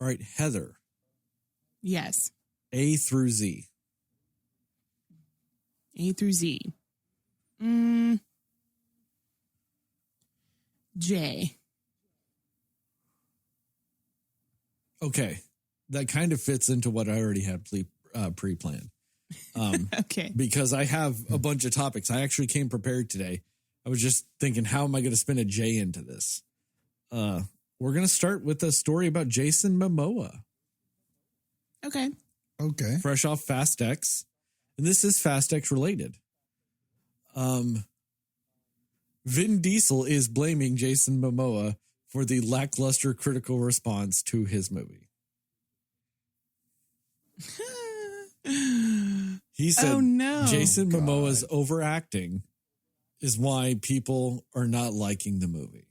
All right, Heather. Yes. A through Z. A through Z. J. Okay. That kind of fits into what I already had pre-planned. Okay. Because I have a bunch of topics. I actually came prepared today. I was just thinking, how am I going to spin a J into this? We're going to start with a story about Jason Momoa. Okay. Fresh off Fast X. And this is Fast X related. Vin Diesel is blaming Jason Momoa for the lackluster critical response to his movie. He said, "Oh no, Jason Momoa's overacting is why people are not liking the movie."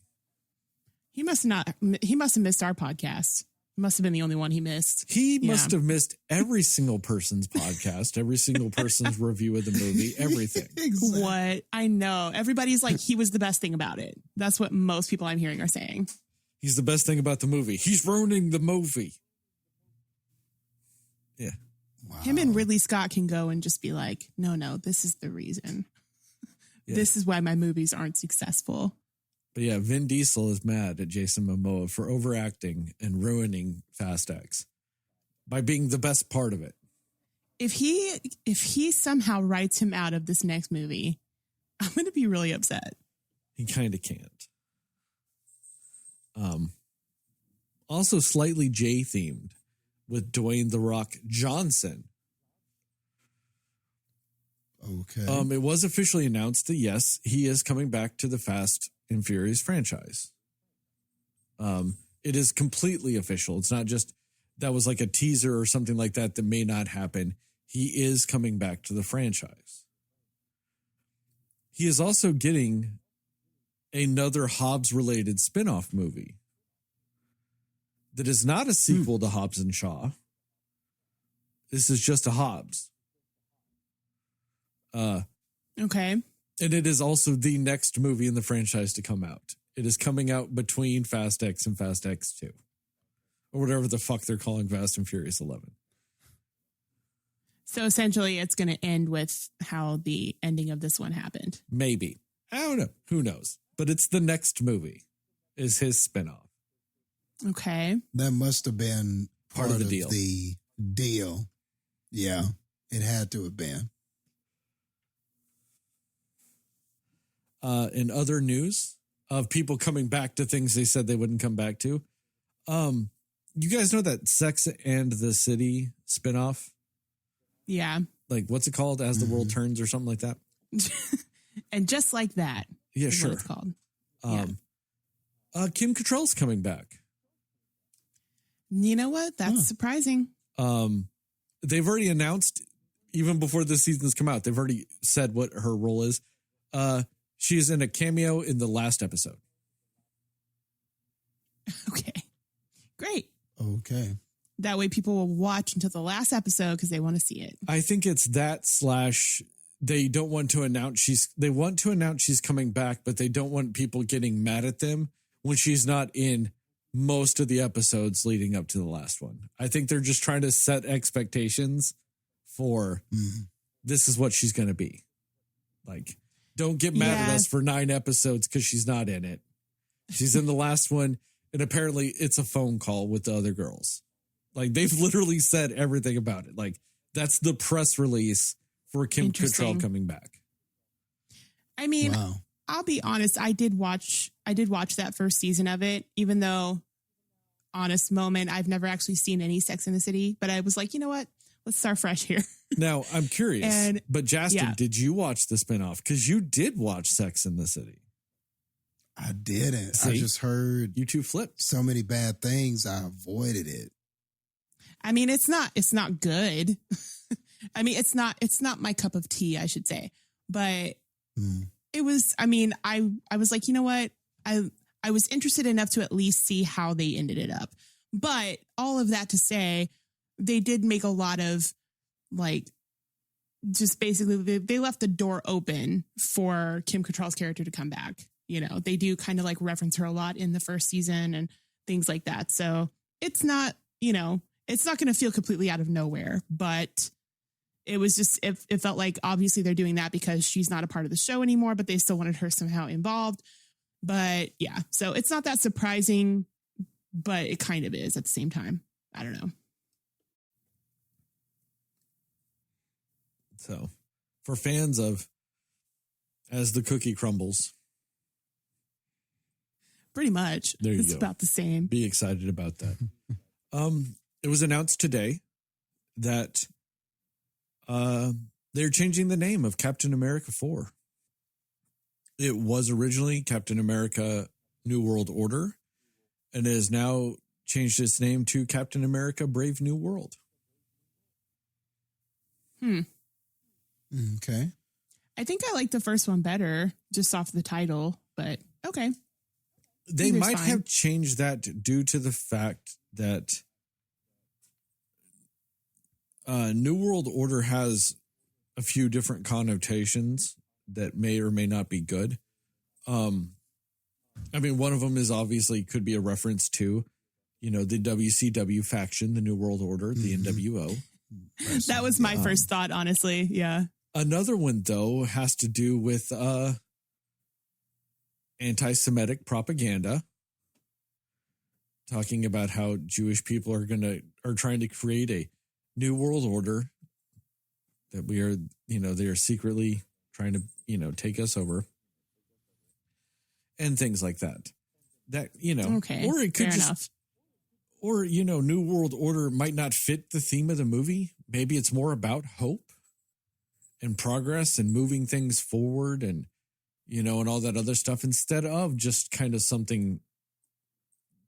He must have missed our podcast. He must have been the only one he missed. He must have missed every single person's podcast, every single person's review of the movie, everything. Exactly. What? I know. Everybody's like, he was the best thing about it. That's what most people I'm hearing are saying. He's the best thing about the movie. He's ruining the movie. Yeah. Wow. Him and Ridley Scott can go and just be like, no, this is the reason. Yeah. This is why my movies aren't successful. But yeah, Vin Diesel is mad at Jason Momoa for overacting and ruining Fast X by being the best part of it. If he somehow writes him out of this next movie, I'm going to be really upset. He kind of can't. Also slightly J-themed with Dwayne "The Rock" Johnson. Okay. It was officially announced that, yes, he is coming back to the Fast and Furious franchise. It is completely official. It's not just that was like a teaser or something like that may not happen. He is coming back to the franchise. He is also getting another Hobbs-related spin-off movie that is not a sequel to Hobbs and Shaw. This is just a Hobbs. Okay. And it is also the next movie in the franchise to come out. It is coming out between Fast X and Fast X 2. Or whatever the fuck they're calling Fast and Furious 11. So essentially it's going to end with how the ending of this one happened. Maybe. I don't know. Who knows? But it's the next movie is his spinoff. Okay. That must have been part of the deal. The deal. Yeah, it had to have been. In other news of people coming back to things they said they wouldn't come back to, you guys know that Sex and the City spinoff? Yeah. Like, what's it called? As the World Turns or something like that? And just like that. Yeah, sure. What it's called. Kim Cattrall's coming back. You know what? That's surprising. They've already announced, even before the season's come out, they've already said what her role is. She is in a cameo in the last episode. Okay. Great. Okay. That way people will watch until the last episode because they want to see it. I think it's that / they don't want to announce they want to announce she's coming back, but they don't want people getting mad at them when she's not in most of the episodes leading up to the last one. I think they're just trying to set expectations for this is what she's going to be. Like, don't get mad at us for 9 episodes because she's not in it. She's in the last one, and apparently it's a phone call with the other girls. Like, they've literally said everything about it. Like, that's the press release for Kim Cattrall coming back. I mean, I'll be honest. I did watch that first season of it, even though, honest moment, I've never actually seen any Sex in the City. But I was like, you know what? Let's start fresh here. Now, I'm curious, but Jastin, did you watch the spinoff? Because you did watch Sex in the City. I didn't. See? I just heard you two flipped so many bad things. I avoided it. I mean, it's not good. I mean, it's not my cup of tea, I should say. But it was, I mean, I was like, you know what? I was interested enough to at least see how they ended it up. But all of that to say, they did make a lot of, like, just basically they left the door open for Kim Cattrall's character to come back. You know, they do kind of like reference her a lot in the first season and things like that. So it's not it's not going to feel completely out of nowhere, but it was just, it felt like obviously they're doing that because she's not a part of the show anymore, but they still wanted her somehow involved. But yeah, so it's not that surprising, but it kind of is at the same time. I don't know. So for fans of As the Cookie Crumbles, pretty much, it's about the same. Be excited about that. It was announced today that they're changing the name of Captain America 4. It was originally Captain America New World Order, and it has now changed its name to Captain America Brave New World. Okay. I think I like the first one better just off the title, but okay. They might have changed that due to the fact that New World Order has a few different connotations that may or may not be good. I mean, one of them is obviously could be a reference to, the WCW faction, the New World Order, the NWO. That was my first thought, honestly. Yeah. Another one, though, has to do with anti-Semitic propaganda, talking about how Jewish people are trying to create a new world order that we are, they are secretly trying to, take us over, and things like that. That, okay, or it could fair enough. Or, New World Order might not fit the theme of the movie. Maybe it's more about hope and progress and moving things forward and, and all that other stuff, instead of just kind of something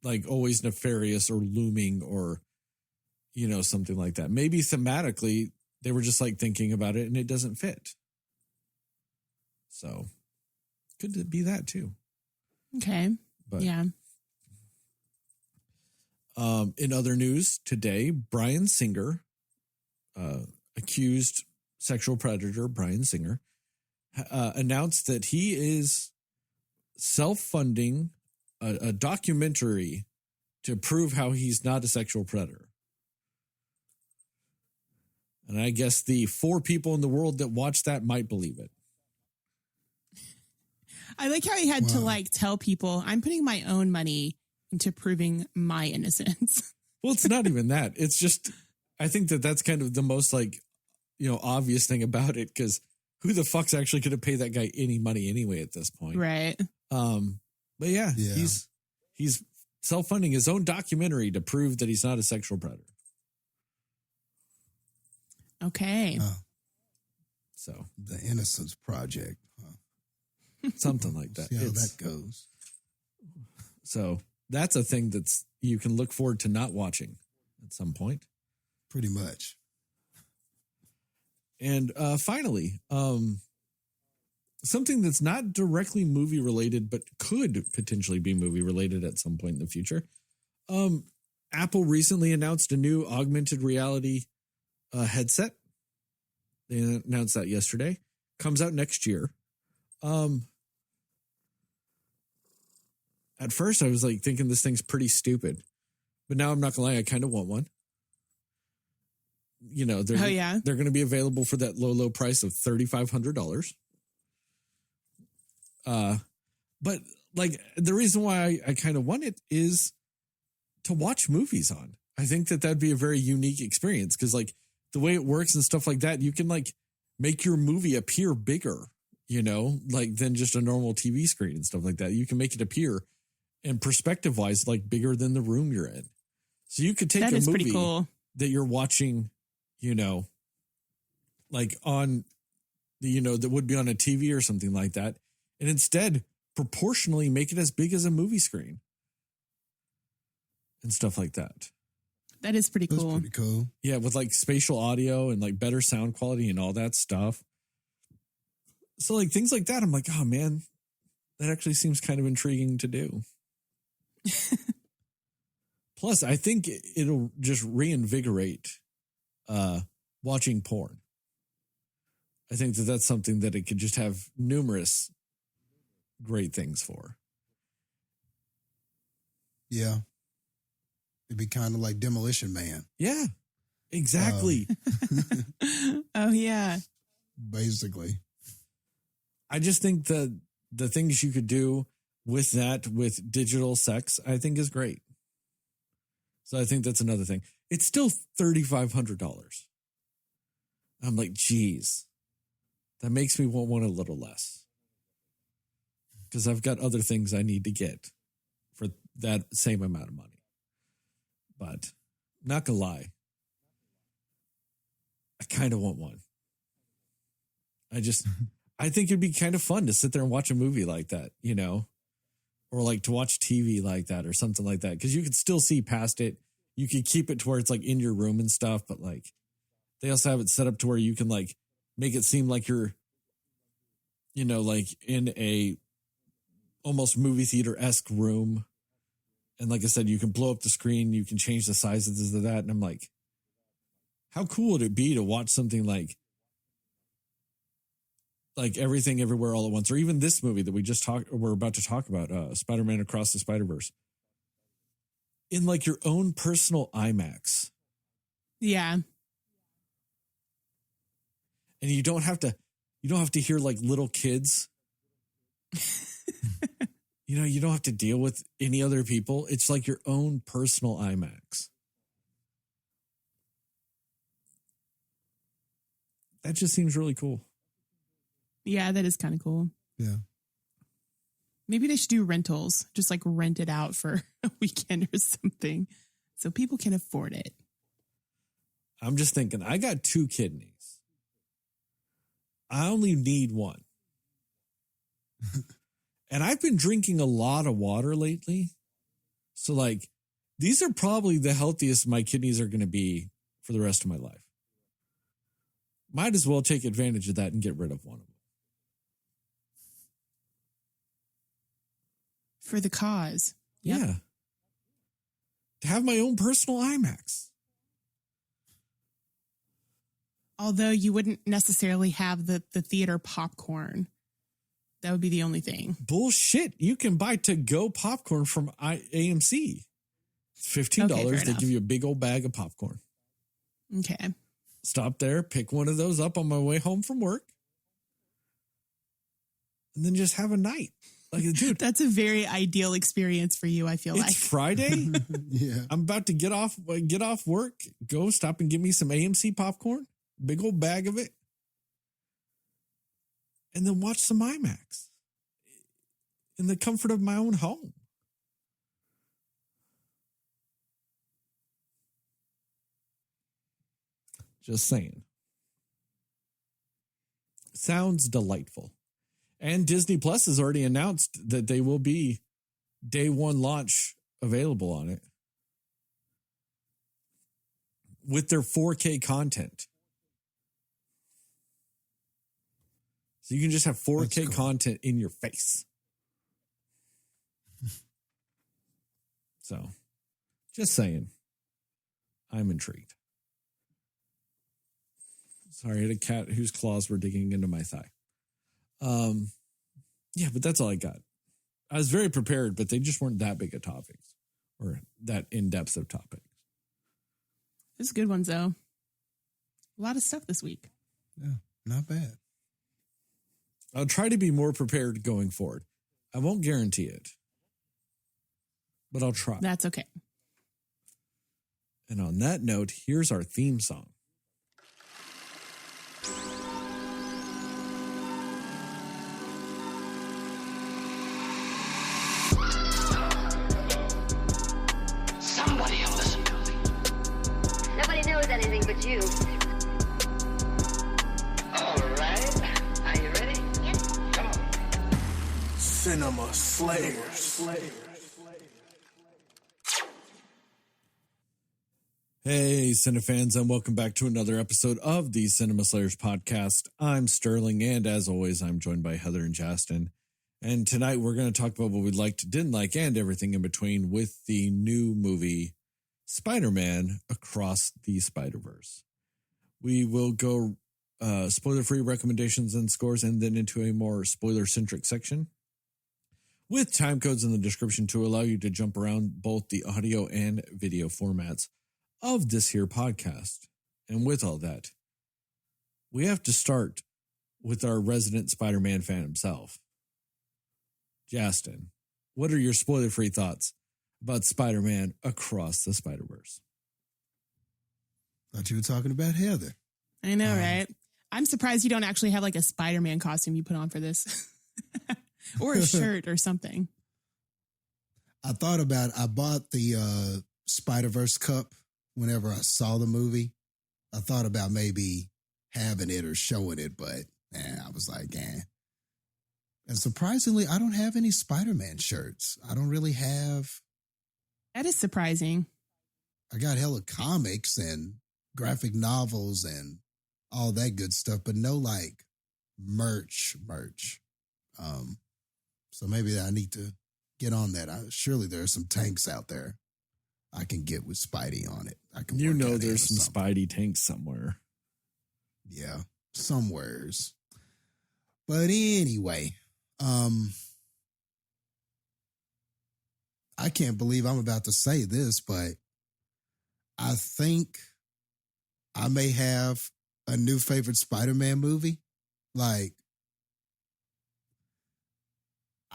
like always nefarious or looming or, something like that. Maybe thematically they were just like thinking about it and it doesn't fit. So could be that too. Okay. But, yeah. In other news today, Bryan Singer, accused sexual predator Bryan Singer, announced that he is self-funding a documentary to prove how he's not a sexual predator. And I guess the 4 people in the world that watch that might believe it. I like how he had to tell people, I'm putting my own money into proving my innocence. Well, it's not even that. It's just, I think that's kind of the most obvious thing about it, because who the fuck's actually going to pay that guy any money anyway at this point? Right. But yeah. He's self-funding his own documentary to prove that he's not a sexual predator. Okay. So the Innocence Project. Something like that. See how that goes. So that's a thing that's you can look forward to not watching at some point. Pretty much. And finally, something that's not directly movie related, but could potentially be movie related at some point in the future. Apple recently announced a new augmented reality headset. They announced that yesterday. Comes out next year. At first I was thinking this thing's pretty stupid, but now I'm not gonna lie, I kind of want one. They're going to be available for that low price of $3,500. But the reason why I kind of want it is to watch movies on. I think that'd be a very unique experience, because the way it works and stuff like that, you can make your movie appear bigger, than just a normal TV screen and stuff like that. You can make it appear, and perspective wise, bigger than the room you're in. So you could take a movie cool. that you're watching, on that would be on a TV or something like that, and instead proportionally make it as big as a movie screen and stuff like that. That is pretty cool. That's pretty cool. Yeah, with spatial audio and better sound quality and all that stuff. So things like that, I'm oh man, that actually seems kind of intriguing to do. Plus, I think it'll just reinvigorate watching porn. I think that's something that it could just have numerous great things for. Yeah. It'd be kind of like Demolition Man. Yeah, exactly. Oh, yeah. Basically. I just think the things you could do with that, with digital sex, I think is great. So I think that's another thing. It's still $3,500. I'm like, geez, that makes me want one a little less. Because I've got other things I need to get for that same amount of money. But not gonna lie, I kind of want one. I think it'd be kind of fun to sit there and watch a movie like that, you know, or like to watch TV like that or something like that. Because you could still see past it. You could keep it to where it's like in your room and stuff, but like they also have it set up to where you can like make it seem like you're, you know, like in a almost movie theater-esque room. And like I said, you can blow up the screen, you can change the sizes of that. And I'm like, how cool would it be to watch something like Everything Everywhere All at Once, or even this movie that we're about to talk about, Spider-Man Across the Spider-Verse, in like your own personal IMAX. Yeah. And you don't have to hear like little kids. You know, you don't have to deal with any other people. It's like your own personal IMAX. That just seems really cool. Yeah, that is kind of cool. Yeah. Maybe they should do rentals, just like rent it out for a weekend or something so people can afford it. I'm just thinking, I got 2 kidneys. I only need one. And I've been drinking a lot of water lately. So like, these are probably the healthiest my kidneys are going to be for the rest of my life. Might as well take advantage of that and get rid of one of them. For the cause. Yep. Yeah. To have my own personal IMAX. Although you wouldn't necessarily have the theater popcorn. That would be the only thing. Bullshit. You can buy to-go popcorn from AMC. It's $15. Okay, they give you a big old bag of popcorn. Okay. Stop there, pick one of those up on my way home from work, and then just have a night. Like, dude, that's a very ideal experience for you, I feel like. It's Friday. Yeah. I'm about to get off work, go stop and get me some AMC popcorn, big old bag of it, and then watch some IMAX in the comfort of my own home. Just saying. Sounds delightful. And Disney Plus has already announced that they will be day one launch available on it with their 4K content. So you can just have 4K cool. content in your face. So, just saying. I'm intrigued. Sorry, I had a cat whose claws were digging into my thigh. Yeah, but that's all I got. I was very prepared, but they just weren't that big of topics or that in-depth of topics. There's good ones, though. A lot of stuff this week. Yeah, not bad. I'll try to be more prepared going forward. I won't guarantee it, but I'll try. That's okay. And on that note, here's our theme song. Anything but you. All right. Are you ready? Yes. Come on. Cinema Slayers. Hey, CineFans, and welcome back to another episode of the Cinema Slayers podcast. I'm Sterling, and as always, I'm joined by Heather and Jastin. And tonight we're going to talk about what we liked, didn't like, and everything in between with the new movie Spider-Man Across the Spider-Verse. We will go spoiler-free recommendations and scores and then into a more spoiler-centric section. with time codes in the description to allow you to jump around both the audio and video formats of this here podcast. And with all that, we have to start with our resident Spider-Man fan himself. Jastin, what are your spoiler-free thoughts about Spider-Man Across the Spider-Verse? Thought you were talking about Heather. I know, right? I'm surprised you don't actually have like a Spider-Man costume you put on for this. Or a shirt or something. I bought the Spider-Verse cup whenever I saw the movie. I thought about maybe having it or showing it, but I was like, And surprisingly, I don't have any Spider-Man shirts. I don't really have. That is surprising. I got hella comics and graphic novels and all that good stuff, but no like merch. So maybe I need to get on that. Surely there are some tanks out there I can get with Spidey on it. I can. You know, there's some Spidey tanks somewhere. Yeah, somewheres. But anyway, I can't believe I'm about to say this, but I think I may have a new favorite Spider-Man movie. Like,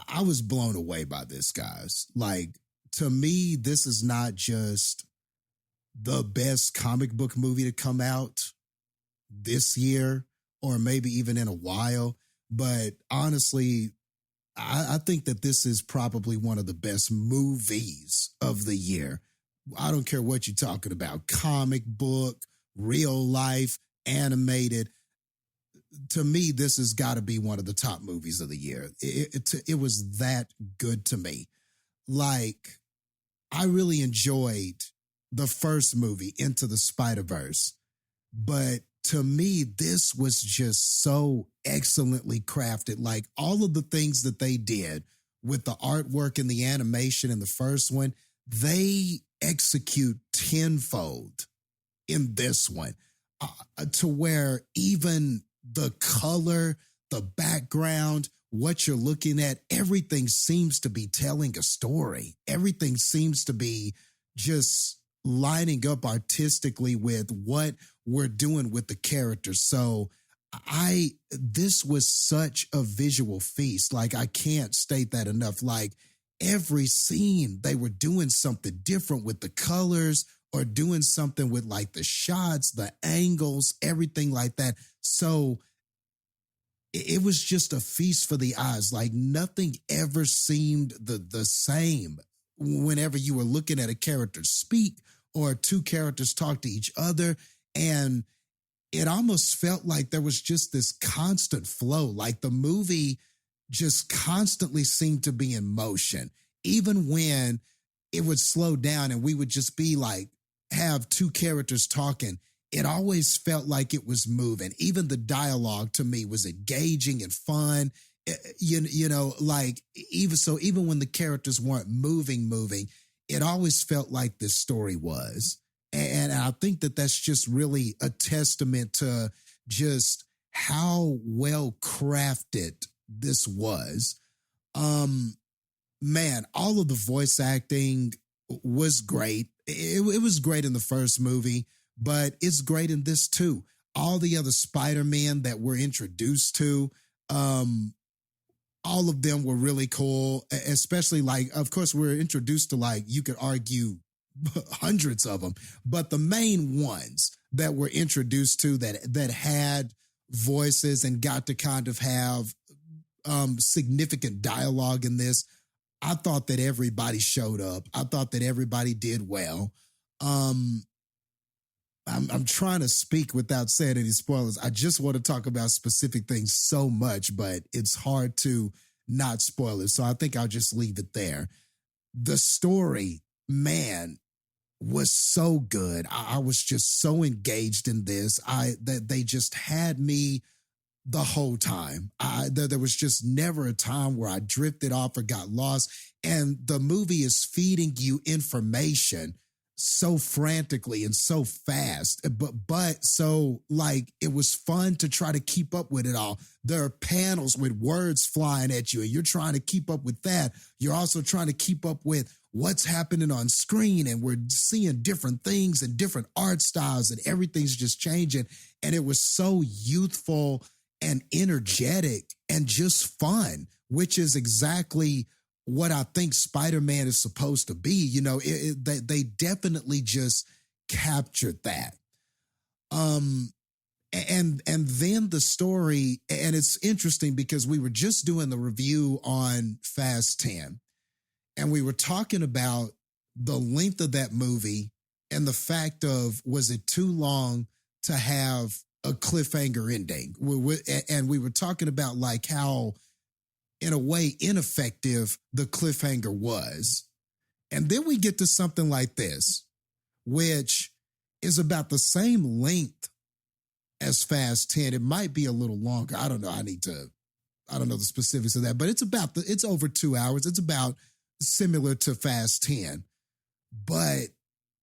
I was blown away by this, guys. Like, to me, this is not just the best comic book movie to come out this year or maybe even in a while. But honestly, I think that this is probably one of the best movies of the year. I don't care what you're talking about, comic book, real life, animated. To me, this has got to be one of the top movies of the year. It was that good to me. Like, I really enjoyed the first movie, Into the Spider-Verse, but to me, this was just so excellently crafted. Like, all of the things that they did with the artwork and the animation in the first one, they execute tenfold in this one, to where even the color, the background, what you're looking at, everything seems to be telling a story. Everything seems to be just lining up artistically with what we're doing with the characters. So this was such a visual feast. Like, I can't state that enough. Like, every scene, they were doing something different with the colors or doing something with like the shots, the angles, everything like that. So it was just a feast for the eyes. Like, nothing ever seemed the same whenever you were looking at a character speak or two characters talk to each other. And it almost felt like there was just this constant flow. Like, the movie just constantly seemed to be in motion. Even when it would slow down and we would just be like, have two characters talking, it always felt like it was moving. Even the dialogue to me was engaging and fun. You know, like, even when the characters weren't moving, it always felt like this story was. And I think that that's just really a testament to just how well crafted this was. Man, all of the voice acting was great. It was great in the first movie, but it's great in this too. All the other Spider-Man that we're introduced to, all of them were really cool, especially, like, of course, we're introduced to, like, you could argue hundreds of them, but the main ones that we're introduced to that had voices and got to kind of have significant dialogue in this, I thought that everybody showed up. I thought that everybody did well. I'm trying to speak without saying any spoilers. I just want to talk about specific things so much, but it's hard to not spoil it. So I think I'll just leave it there. The story, man, was so good. I was just so engaged in this. That they just had me the whole time. There was just never a time where I drifted off or got lost. And the movie is feeding you information so frantically and so fast, but so like it was fun to try to keep up with it all. There are panels with words flying at you and you're trying to keep up with that. You're also trying to keep up with what's happening on screen, and we're seeing different things and different art styles, and everything's just changing. And it was so youthful and energetic and just fun, which is exactly what I think Spider-Man is supposed to be. You know, they definitely just captured that. And then the story, and it's interesting because we were just doing the review on Fast 10, and we were talking about the length of that movie and the fact of, was it too long to have a cliffhanger ending? And we were talking about like how, in a way, ineffective the cliffhanger was. And then we get to something like this, which is about the same length as Fast 10. It might be a little longer. I don't know. I don't know the specifics of that, but it's over 2 hours. It's about similar to Fast 10. But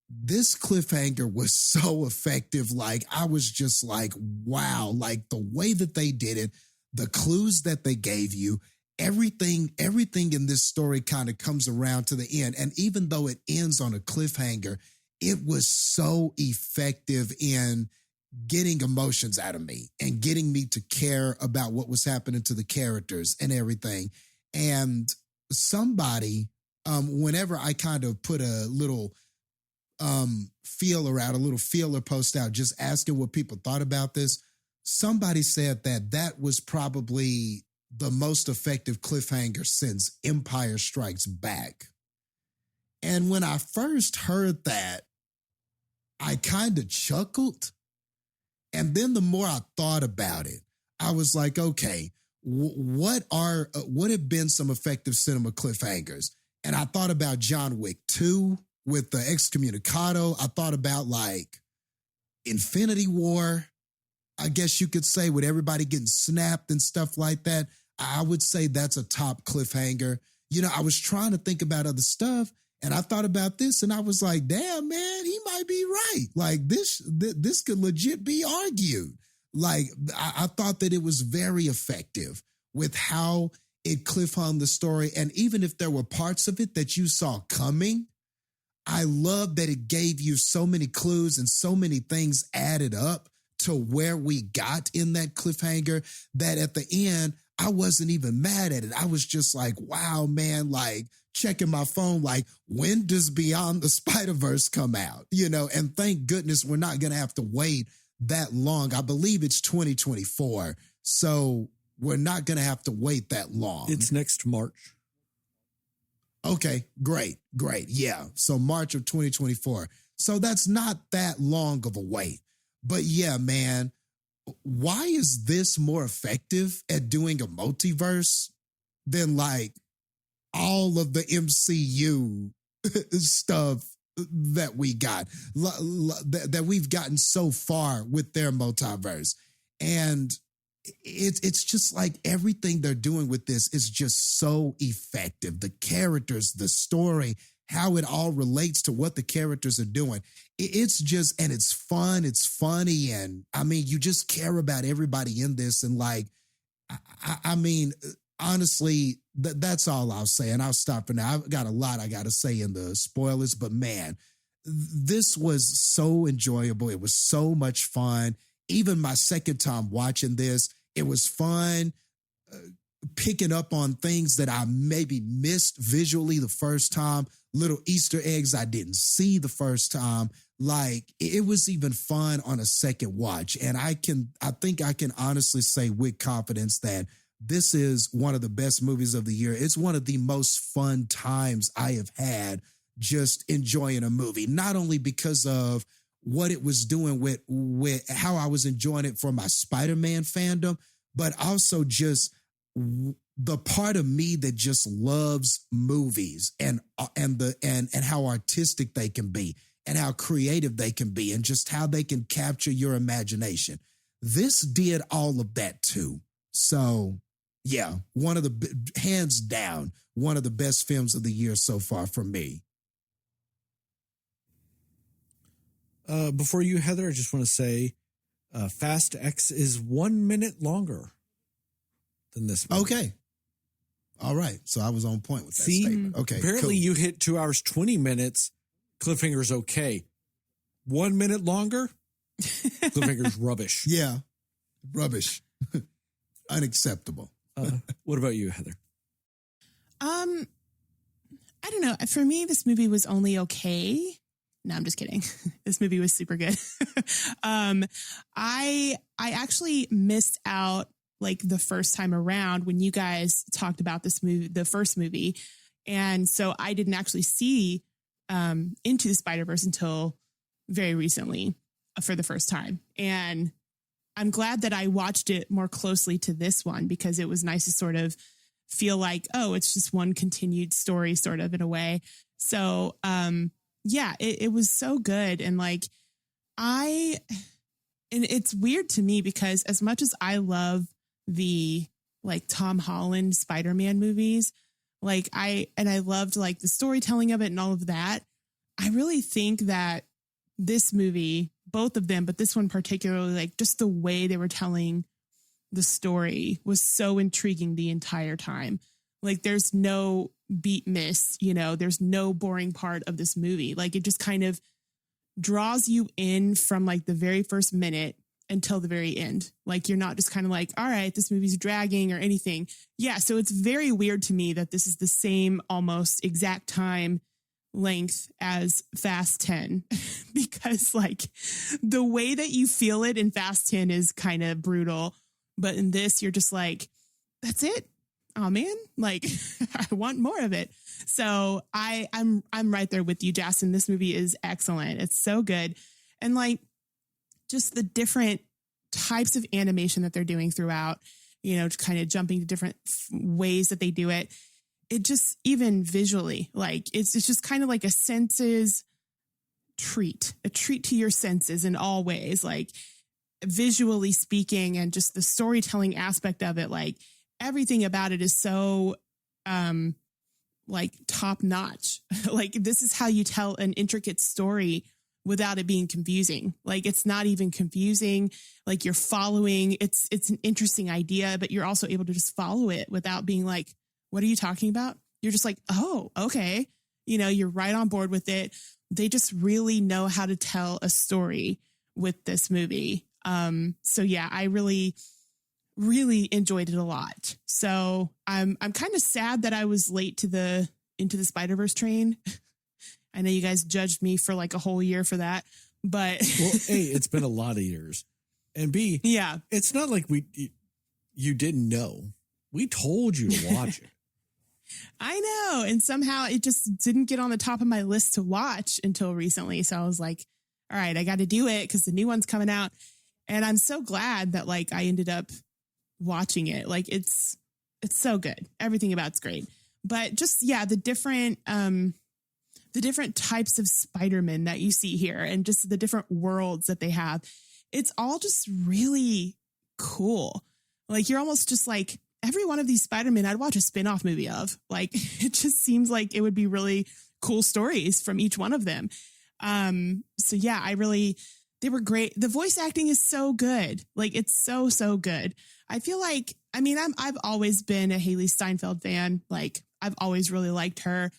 this cliffhanger was so effective. Like, I was just like, wow, like the way that they did it, the clues that they gave you, everything in this story kind of comes around to the end. And even though it ends on a cliffhanger, it was so effective in getting emotions out of me and getting me to care about what was happening to the characters and everything. And somebody, whenever I kind of put a little feeler out, a little feeler post out, just asking what people thought about this, somebody said that was probably the most effective cliffhanger since Empire Strikes Back. And when I first heard that, I kind of chuckled. And then the more I thought about it, I was like, okay, what have been some effective cinema cliffhangers? And I thought about John Wick 2 with the Excommunicado. I thought about like Infinity War, I guess you could say, with everybody getting snapped and stuff like that. I would say that's a top cliffhanger. You know, I was trying to think about other stuff, and I thought about this, and I was like, damn, man, he might be right. Like, this could legit be argued. Like, I thought that it was very effective with how it cliffhung the story. And even if there were parts of it that you saw coming, I love that it gave you so many clues and so many things added up to where we got in that cliffhanger that at the end, I wasn't even mad at it. I was just like, wow, man, like checking my phone, like, when does Beyond the Spider-Verse come out? You know, and thank goodness we're not going to have to wait that long. I believe it's 2024. So we're not going to have to wait that long. It's next March. Okay, great. Yeah. So March of 2024. So that's not that long of a wait. But yeah, man, why is this more effective at doing a multiverse than like all of the MCU stuff that we got, that we've gotten so far with their multiverse? And it's just like everything they're doing with this is just so effective. The characters, the story, how it all relates to what the characters are doing. It's just, and it's fun, it's funny, and I mean, you just care about everybody in this. And like, I mean, honestly, that's all I'll say, and I'll stop for now. I've got a lot I got to say in the spoilers, but man, this was so enjoyable. It was so much fun. Even my second time watching this, it was fun picking up on things that I maybe missed visually the first time, little Easter eggs I didn't see the first time. Like, it was even fun on a second watch. And I think I can honestly say with confidence that this is one of the best movies of the year. It's one of the most fun times I have had just enjoying a movie, not only because of what it was doing with how I was enjoying it for my Spider-Man fandom, but also just the part of me that just loves movies and how artistic they can be and how creative they can be and just how they can capture your imagination. This did all of that too. So yeah, hands down, one of the best films of the year so far for me. Before you, Heather, I just want to say Fast X is 1 minute longer than this movie. Okay. All right. So I was on point with that See, statement. Okay. apparently cool. you hit 2 hours, 20 minutes. Cliffhanger's okay. 1 minute longer, Cliffhanger's rubbish. Yeah. Rubbish. Unacceptable. What about you, Heather? I don't know. For me, this movie was only okay. No, I'm just kidding. This movie was super good. I actually missed out like the first time around when you guys talked about this movie, the first movie. And so I didn't actually see Into the Spider-Verse until very recently for the first time. And I'm glad that I watched it more closely to this one because it was nice to sort of feel like, oh, it's just one continued story sort of in a way. So, yeah, it was so good. And like, and it's weird to me because as much as I love the like Tom Holland Spider-Man movies, like I loved like the storytelling of it and all of that. I really think that this movie, both of them, but this one particularly, like just the way they were telling the story was so intriguing the entire time. Like there's no beat miss, there's no boring part of this movie. Like it just kind of draws you in from like the very first minute until the very end. Like you're not just kind of like, all right, this movie's dragging or anything. Yeah. So it's very weird to me that this is the same almost exact time length as Fast 10 because like the way that you feel it in Fast 10 is kind of brutal. But in this, you're just like, that's it. Oh man, like I want more of it. So I'm right there with you, Jastin. This movie is excellent. It's so good. And like just the different types of animation that they're doing throughout, kind of jumping to different ways that they do it. It just even visually, like it's just kind of like a treat to your senses in all ways, like visually speaking and just the storytelling aspect of it. Like everything about it is so like top notch. Like this is how you tell an intricate story without it being confusing. Like it's not even confusing. Like you're following, it's an interesting idea, but you're also able to just follow it without being like, what are you talking about? You're just like, oh, okay. You're right on board with it. They just really know how to tell a story with this movie. So yeah, I really, really enjoyed it a lot. So I'm kind of sad that I was late to the Into the Spider-Verse train. I know you guys judged me for like a whole year for that, but well, A, it's been a lot of years, and B, yeah, it's not like you didn't know. We told you to watch it. I know. And somehow it just didn't get on the top of my list to watch until recently. So I was like, all right, I got to do it because the new one's coming out. And I'm so glad that like I ended up watching it. Like it's so good. Everything about it's great. But just, yeah, the different types of Spider-Man that you see here and just the different worlds that they have. It's all just really cool. Like you're almost just like, every one of these Spider-Man I'd watch a spin-off movie of. Like it just seems like it would be really cool stories from each one of them. So yeah, they were great. The voice acting is so good. Like it's so, so good. I feel like, I've always been a Haley Steinfeld fan. Like I've always really liked her,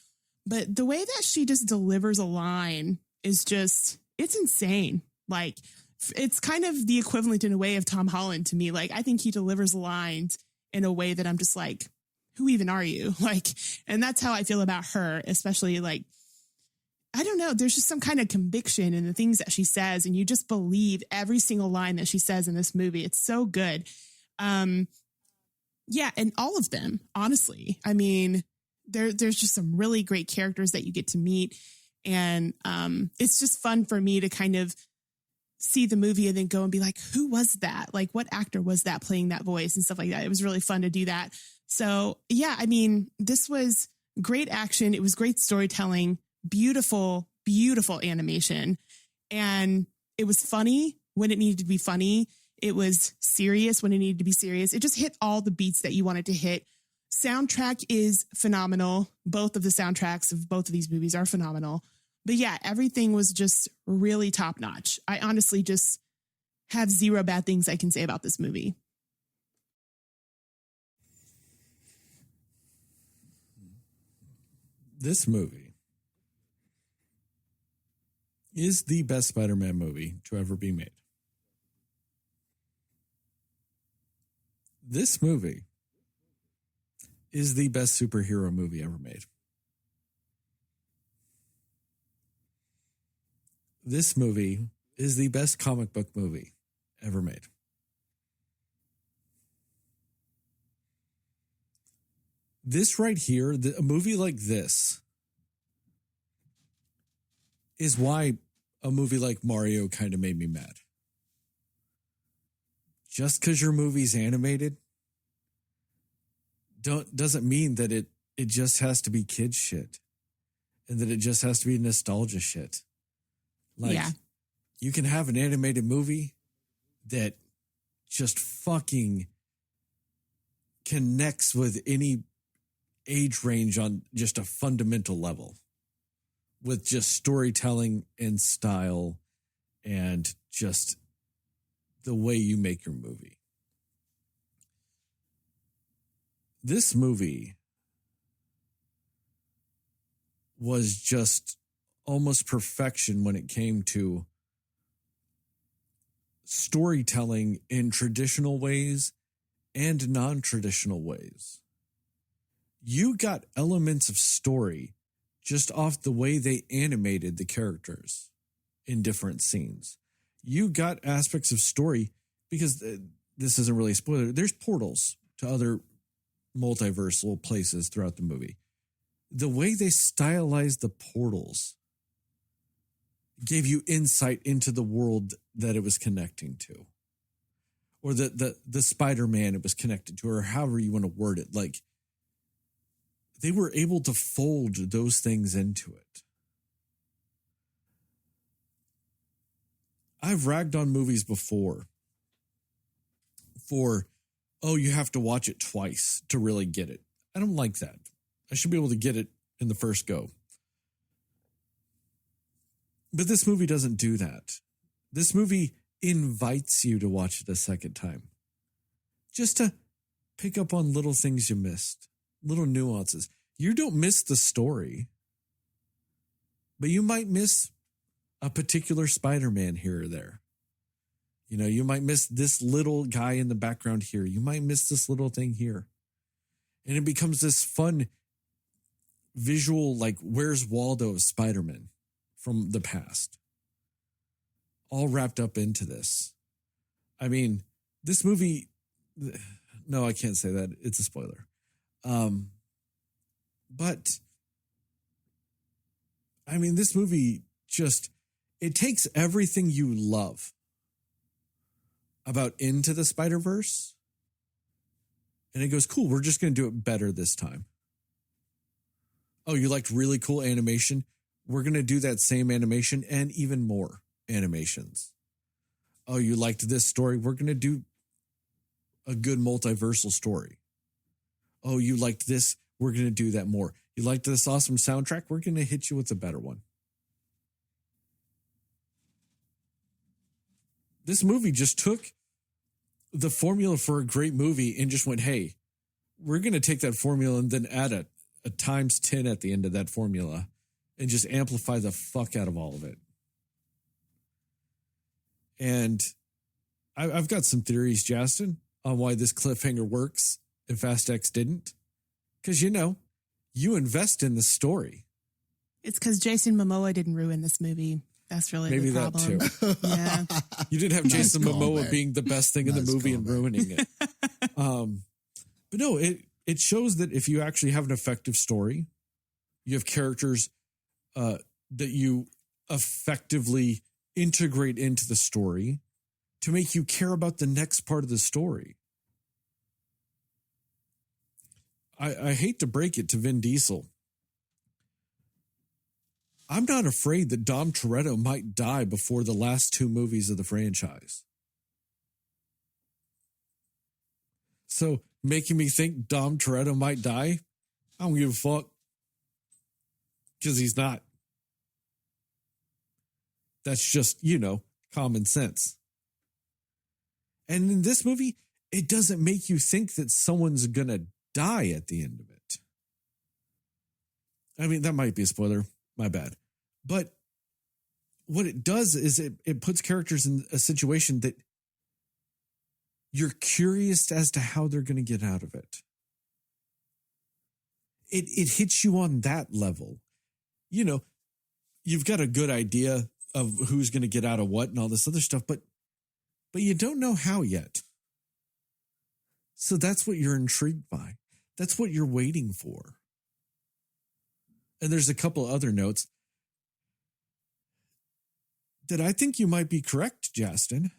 but the way that she just delivers a line is just, it's insane. Like it's kind of the equivalent in a way of Tom Holland to me. Like I think he delivers lines in a way that I'm just like, who even are you? Like, and that's how I feel about her, especially like, I don't know. There's just some kind of conviction in the things that she says, and you just believe every single line that she says in this movie. It's so good. Yeah. And all of them, honestly, there's just some really great characters that you get to meet. And, it's just fun for me to kind of see the movie and then go and be like, who was that? Like what actor was that playing that voice and stuff like that? It was really fun to do that. So yeah, this was great action. It was great storytelling, beautiful, beautiful animation. And it was funny when it needed to be funny. It was serious when it needed to be serious. It just hit all the beats that you wanted to hit. Soundtrack is phenomenal. Both of the soundtracks of both of these movies are phenomenal. But yeah, everything was just really top notch. I honestly just have zero bad things I can say about this movie. This movie is the best Spider-Man movie to ever be made. This movie is the best superhero movie ever made. This movie is the best comic book movie ever made. This right here, a movie like this, is why a movie like Mario kind of made me mad. Just because your movie's animated doesn't mean that it just has to be kid shit and that it just has to be nostalgia shit. Like, you can have an animated movie that just fucking connects with any age range on just a fundamental level, with just storytelling and style and just the way you make your movie. This movie was just almost perfection when it came to storytelling in traditional ways and non-traditional ways. You got elements of story just off the way they animated the characters in different scenes. You got aspects of story because this isn't really a spoiler. There's portals to other multiversal places throughout the movie. The way they stylized the portals gave you insight into the world that it was connecting to, or the Spider-Man it was connected to, or however you want to word it. Like, they were able to fold those things into it. I've ragged on movies before for, oh, you have to watch it twice to really get it. I don't like that. I should be able to get it in the first go. But this movie doesn't do that. This movie invites you to watch it a second time, just to pick up on little things you missed, little nuances. You don't miss the story, but you might miss a particular Spider-Man here or there. You know, you might miss this little guy in the background here. You might miss this little thing here. And it becomes this fun visual, like, Where's Waldo of Spider-Man from the past, all wrapped up into this. I mean, this movie, no, I can't say that. It's a spoiler. But I mean, this movie just, it takes everything you love about Into the Spider-Verse and it goes, cool, we're just going to do it better this time. Oh, you liked really cool animation? We're going to do that same animation and even more animations. Oh, you liked this story? We're going to do a good multiversal story. Oh, you liked this? We're going to do that more. You liked this awesome soundtrack? We're going to hit you with a better one. This movie just took the formula for a great movie and just went, hey, we're going to take that formula and then add a times 10 at the end of that formula and just amplify the fuck out of all of it. And I've got some theories, Jastin, on why this cliffhanger works and Fast X didn't. Because, you know, you invest in the story. It's because Jason Momoa didn't ruin this movie. That's really maybe the problem. That too. Yeah. You did have Jason Momoa being the best thing in the movie and ruining it. But no, it shows that if you actually have an effective story, you have characters that you effectively integrate into the story to make you care about the next part of the story. I hate to break it to Vin Diesel. I'm not afraid that Dom Toretto might die before the last two movies of the franchise. So making me think Dom Toretto might die, I don't give a fuck. Because he's not. That's just, common sense. And in this movie, it doesn't make you think that someone's going to die at the end of it. I mean, that might be a spoiler. My bad. But what it does is it puts characters in a situation that you're curious as to how they're going to get out of it. It hits you on that level. You've got a good idea of who's going to get out of what and all this other stuff, but you don't know how yet. So that's what you're intrigued by. That's what you're waiting for. And there's a couple other notes that I think you might be correct, Jastin,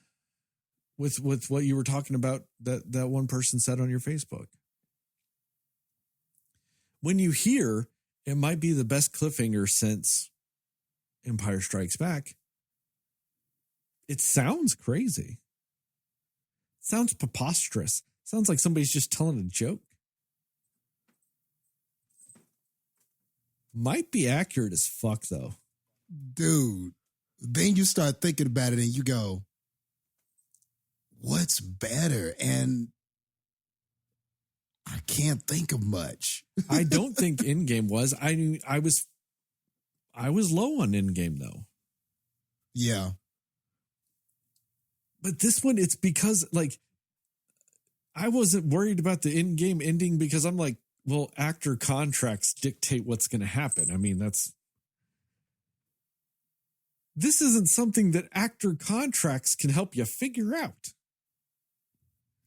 with what you were talking about that one person said on your Facebook. When you hear it might be the best cliffhanger since Empire Strikes Back, it sounds crazy. It sounds preposterous. It sounds like somebody's just telling a joke. Might be accurate as fuck, though. Dude, then you start thinking about it and you go, what's better? And I can't think of much. I don't think Endgame was. I was low on Endgame, though. Yeah. But this one, it's because, I wasn't worried about the Endgame ending because I'm like, well, actor contracts dictate what's going to happen. I mean, this isn't something that actor contracts can help you figure out.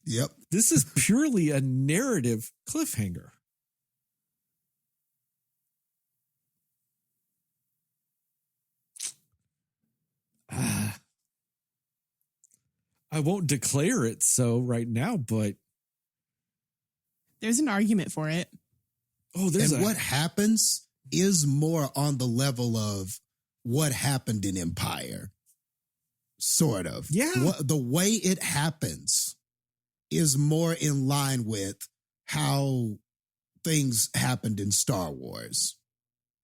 Yep. This is purely a narrative cliffhanger. I won't declare it so right now, but there's an argument for it. Oh, what happens is more on the level of what happened in Empire. Sort of. Yeah. The way it happens is more in line with how things happened in Star Wars.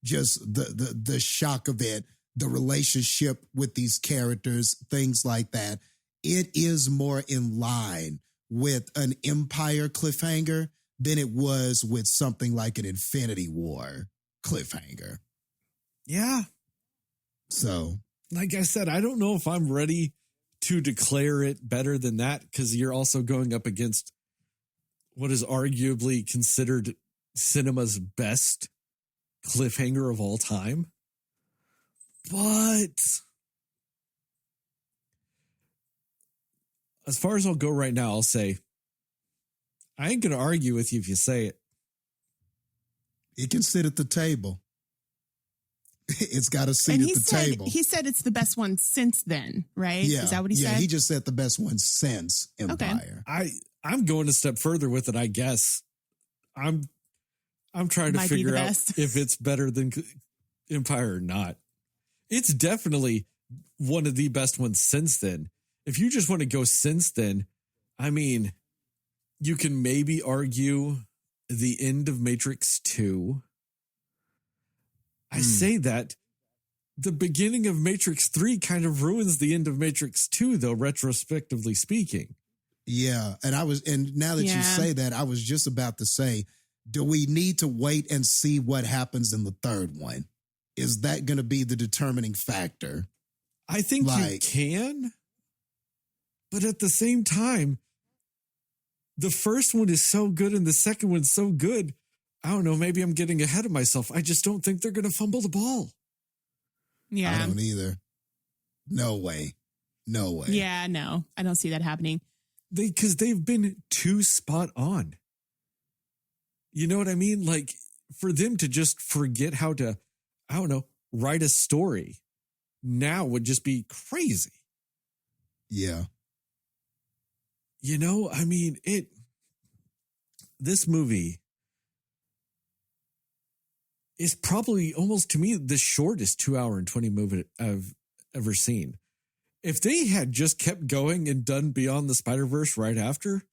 Just the shock of it, the relationship with these characters, things like that. It is more in line with an Empire cliffhanger than it was with something like an Infinity War cliffhanger. Yeah. So, like I said, I don't know if I'm ready to declare it better than that because you're also going up against what is arguably considered cinema's best cliffhanger of all time. But as far as I'll go right now, I'll say, I ain't going to argue with you if you say it. It can sit at the table. It's got a seat at the table. He said it's the best one since then, right? Yeah. Is that what he said? Yeah, he just said the best one since Empire. Okay. I'm going a step further with it, I guess. I'm trying to figure out if it's better than Empire or not. It's definitely one of the best ones since then. If you just want to go since then, I mean, you can maybe argue the end of Matrix 2. I say that the beginning of Matrix 3 kind of ruins the end of Matrix 2, though, retrospectively speaking. Yeah. And now that you say that, I was just about to say, do we need to wait and see what happens in the third one? Is that going to be the determining factor? I think you can, but at the same time, the first one is so good and the second one's so good. I don't know, maybe I'm getting ahead of myself. I just don't think they're going to fumble the ball. Yeah. I don't either. No way. No way. Yeah, no. I don't see that happening. Because they've been too spot on. You know what I mean? Like, for them to just forget how to, I don't know, write a story now would just be crazy. Yeah. You know, I mean, this movie is probably almost, to me, the shortest 2 hour and 20 movie I've ever seen. If they had just kept going and done Beyond the Spider-Verse right after,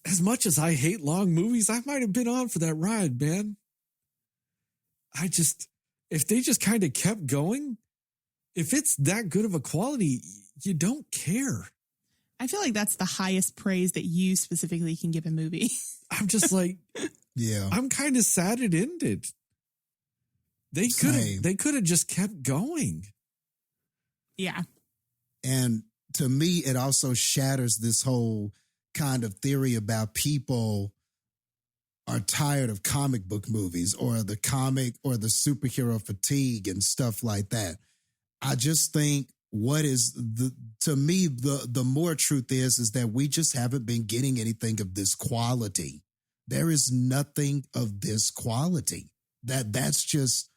as much as I hate long movies, I might have been on for that ride, man. If they just kind of kept going, if it's that good of a quality, you don't care. I feel like that's the highest praise that you specifically can give a movie. I'm just like, Yeah. I'm kind of sad it ended. They could have just kept going. Yeah. And to me, it also shatters this whole kind of theory about people are tired of comic book movies or the comic or the superhero fatigue and stuff like that. I just think to me, the more truth is that we just haven't been getting anything of this quality. There is nothing of this quality. That's just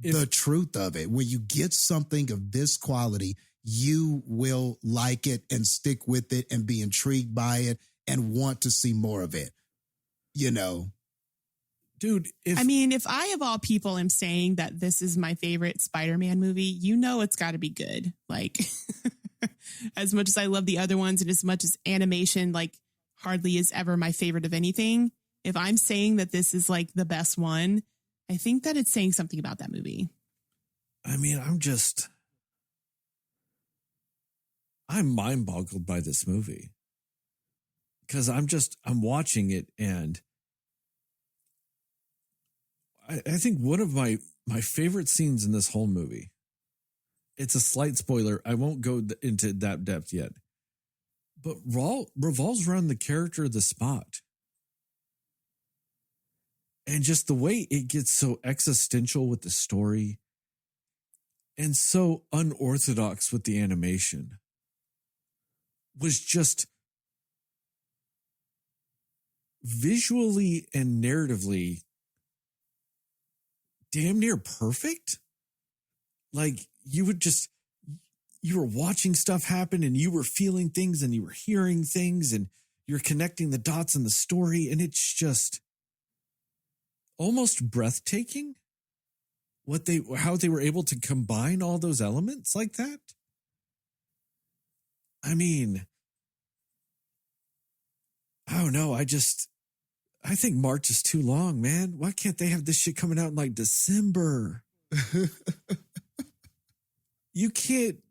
the truth of it. When you get something of this quality, you will like it and stick with it and be intrigued by it and want to see more of it. You know, dude, if I of all people am saying that this is my favorite Spider-Man movie, you know it's got to be good. Like, as much as I love the other ones and as much as animation, like, hardly is ever my favorite of anything, if I'm saying that this is like the best one, I think that it's saying something about that movie. I mean, I'm mind boggled by this movie because I'm watching it, and I think one of my favorite scenes in this whole movie, it's a slight spoiler. I won't go into that depth yet, but revolves around the character of the Spot. And just the way it gets so existential with the story and so unorthodox with the animation was just visually and narratively damn near perfect. Like you were watching stuff happen and you were feeling things and you were hearing things and you're connecting the dots in the story. And it's just almost breathtaking how they were able to combine all those elements like that. I mean, I don't know. I think March is too long, man. Why can't they have this shit coming out in like December? You can't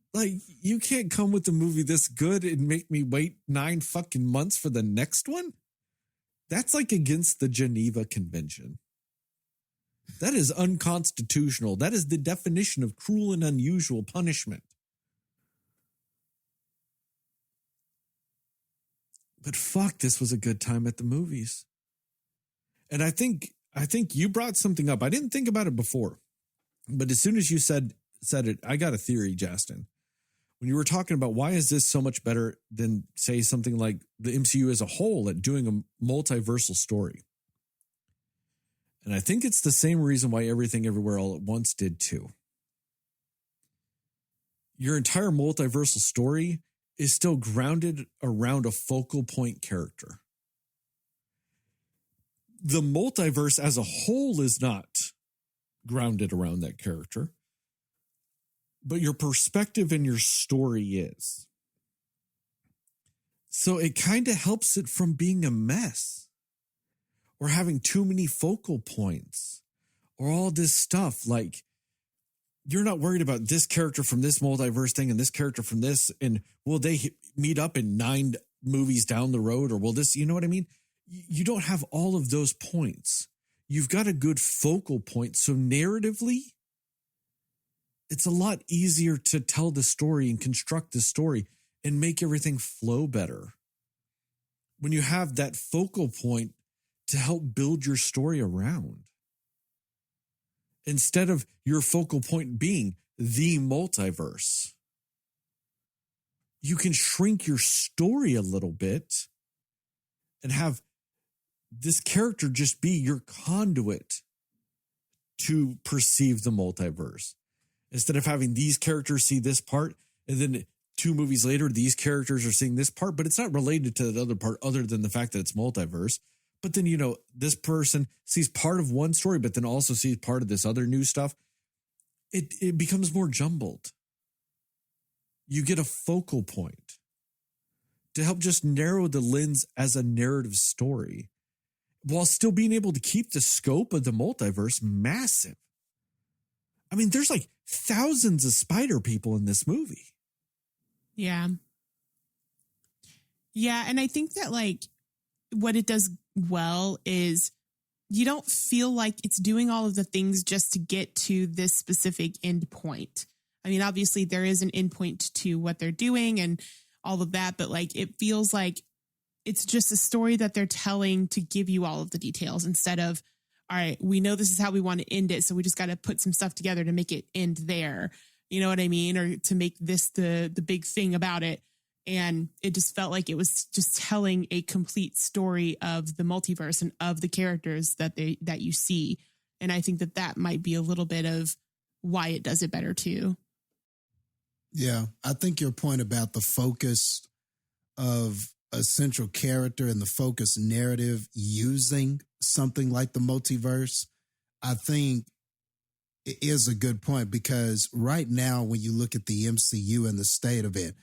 come with a movie this good and make me wait 9 fucking months for the next one. That's like against the Geneva Convention. That is unconstitutional. That is the definition of cruel and unusual punishment. But fuck, this was a good time at the movies. And I think you brought something up. I didn't think about it before, but as soon as you said it, I got a theory, Jastin. When you were talking about why is this so much better than, say, something like the MCU as a whole at doing a multiversal story. And I think it's the same reason why Everything Everywhere All at Once did too. Your entire multiversal story is still grounded around a focal point character. The multiverse as a whole is not grounded around that character, but your perspective and your story is. So it kind of helps it from being a mess or having too many focal points or all this stuff. Like, you're not worried about this character from this multiverse thing and this character from this, and will they meet up in 9 movies down the road, or will this, you know what I mean? You don't have all of those points. You've got a good focal point. So narratively, it's a lot easier to tell the story and construct the story and make everything flow better when you have that focal point to help build your story around. Instead of your focal point being the multiverse, you can shrink your story a little bit and have this character just be your conduit to perceive the multiverse. Instead of having these characters see this part, and then 2 movies later, these characters are seeing this part, but it's not related to the other part other than the fact that it's multiverse. But then, this person sees part of one story, but then also sees part of this other new stuff. It becomes more jumbled. You get a focal point to help just narrow the lens as a narrative story while still being able to keep the scope of the multiverse massive. I mean, there's like thousands of spider people in this movie. Yeah. Yeah. And I think that like what it does well is you don't feel like it's doing all of the things just to get to this specific end point. I mean, obviously there is an end point to what they're doing and all of that, but like it feels like it's just a story that they're telling to give you all of the details instead of, all right, we know this is how we want to end it, so we just got to put some stuff together to make it end there. You know what I mean? Or to make this the big thing about it. And it just felt like it was just telling a complete story of the multiverse and of the characters that you see. And I think that might be a little bit of why it does it better too. Yeah, I think your point about the focus of a central character and the focus narrative using something like the multiverse, I think it is a good point, because right now when you look at the MCU and the state of it,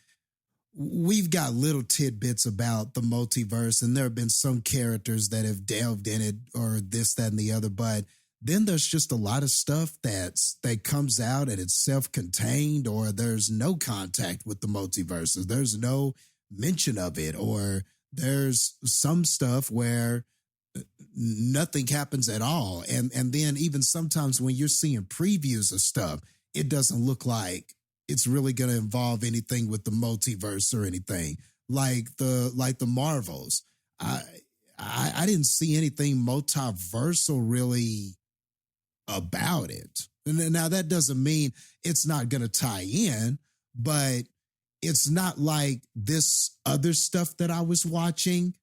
we've got little tidbits about the multiverse, and there have been some characters that have delved in it or this, that, and the other, but then there's just a lot of stuff that comes out and it's self-contained, or there's no contact with the multiverse. There's no mention of it, or there's some stuff where nothing happens at all. And then even sometimes when you're seeing previews of stuff, it doesn't look like it's really going to involve anything with the multiverse or anything like the Marvels. I didn't see anything multiversal really about it. And now that doesn't mean it's not going to tie in, but it's not like this other stuff that I was watching,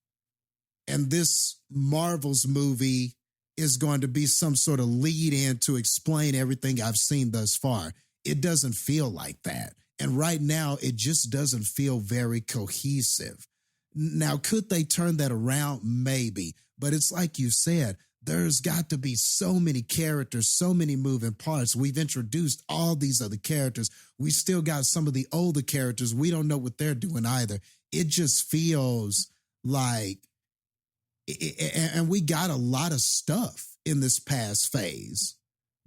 and this Marvel's movie is going to be some sort of lead in to explain everything I've seen thus far. It doesn't feel like that. And right now, it just doesn't feel very cohesive. Now, could they turn that around? Maybe. But it's like you said, there's got to be so many characters, so many moving parts. We've introduced all these other characters. We still got some of the older characters. We don't know what they're doing either. It just feels like, and we got a lot of stuff in this past phase,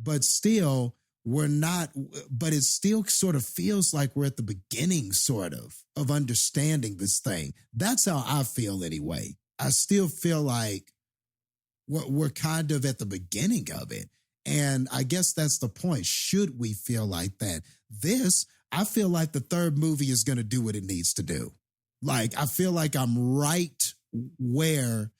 but still we're not, but it still sort of feels like we're at the beginning sort of understanding this thing. That's how I feel anyway. I still feel like we're kind of at the beginning of it. And I guess that's the point. Should we feel like that? I feel like the third movie is going to do what it needs to do. Like, I feel like I'm right where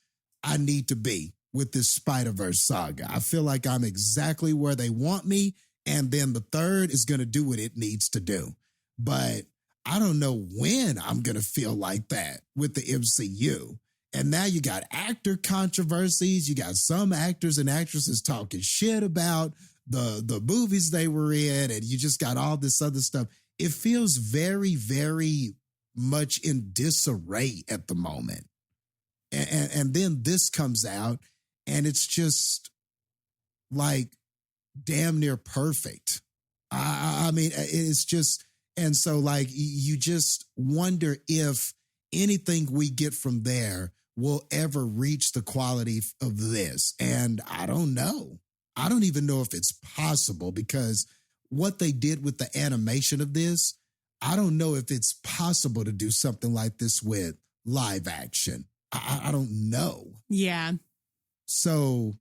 I need to be with this Spider-Verse saga. I feel like I'm exactly where they want me. And then the third is going to do what it needs to do. But I don't know when I'm going to feel like that with the MCU. And now you got actor controversies. You got some actors and actresses talking shit about the movies they were in. And you just got all this other stuff. It feels very, very much in disarray at the moment. And then this comes out and it's just like damn near perfect. I mean, it's just, and so like you just wonder if anything we get from there will ever reach the quality of this. And I don't know. I don't even know if it's possible, because what they did with the animation of this, I don't know if it's possible to do something like this with live action. I don't know. Yeah. So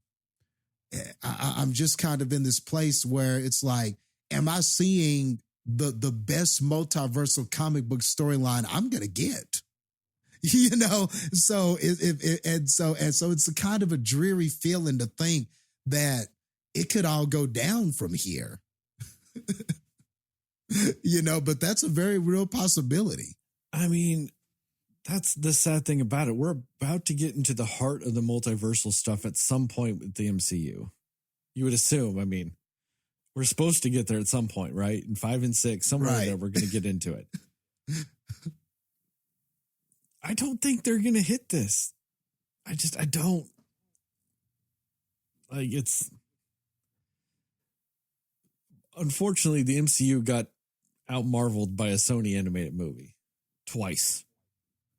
I'm just kind of in this place where it's like, am I seeing the best multiversal comic book storyline I'm going to get? You know, so so it's a kind of a dreary feeling to think that it could all go down from here. You know, but that's a very real possibility. I mean, that's the sad thing about it. We're about to get into the heart of the multiversal stuff at some point with the MCU. You would assume. I mean, we're supposed to get there at some point, right? In 5 and 6, somewhere Right. there, we're going to get into it. I don't think they're going to hit this. I don't. Like, it's. Unfortunately, the MCU got out-marveled by a Sony animated movie twice.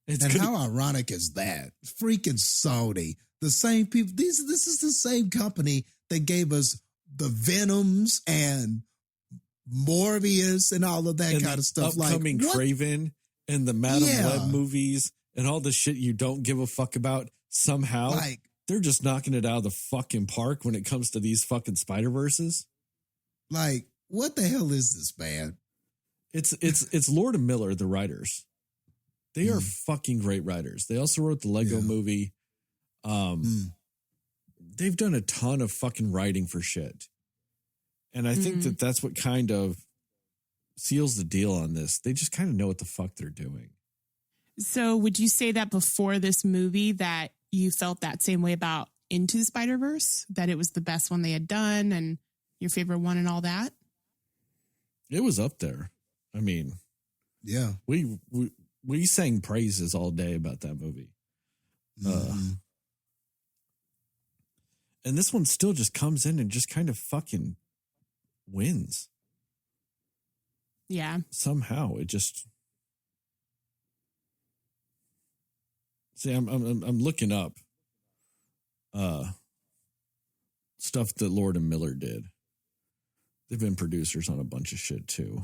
And how ironic is that? Freaking Sony. The same people. This is the same company that gave us the Venoms and Morbius and all of that and kind of stuff. Upcoming Like, what? Craven and the Madam Yeah. Web movies and all the shit you don't give a fuck about. Somehow, Like, they're just knocking it out of the fucking park when it comes to these fucking Spider-Verses. like, what the hell is this, man? It's Lord and Miller, the writers. They are fucking great writers. They also wrote the Lego movie. They've done a ton of fucking writing for shit. And I think that that's what kind of seals the deal on this. They just kind of know what the fuck they're doing. So would you say that before this movie that you felt that same way about Into the Spider-Verse, that it was the best one they had done and your favorite one and all that? It was up there. I mean, Yeah. we sang praises all day about that movie. And this one still just comes in and just kind of fucking wins. Yeah. Somehow it just. See, I'm looking up stuff that Lord and Miller did. They've been producers on a bunch of shit too.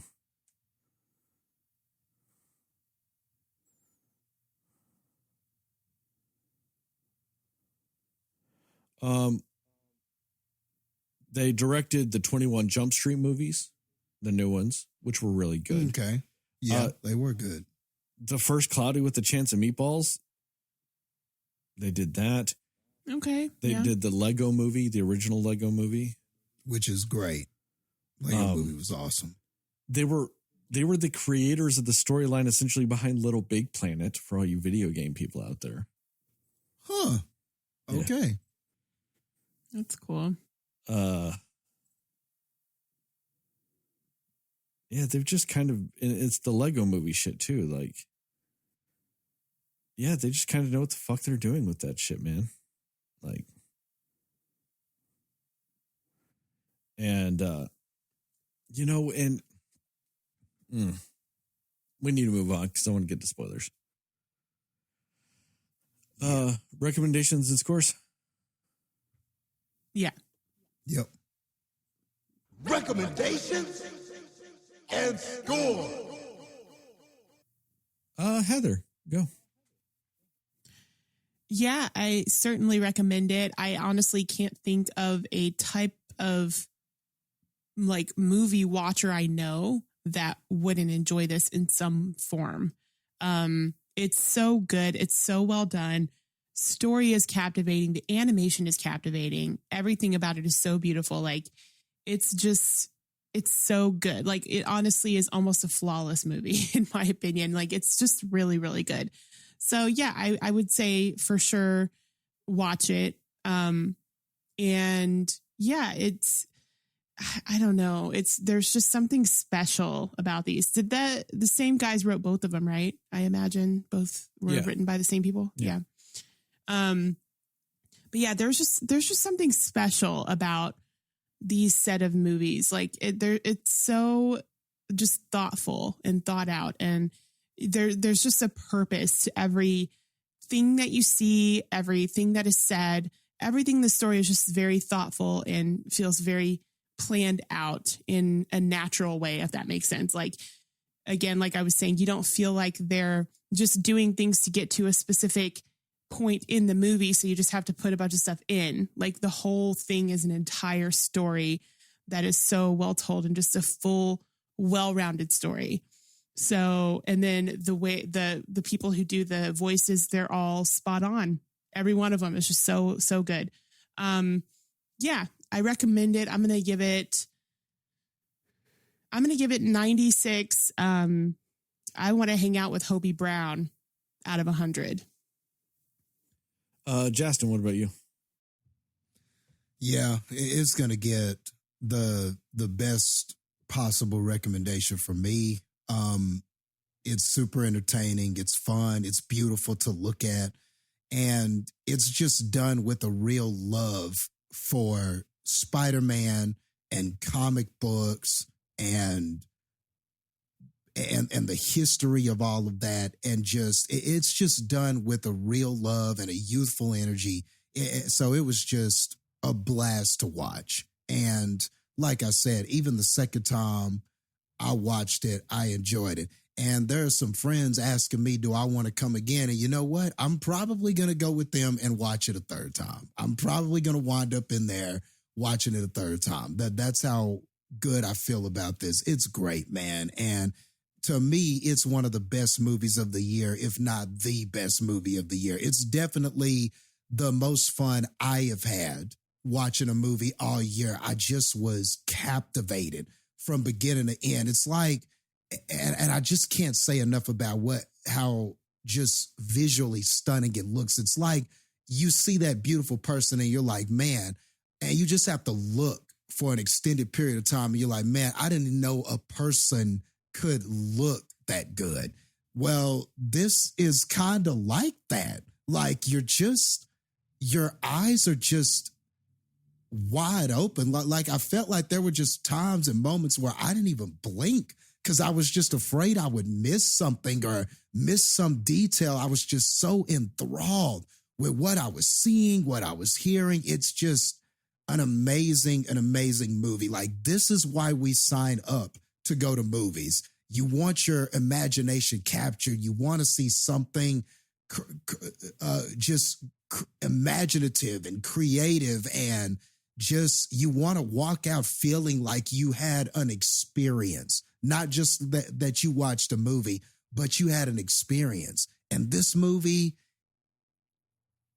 They directed the 21 Jump Street movies, the new ones, which were really good. Okay. Yeah, they were good. The first Cloudy with a Chance of Meatballs, they did that. Okay. They did the Lego movie, the original Lego movie, which is great. Lego movie was awesome. They were the creators of the storyline essentially behind Little Big Planet for all you video game people out there. Huh. Yeah. Okay. That's cool. Yeah, they've just kind of, it's the Lego movie shit too. Like, yeah, they just kind of know what the fuck they're doing with that shit, man. Like, and, you know, and we need to move on because I want to get to spoilers. Recommendations and scores? Yeah. Yep. Recommendations and score. Heather, go. Yeah, I certainly recommend it. I honestly can't think of a type of like movie watcher I know that wouldn't enjoy this in some form. It's so good. It's so well done. Story is captivating. The animation is captivating. Everything about it is so beautiful. Like it's so good. Like it honestly is almost a flawless movie in my opinion. Like it's just really, really good. So yeah, I would say for sure watch it. And yeah, I don't know. There's just something special about these. Did the same guys wrote both of them, right? I imagine both were written by the same people. Yeah. But yeah, there's just something special about these set of movies. Like it's so just thoughtful and thought out, and there's just a purpose to everything that you see, everything that is said, everything in the story is just very thoughtful and feels very planned out in a natural way, if that makes sense. Like, again, like I was saying, you don't feel like they're just doing things to get to a specific point in the movie, so you just have to put a bunch of stuff in. Like the whole thing is an entire story that is so well told and just a full, well-rounded story. So, and then the way the people who do the voices, they're all spot on. Every one of them is just so good. Yeah, I recommend it. I'm gonna give it 96. I want to hang out with Hobie Brown out of 100. Jastin, what about you? Yeah, it's going to get the best possible recommendation from me. It's super entertaining. It's fun. It's beautiful to look at. And it's just done with a real love for Spider-Man and comic books and the history of all of that. And it's just done with a real love and a youthful energy. So it was just a blast to watch. And like I said, even the second time I watched it, I enjoyed it. And there are some friends asking me, do I want to come again? And you know what? I'm probably going to go with them and watch it a third time. I'm probably going to wind up in there watching it a third time. That's how good I feel about this. It's great, man. And to me, it's one of the best movies of the year, if not the best movie of the year. It's definitely the most fun I have had watching a movie all year. I just was captivated from beginning to end. It's like, and I just can't say enough about how just visually stunning it looks. It's like you see that beautiful person and you're like, man, and you just have to look for an extended period of time. And you're like, man, I didn't know a person could look that good. Well, this is kind of like that. Like your eyes are just wide open. Like I felt like there were just times and moments where I didn't even blink because I was just afraid I would miss something or miss some detail. I was just so enthralled with what I was seeing, what I was hearing. It's just an amazing movie. Like, this is why we sign up to go to movies. You want your imagination captured. You want to see something just imaginative and creative, and just you want to walk out feeling like you had an experience, not just that you watched a movie, but you had an experience. And this movie,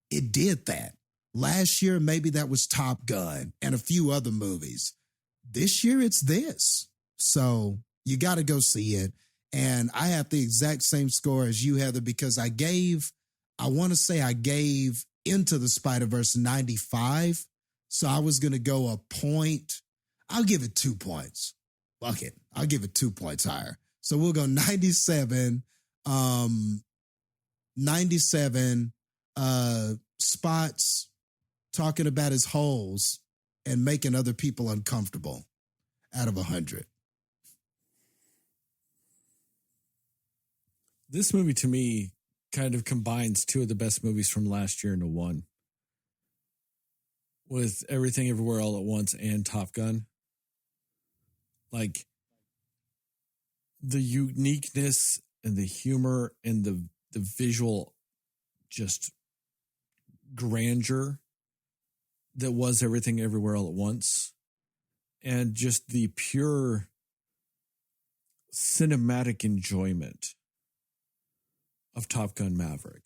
it did that. Last year, maybe that was Top Gun and a few other movies. This year, it's this. So you got to go see it. And I have the exact same score as you, Heather, because I gave Into the Spider-Verse 95. So I was going to go a point. I'll give it 2 points. Fuck it. I'll give it 2 points higher. So we'll go 97. 97 spots talking about his holes and making other people uncomfortable out of 100. This movie, to me, kind of combines two of the best movies from last year into one, with Everything Everywhere All at Once and Top Gun. Like, the uniqueness and the humor and the visual just grandeur that was Everything Everywhere All at Once, and just the pure cinematic enjoyment of Top Gun Maverick.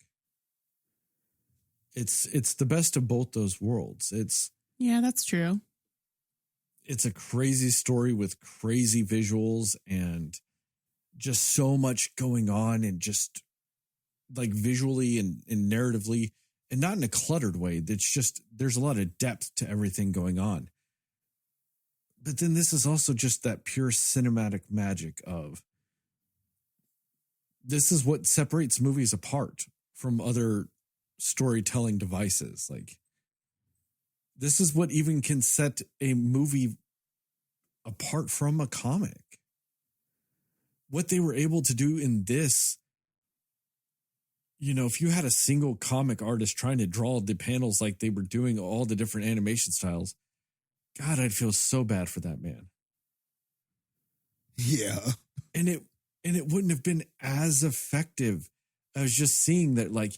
It's the best of both those worlds. Yeah, that's true. It's a crazy story with crazy visuals and just so much going on, and just like visually and narratively, and not in a cluttered way. That's just, there's a lot of depth to everything going on. But then this is also just that pure cinematic magic of, this is what separates movies apart from other storytelling devices. Like, this is what even can set a movie apart from a comic. What they were able to do in this, you know, if you had a single comic artist trying to draw the panels like they were doing all the different animation styles, God, I'd feel so bad for that man. Yeah. And it wouldn't have been as effective. I was just seeing that, like,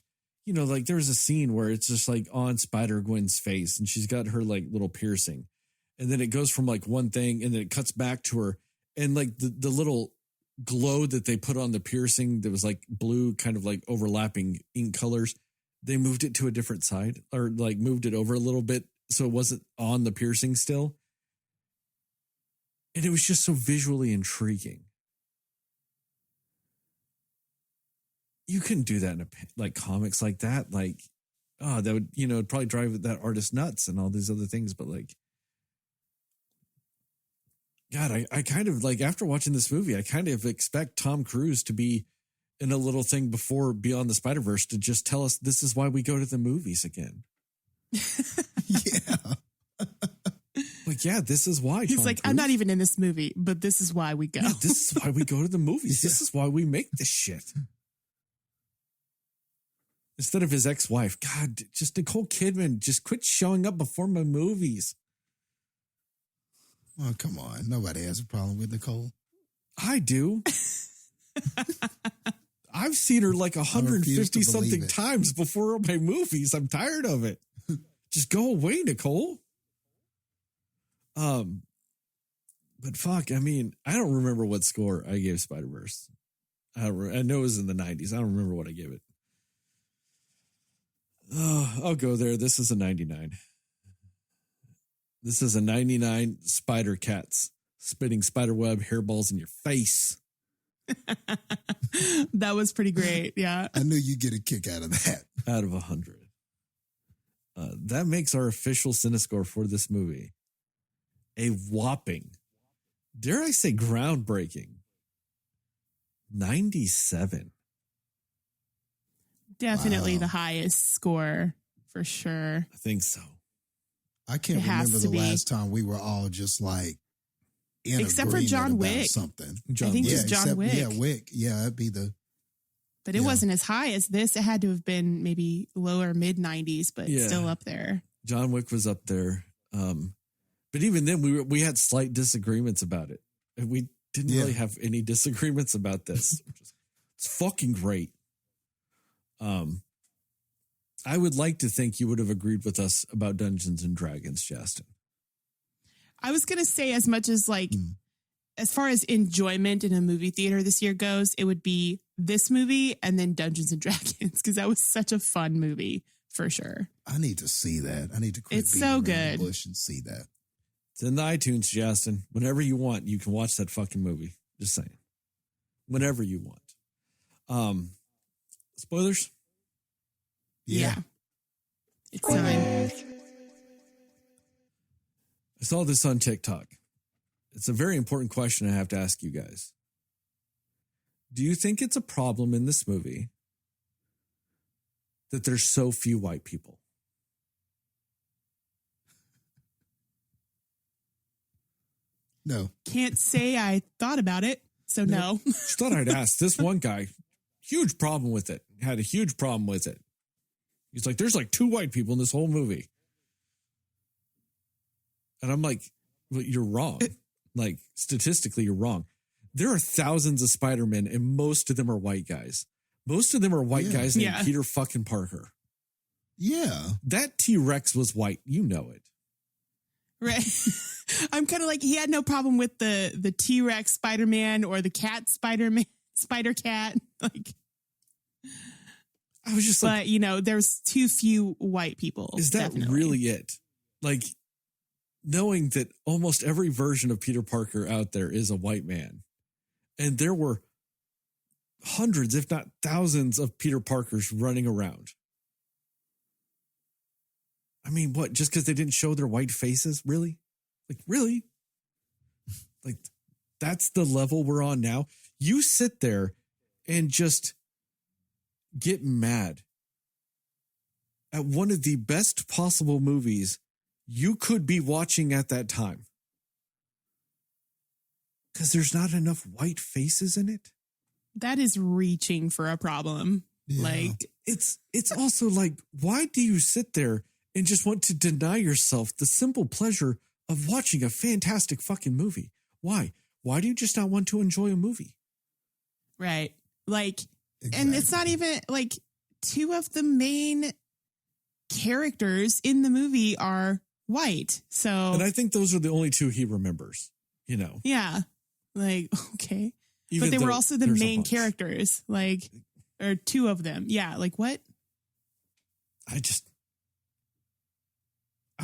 you know, like there's a scene where it's just like on Spider-Gwen's face and she's got her like little piercing. And then it goes from like one thing and then it cuts back to her. And like the little glow that they put on the piercing that was like blue, kind of like overlapping ink colors, they moved it to a different side, or like moved it over a little bit so it wasn't on the piercing still. And it was just so visually intriguing. You couldn't do that in like comics like that. Like, that would, you know, it'd probably drive that artist nuts and all these other things. But like, God, I kind of like, after watching this movie, I kind of expect Tom Cruise to be in a little thing before Beyond the Spider-Verse to just tell us this is why we go to the movies again. Yeah. Like, yeah, this is why. He's Tom like, Cruise. I'm not even in this movie, but this is why we go. Yeah, this is why we go to the movies. This is why we make this shit. Instead of his ex-wife, God, just Nicole Kidman, just quit showing up before my movies. Oh, come on. Nobody has a problem with Nicole. I do. I've seen her like 150 something times before my movies. I'm tired of it. Just go away, Nicole. But fuck, I mean, I don't remember what score I gave Spider-Verse. I know it was in the 90s. I don't remember what I gave it. I'll go there. This is a 99. This is a 99 spider cats spitting spiderweb hairballs in your face. That was pretty great. Yeah. I knew you'd get a kick out of that. Out of 100. That makes our official Cinescore for this movie a whopping, dare I say, groundbreaking 97. Definitely Wow. the highest score for sure. I think so. I can't It has remember to the be. last time we were all just like in Except for agreement John about Wick. something. John I think Wick. just John Wick. Yeah, Wick. Yeah, that'd be the. But it Yeah. wasn't as high as this. It had to have been maybe lower mid 90s, but Yeah. still up there. John Wick was up there. But even then, we had slight disagreements about it. And we didn't Yeah. really have any disagreements about this. It's fucking great. I would like to think you would have agreed with us about Dungeons and Dragons, Jastin. I was going to say, as much as like, as far as enjoyment in a movie theater this year goes, it would be this movie and then Dungeons and Dragons, because that was such a fun movie for sure. I need to see that. I need to quit It's beating so around the good. bush and see that. It's in the iTunes, Jastin. Whenever you want, you can watch that fucking movie. Just saying. Whenever you want. Spoilers? Yeah. It's time. I saw this on TikTok. It's a very important question I have to ask you guys. Do you think it's a problem in this movie that there's so few white people? No. Can't say I thought about it, so no. Just thought I'd ask. This one guy, huge problem with it. Had a huge problem with it. He's like, there's like 2 white people in this whole movie. And I'm like, well, you're wrong. Like, statistically, you're wrong. There are thousands of Spider-Men, and most of them are white guys. Most of them are white guys named Yeah. Peter fucking Parker. Yeah. That T-Rex was white. You know it. Right. I'm kind of like, he had no problem with the T-Rex Spider-Man or the cat Spider-Man, Spider-Cat. Like, I was just like, but you know, there's too few white people. is that definitely. really it? Like, knowing that almost every version of Peter Parker out there is a white man. And there were hundreds, if not thousands, of Peter Parkers running around. I mean, what? Just because they didn't show their white faces? Really? Like, really? Like, that's the level we're on now? You sit there and just get mad at one of the best possible movies you could be watching at that time because there's not enough white faces in it. That is reaching for a problem. Yeah. Like, It's also like, why do you sit there and just want to deny yourself the simple pleasure of watching a fantastic fucking movie? Why? Why do you just not want to enjoy a movie? right. Like, and it's not even like 2 of the main characters in the movie are white. So, And I think those are the only 2 he remembers, you know. yeah, like, okay. Even But they were though also the there's a main bunch. characters, like, or 2 of them. Yeah. Like, what? I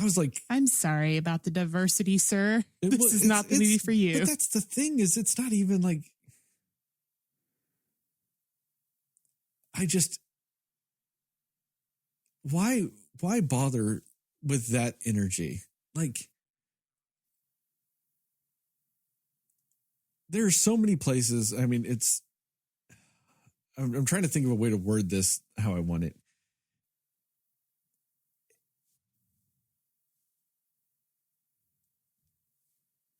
was like, I'm sorry about the diversity, sir. It This wa- is not the movie for you. But that's the thing, is it's not even like, why bother with that energy? Like, there are so many places. I mean, I'm trying to think of a way to word this how I want it.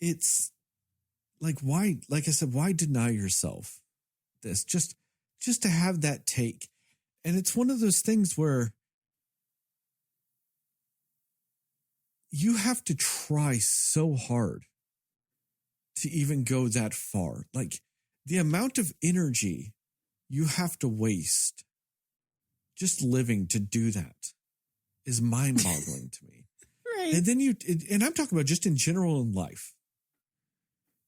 It's like, why, like I said, why deny yourself this? Just to have that take. And it's one of those things where you have to try so hard to even go that far. Like the amount of energy you have to waste just living to do that is mind-boggling to me. Right. And then and I'm talking about just in general in life,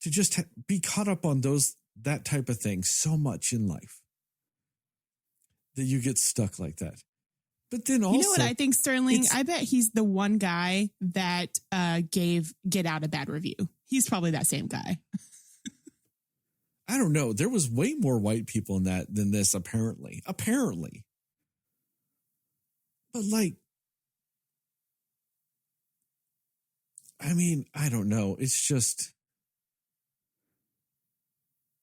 to just be caught up on that type of thing so much in life that you get stuck like that. But then also, you know what I think, Sterling? it's- I bet he's the one guy that gave Get Out a bad review. He's probably that same guy. I don't know. There was way more white people in that than this, apparently. Apparently. But like, I mean, I don't know. It's just,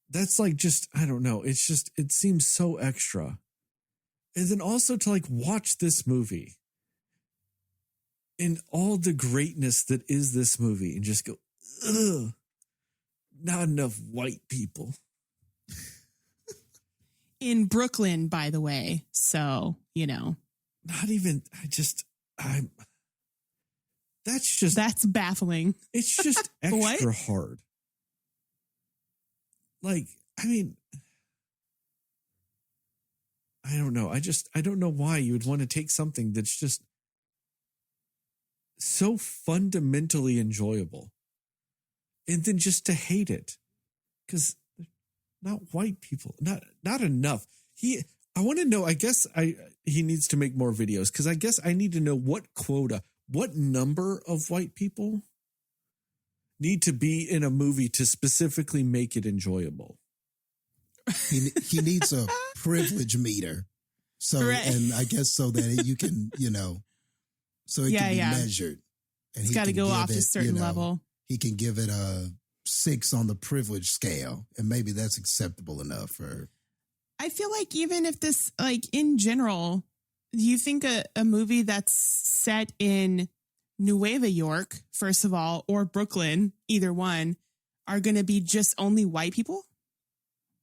that's like just, I don't know. It's just, it seems so extra. And then also to like watch this movie and all the greatness that is this movie and just go, ugh, not enough white people. In Brooklyn, by the way. So, you know. Not even, that's baffling. It's just extra hard. Like, I mean, I don't know. I don't know why you would want to take something that's just so fundamentally enjoyable and then just to hate it. Because not white people, not enough. I want to know, I guess he needs to make more videos because I guess I need to know what number of white people need to be in a movie to specifically make it enjoyable. He needs a privilege meter. So, Right. and I guess so that you can, so it can be measured. And It's got to go off a certain level. He can give it a 6 on the privilege scale. And maybe that's acceptable enough for. I feel like even if this, like in general, do you think a movie that's set in Nueva York, first of all, or Brooklyn, either one, are going to be just only white people?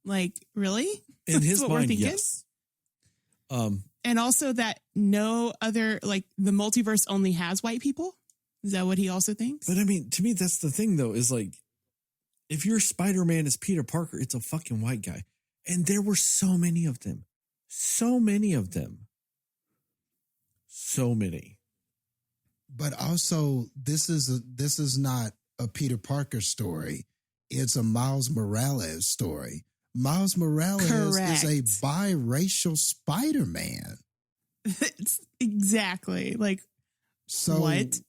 Like, really? In his That's what we're mind, thinking? yes. And also that no other, like the multiverse only has white people? Is that what he also thinks? But I mean, to me, that's the thing though, is like, if your Spider-Man is Peter Parker, it's a fucking white guy. And there were so many of them. So many of them. So many. But also, this is not a Peter Parker story. It's a Miles Morales story. Miles Morales Correct. is a biracial Spider-Man. It's exactly. Like, So what?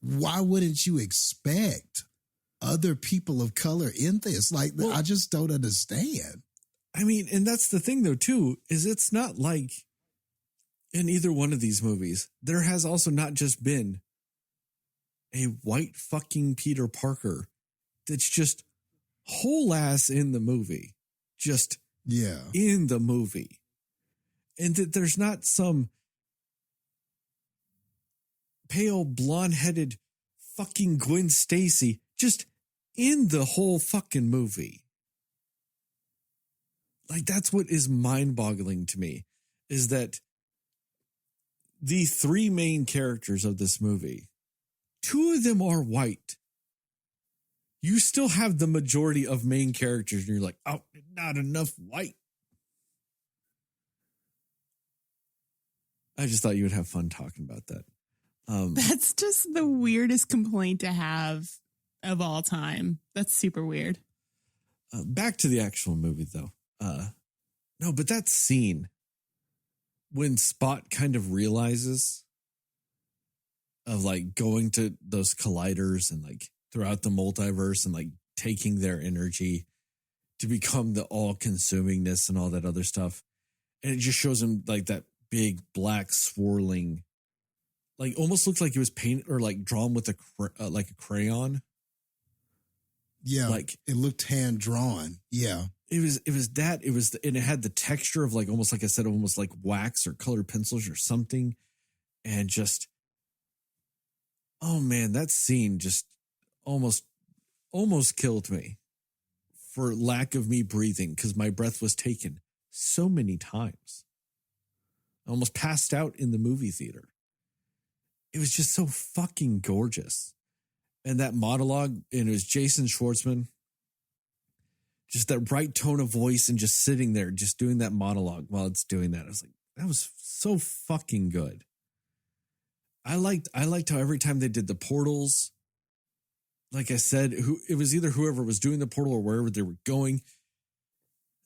Why wouldn't you expect other people of color in this? Like, Well, I just don't understand. I mean, and that's the thing though, too, is it's not like in either one of these movies, there has also not just been a white fucking Peter Parker that's just whole ass in the movie. Just in the movie. And that there's not some pale blonde-headed fucking Gwen Stacy just in the whole fucking movie. Like, that's what is mind-boggling to me, is that the 3 main characters of this movie, 2 of them are white. You still have the majority of main characters, and you're like, oh, not enough white. I just thought you would have fun talking about that. That's just the weirdest complaint to have of all time. That's super weird. Back to the actual movie, though. No, but that scene when Spot kind of realizes of like going to those colliders and like throughout the multiverse and like taking their energy to become the all-consumingness and all that other stuff. And it just shows him like that big black swirling, like almost looks like it was painted or like drawn with like a crayon. Yeah, like it looked hand drawn. Yeah, it was and it had the texture of like almost like I said, almost like wax or colored pencils or something, and just oh man, that scene just almost killed me for lack of me breathing because my breath was taken so many times. I almost passed out in the movie theater. It was just so fucking gorgeous. And that monologue, and it was Jason Schwartzman. Just that right tone of voice and just sitting there, just doing that monologue while it's doing that. I was like, that was so fucking good. I liked how every time they did the portals, like I said, it was either whoever was doing the portal or wherever they were going.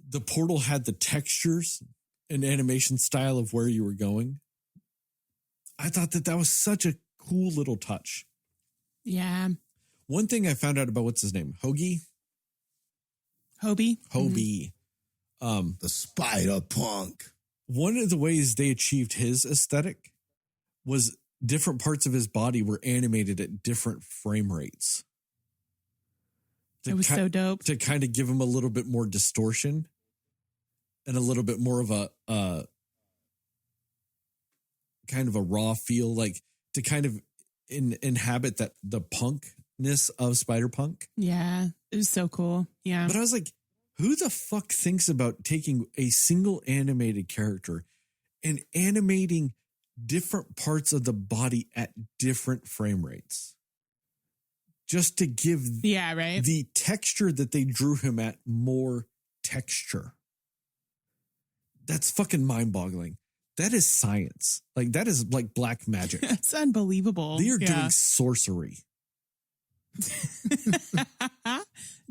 The portal had the textures and animation style of where you were going. I thought that was such a cool little touch. Yeah. One thing I found out about, what's his name? Hobie. Mm-hmm. The Spider Punk. One of the ways they achieved his aesthetic was different parts of his body were animated at different frame rates. It was so dope. To kind of give him a little bit more distortion and a little bit more of a kind of a raw feel, like to kind of inhabit that the punkness of Spider-Punk. Yeah, it was so cool. Yeah. But I was like, who the fuck thinks about taking a single animated character and animating different parts of the body at different frame rates? Just to give the texture that they drew him at more texture. That's fucking mind-boggling. That is science. Like, that is like black magic. That's unbelievable. They are doing sorcery. It's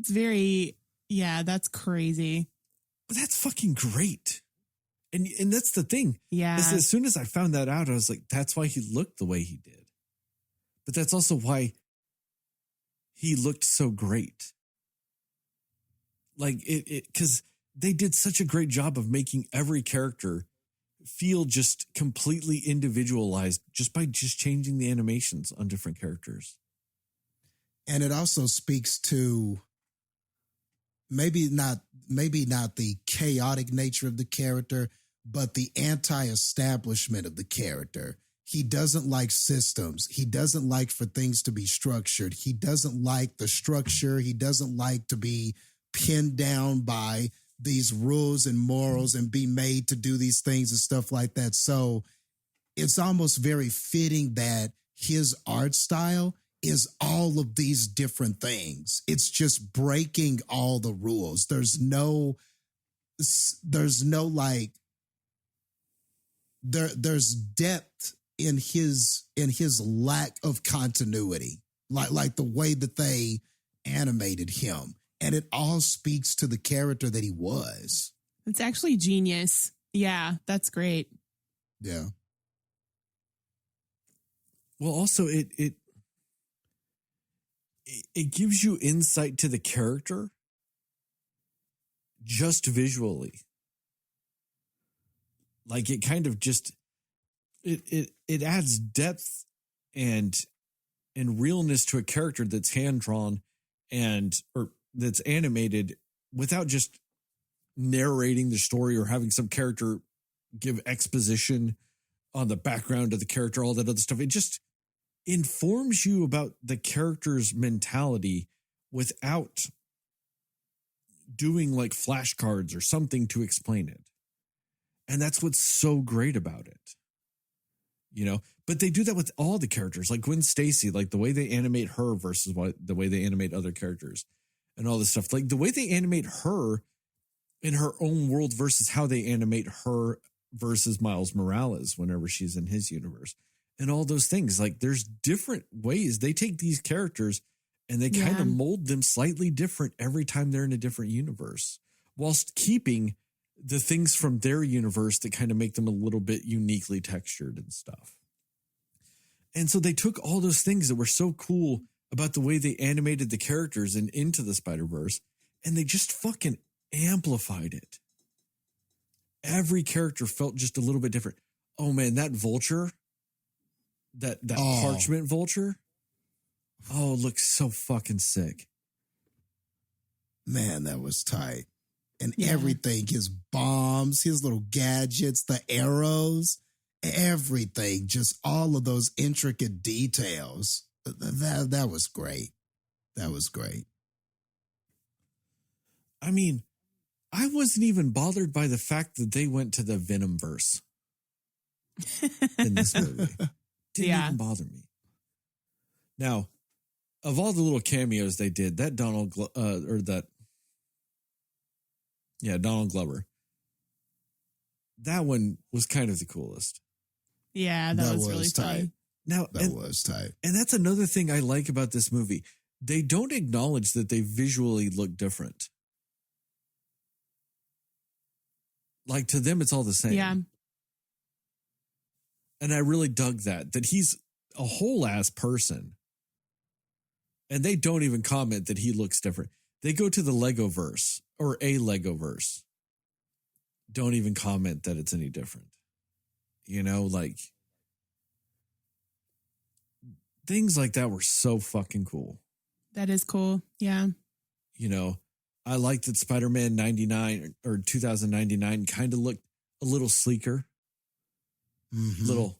very, that's crazy. But that's fucking great. And that's the thing. Yeah. Is as soon as I found that out, I was like, that's why he looked the way he did. But that's also why he looked so great. Like, because they did such a great job of making every character feel just completely individualized just by just changing the animations on different characters. And it also speaks to maybe not the chaotic nature of the character, but the anti-establishment of the character. He doesn't like systems. He doesn't like for things to be structured. He doesn't like the structure. He doesn't like to be pinned down by these rules and morals and be made to do these things and stuff like that. So it's almost very fitting that his art style is all of these different things. It's just breaking all the rules. There's depth in his lack of continuity, like the way that they animated him. And it all speaks to the character that he was. It's actually genius. Yeah, that's great. Yeah. Well, also it gives you insight to the character just visually. Like, it kind of just it adds depth and realness to a character that's hand drawn or that's animated without just narrating the story or having some character give exposition on the background of the character, all that other stuff. It just informs you about the character's mentality without doing like flashcards or something to explain it. And that's what's so great about it. You know, but they do that with all the characters, like Gwen Stacy, like the way they animate her versus the way they animate other characters and all this stuff. Like the way they animate her in her own world versus how they animate her versus Miles Morales whenever she's in his universe and all those things. Like, there's different ways they take these characters and they kind of mold them slightly different every time they're in a different universe, whilst keeping the things from their universe that kind of make them a little bit uniquely textured and stuff. And so they took all those things that were so cool about the way they animated the characters and Into the Spider-Verse, and they just fucking amplified it. Every character felt just a little bit different. Oh man, that vulture, that parchment vulture. Oh, it looks so fucking sick. Man, that was tight. And everything, his bombs, his little gadgets, the arrows, everything, just all of those intricate details. That was great. That was great. I mean, I wasn't even bothered by the fact that they went to the Venomverse in this movie. Didn't even bother me. Now, of all the little cameos they did, that Donald Glover, that one was kind of the coolest. Yeah, that was really tight. fun. Now That was tight. and that's another thing I like about this movie. They don't acknowledge that they visually look different. Like to them, it's all the same. Yeah. And I really dug that he's a whole ass person. And they don't even comment that he looks different. They go to the Lego verse or a Lego verse. Don't even comment that it's any different. You know, like things like that were so fucking cool. That is cool. Yeah. You know, I like that Spider-Man 99 or 2099 kind of looked a little sleeker, Mhm.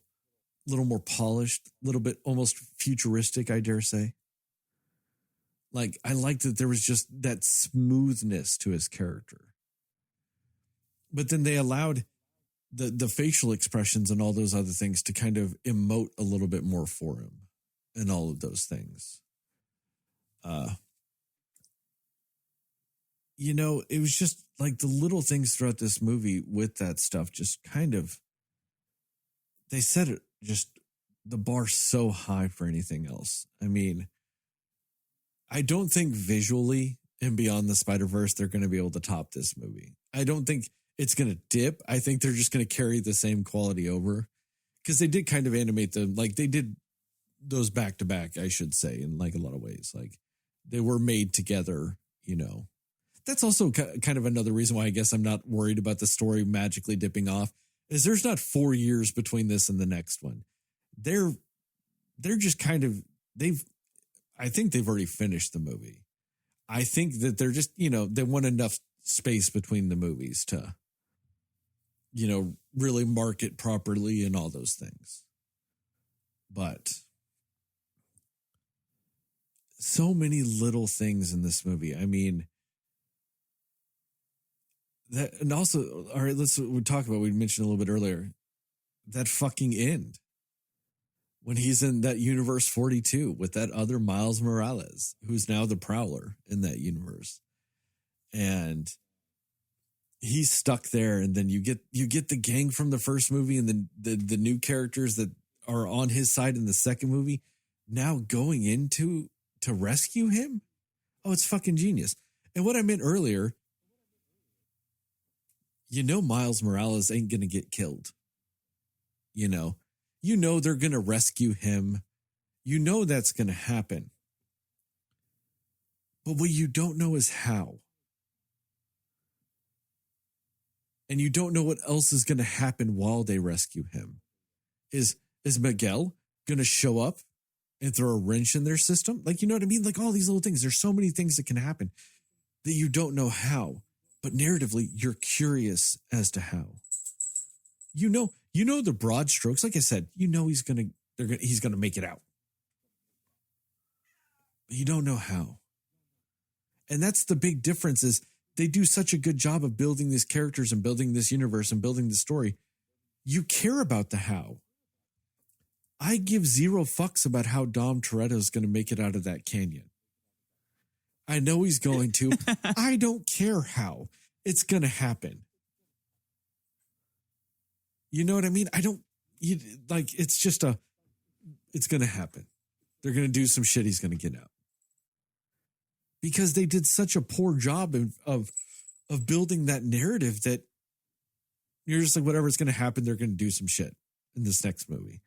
little more polished, a little bit almost futuristic, I dare say. Like, I liked that there was just that smoothness to his character. But then they allowed the facial expressions and all those other things to kind of emote a little bit more for him and all of those things. You know, it was just like the little things throughout this movie with that stuff just kind of, they set it just the bar so high for anything else. I mean, I don't think visually and Beyond the Spider-Verse, they're going to be able to top this movie. I don't think it's going to dip. I think they're just going to carry the same quality over because they did kind of animate them. Like they did those back to back, I should say, in like a lot of ways. Like they were made together, you know. That's also kind of another reason why I guess I'm not worried about the story magically dipping off is there's not 4 years between this and the next one. They're just kind of, I think they've already finished the movie. I think that they're just, you know, they want enough space between the movies to, you know, really market properly and all those things. But so many little things in this movie. I mean, that, and also, all right, we mentioned a little bit earlier, that fucking end. When he's in that universe 42 with that other Miles Morales, who's now the Prowler in that universe. And he's stuck there. And then you get the gang from the first movie and then the new characters that are on his side in the second movie now going into to rescue him. Oh, it's fucking genius. And what I meant earlier, you know, Miles Morales ain't going to get killed. You know they're going to rescue him. You know that's going to happen. But what you don't know is how. And you don't know what else is going to happen while they rescue him. Is Miguel going to show up and throw a wrench in their system? Like, you know what I mean? Like all these little things. There's so many things that can happen that you don't know how. But narratively, you're curious as to how. You know the broad strokes. Like I said, you know he's gonna make it out. But you don't know how. And that's the big difference is they do such a good job of building these characters and building this universe and building the story. You care about the how. I give zero fucks about how Dom Toretto is going to make it out of that canyon. I know he's going to. I don't care how. It's going to happen. You know what I mean? It's going to happen. They're going to do some shit. He's going to get out. Because they did such a poor job of building that narrative that you're just like, whatever's going to happen, they're going to do some shit in this next movie.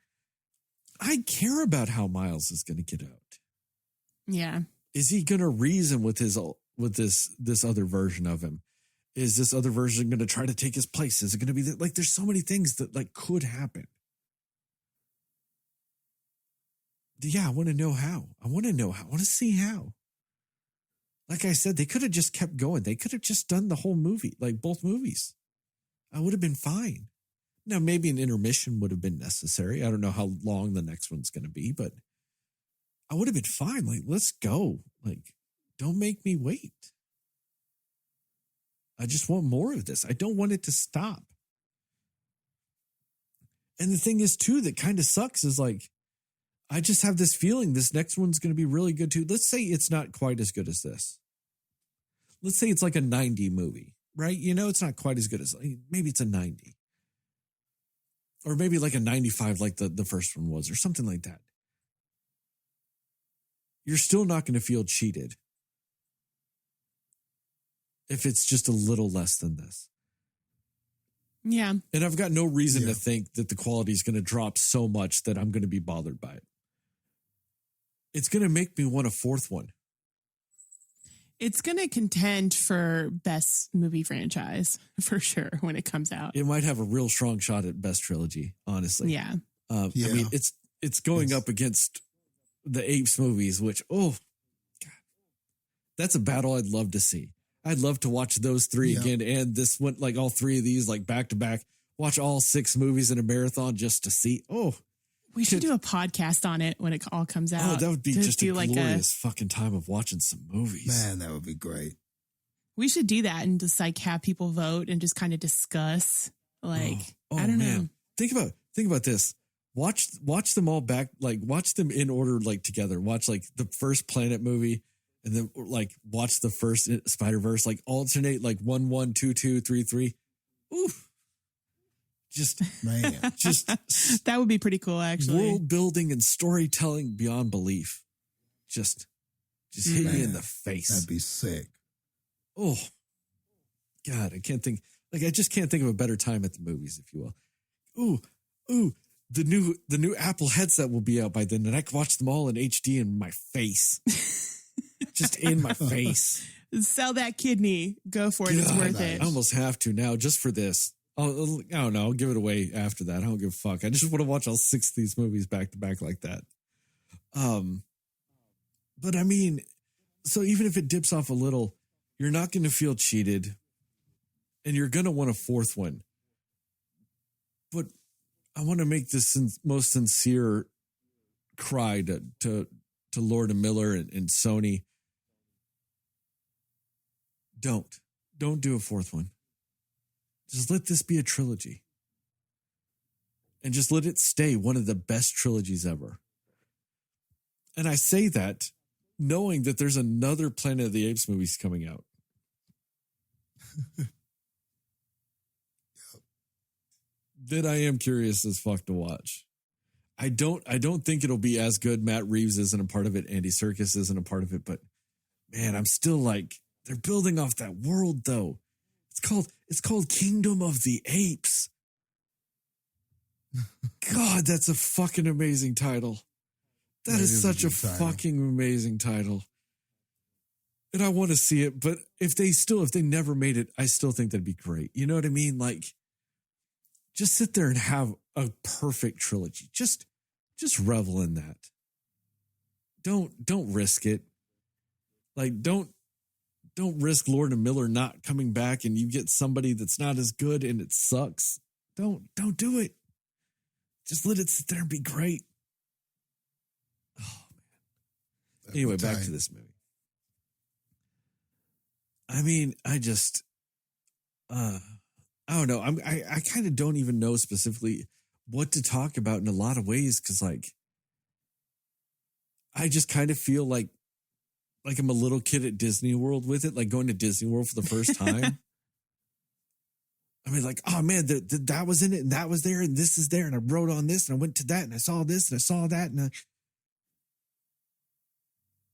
I care about how Miles is going to get out. Yeah. Is he going to reason with this other version of him? Is this other version going to try to take his place? Is it going to be like, there's so many things that like could happen. Yeah, I want to know how. I want to see how. Like I said, they could have just kept going. They could have just done the whole movie, like both movies. I would have been fine. Now, maybe an intermission would have been necessary. I don't know how long the next one's going to be, but I would have been fine. Like, let's go. Like, don't make me wait. I just want more of this. I don't want it to stop. And the thing is, too, that kind of sucks is like, I just have this feeling this next one's going to be really good too. Let's say it's not quite as good as this. Let's say it's like a 90 movie, right? You know, it's not quite as good as, maybe it's a 90. Or maybe like a 95 like the first one was, or something like that. You're still not going to feel cheated if it's just a little less than this. Yeah. And I've got no reason to think that the quality is going to drop so much that I'm going to be bothered by it. It's going to make me want a fourth one. It's going to contend for best movie franchise for sure when it comes out. It might have a real strong shot at best trilogy, honestly. Yeah. I mean, it's going up against the Apes movies, which, God, that's a battle I'd love to see. I'd love to watch those three again. And this one, like all three of these, like back to back, watch all 6 movies in a marathon just to see. We should do a podcast on it when it all comes out. Oh, that would be just a like glorious fucking time of watching some movies. Man, that would be great. We should do that and just like have people vote and just kind of discuss. Like, I don't know. Think about this. Watch them all back, like watch them in order, like together. Watch like the first Planet movie, and then like watch the first Spider-Verse, like alternate like 1, 1, 2, 2, 3, 3. Ooh. Just that would be pretty cool, actually. World building and storytelling beyond belief. Just hit you in the face. That'd be sick. Oh, God, I just can't think of a better time at the movies, if you will. Ooh, the new Apple headset will be out by then, and I can watch them all in HD in my face. Just in my face. Sell that kidney. Go for it. It's worth it. I almost have to now just for this. I don't know. I'll give it away after that. I don't give a fuck. I just want to watch all 6 of these movies back to back like that. But I mean, so even if it dips off a little, you're not going to feel cheated, and you're going to want a fourth one. But I want to make this most sincere cry to Lord and Miller and Sony. Don't do a fourth one. Just let this be a trilogy. And just let it stay one of the best trilogies ever. And I say that knowing that there's another Planet of the Apes movies coming out. That I am curious as fuck to watch. I don't think it'll be as good. Matt Reeves isn't a part of it. Andy Serkis isn't a part of it. But man, I'm still like, they're building off that world though. It's called Kingdom of the Apes. God, that's a fucking amazing title. That is such a fucking amazing title. And I want to see it, but if they never made it, I still think that'd be great. You know what I mean? Like, just sit there and have a perfect trilogy. Just revel in that. Don't risk it. Like, don't risk Lord and Miller not coming back and you get somebody that's not as good and it sucks. Don't do it. Just let it sit there and be great. Oh man. Anyway, back to this movie. I mean, I don't know. I kind of don't even know specifically what to talk about in a lot of ways because, like, I just kind of feel like I'm a little kid at Disney World with it, like going to Disney World for the first time. I mean, like, oh man, that was in it and that was there and this is there and I wrote on this and I went to that and I saw this and I saw that and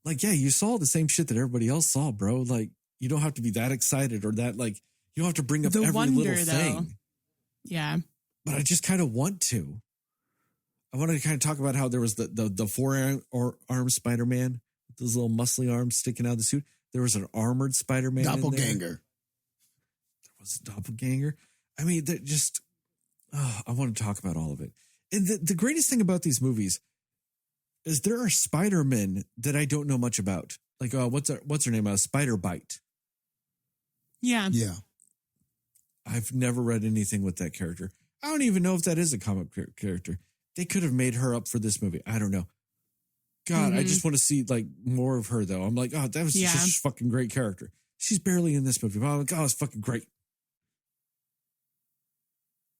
like, yeah, you saw the same shit that everybody else saw, bro. Like, you don't have to be that excited or that, like, you don't have to bring up every little thing. Yeah. But I just kind of want to. I want to kind of talk about how there was the four-arm Spider-Man with those little muscly arms sticking out of the suit. There was an armored Spider-Man. Doppelganger. There was a doppelganger. I mean, that just, I want to talk about all of it. And the greatest thing about these movies is there are Spider-Men that I don't know much about. Like, what's her name? Spider-Bite. Yeah. Yeah. I've never read anything with that character. I don't even know if that is a comic character. They could have made her up for this movie. I don't know. God, I just want to see like more of her though. I'm like, oh, that was just a fucking great character. She's barely in this movie. But I'm like, oh, it's fucking great.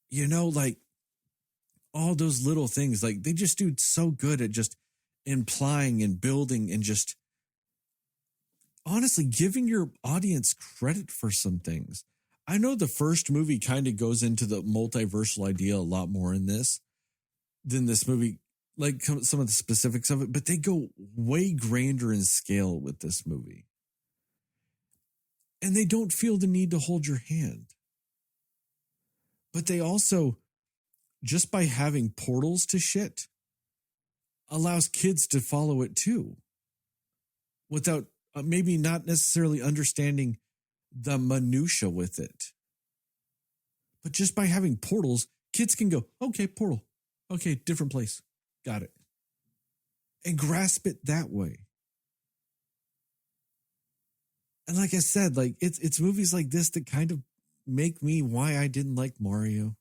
You know, like all those little things, like they just do so good at just implying and building and just honestly giving your audience credit for some things. I know the first movie kind of goes into the multiversal idea a lot more in this than this movie, like some of the specifics of it, but they go way grander in scale with this movie. And they don't feel the need to hold your hand. But they also, just by having portals to shit, allows kids to follow it too. Without maybe not necessarily understanding the minutia with it. But just by having portals, kids can go, okay, portal. Okay, different place. Got it. And grasp it that way. And like I said, like it's movies like this that kind of make me why I didn't like Mario.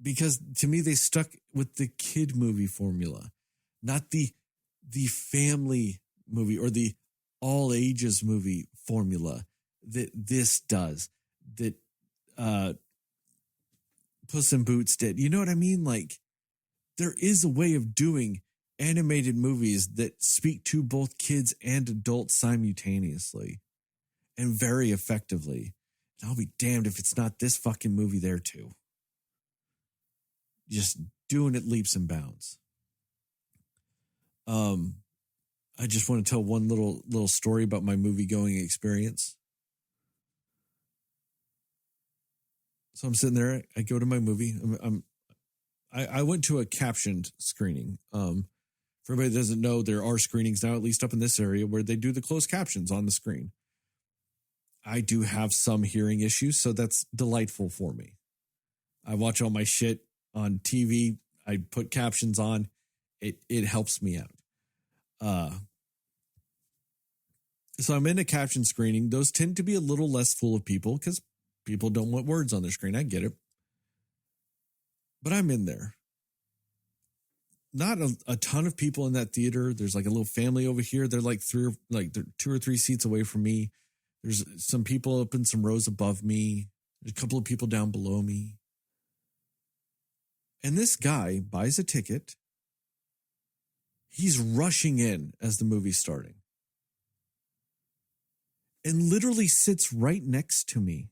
Because to me, they stuck with the kid movie formula, not the family movie or the all ages movie formula that this does, that Puss in Boots did. You know what I mean? Like, there is a way of doing animated movies that speak to both kids and adults simultaneously and very effectively. And I'll be damned if it's not this fucking movie there too. Just doing it leaps and bounds. I just want to tell one little story about my movie going experience. So I'm sitting there. I go to my movie. I went to a captioned screening. For everybody that doesn't know, there are screenings now, at least up in this area, where they do the closed captions on the screen. I do have some hearing issues, so that's delightful for me. I watch all my shit on TV. I put captions on. It helps me out. So I'm in a caption screening. Those tend to be a little less full of people because people don't want words on their screen. I get it. But I'm in there. Not a ton of people in that theater. There's like a little family over here. They're like they're 2 or 3 seats away from me. There's some people up in some rows above me. There's a couple of people down below me. And this guy buys a ticket. He's rushing in as the movie's starting. And literally sits right next to me.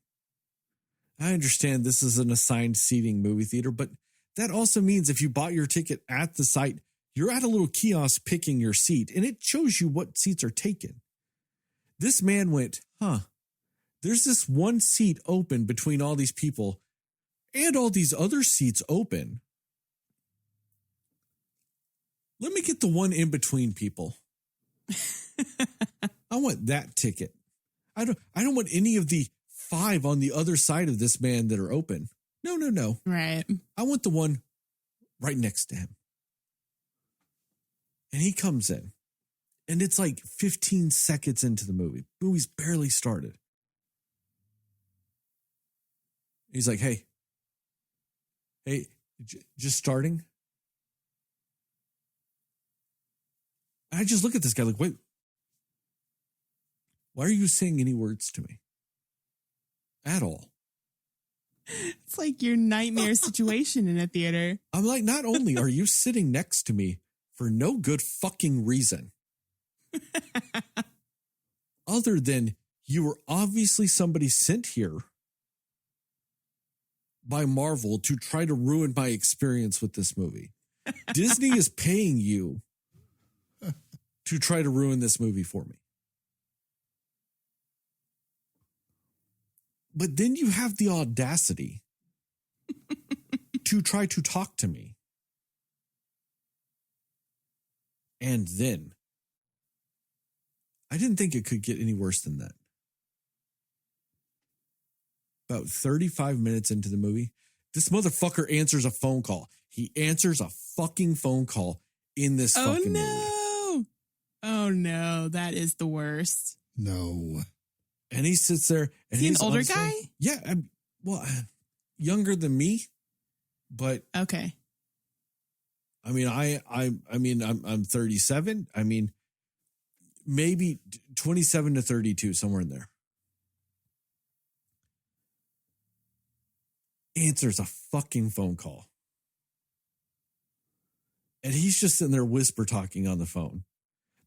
I understand this is an assigned seating movie theater, but that also means if you bought your ticket at the site, you're at a little kiosk picking your seat, and it shows you what seats are taken. This man went, there's this one seat open between all these people and all these other seats open. Let me get the one in between people. I want that ticket. I don't want any of the 5 on the other side of this man that are open. No. Right. I want the one right next to him. And he comes in. And it's like 15 seconds into the movie. Movie's barely started. He's like, hey, just starting? I just look at this guy like, wait, why are you saying any words to me? At all. It's like your nightmare situation in a theater. I'm like, not only are you sitting next to me for no good fucking reason, other than you were obviously somebody sent here by Marvel to try to ruin my experience with this movie. Disney is paying you to try to ruin this movie for me. But then you have the audacity to try to talk to me. And then, I didn't think it could get any worse than that. About 35 minutes into the movie, this motherfucker answers a phone call. He answers a fucking phone call in this fucking movie. Oh no, that is the worst. No. And he sits there. And is he an he's older guy? Yeah. Younger than me, but okay. I mean, I'm 37. I mean, maybe 27 to 32, somewhere in there. Answers a fucking phone call. And he's just sitting there whisper talking on the phone.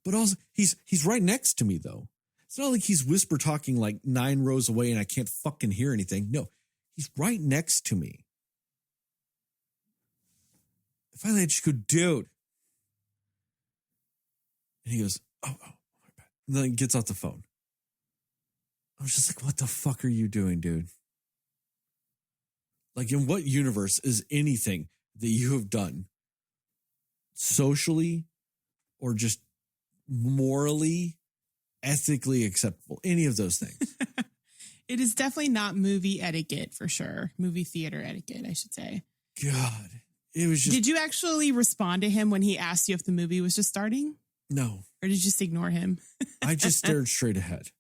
But also, he's right next to me, though. It's not like he's whisper talking like 9 rows away and I can't fucking hear anything. No, he's right next to me. Finally, I just go, dude. And he goes, oh, my bad. And then he gets off the phone. I was just like, what the fuck are you doing, dude? Like, in what universe is anything that you have done socially or just morally, ethically acceptable? Any of those things. It is definitely not movie etiquette for sure. Movie theater etiquette, I should say. God, it was just. Did you actually respond to him when he asked you if the movie was just starting? No. Or did you just ignore him? I just stared straight ahead.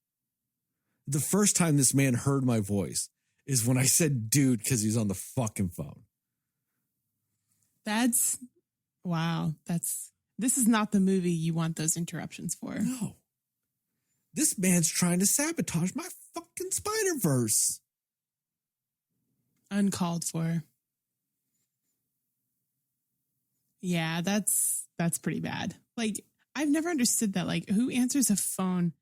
The first time this man heard my voice is when I said dude because he's on the fucking phone. Wow. This is not the movie you want those interruptions for. No. This man's trying to sabotage my fucking Spider-Verse. Uncalled for. Yeah, that's pretty bad. Like, I've never understood that. Like, who answers a phone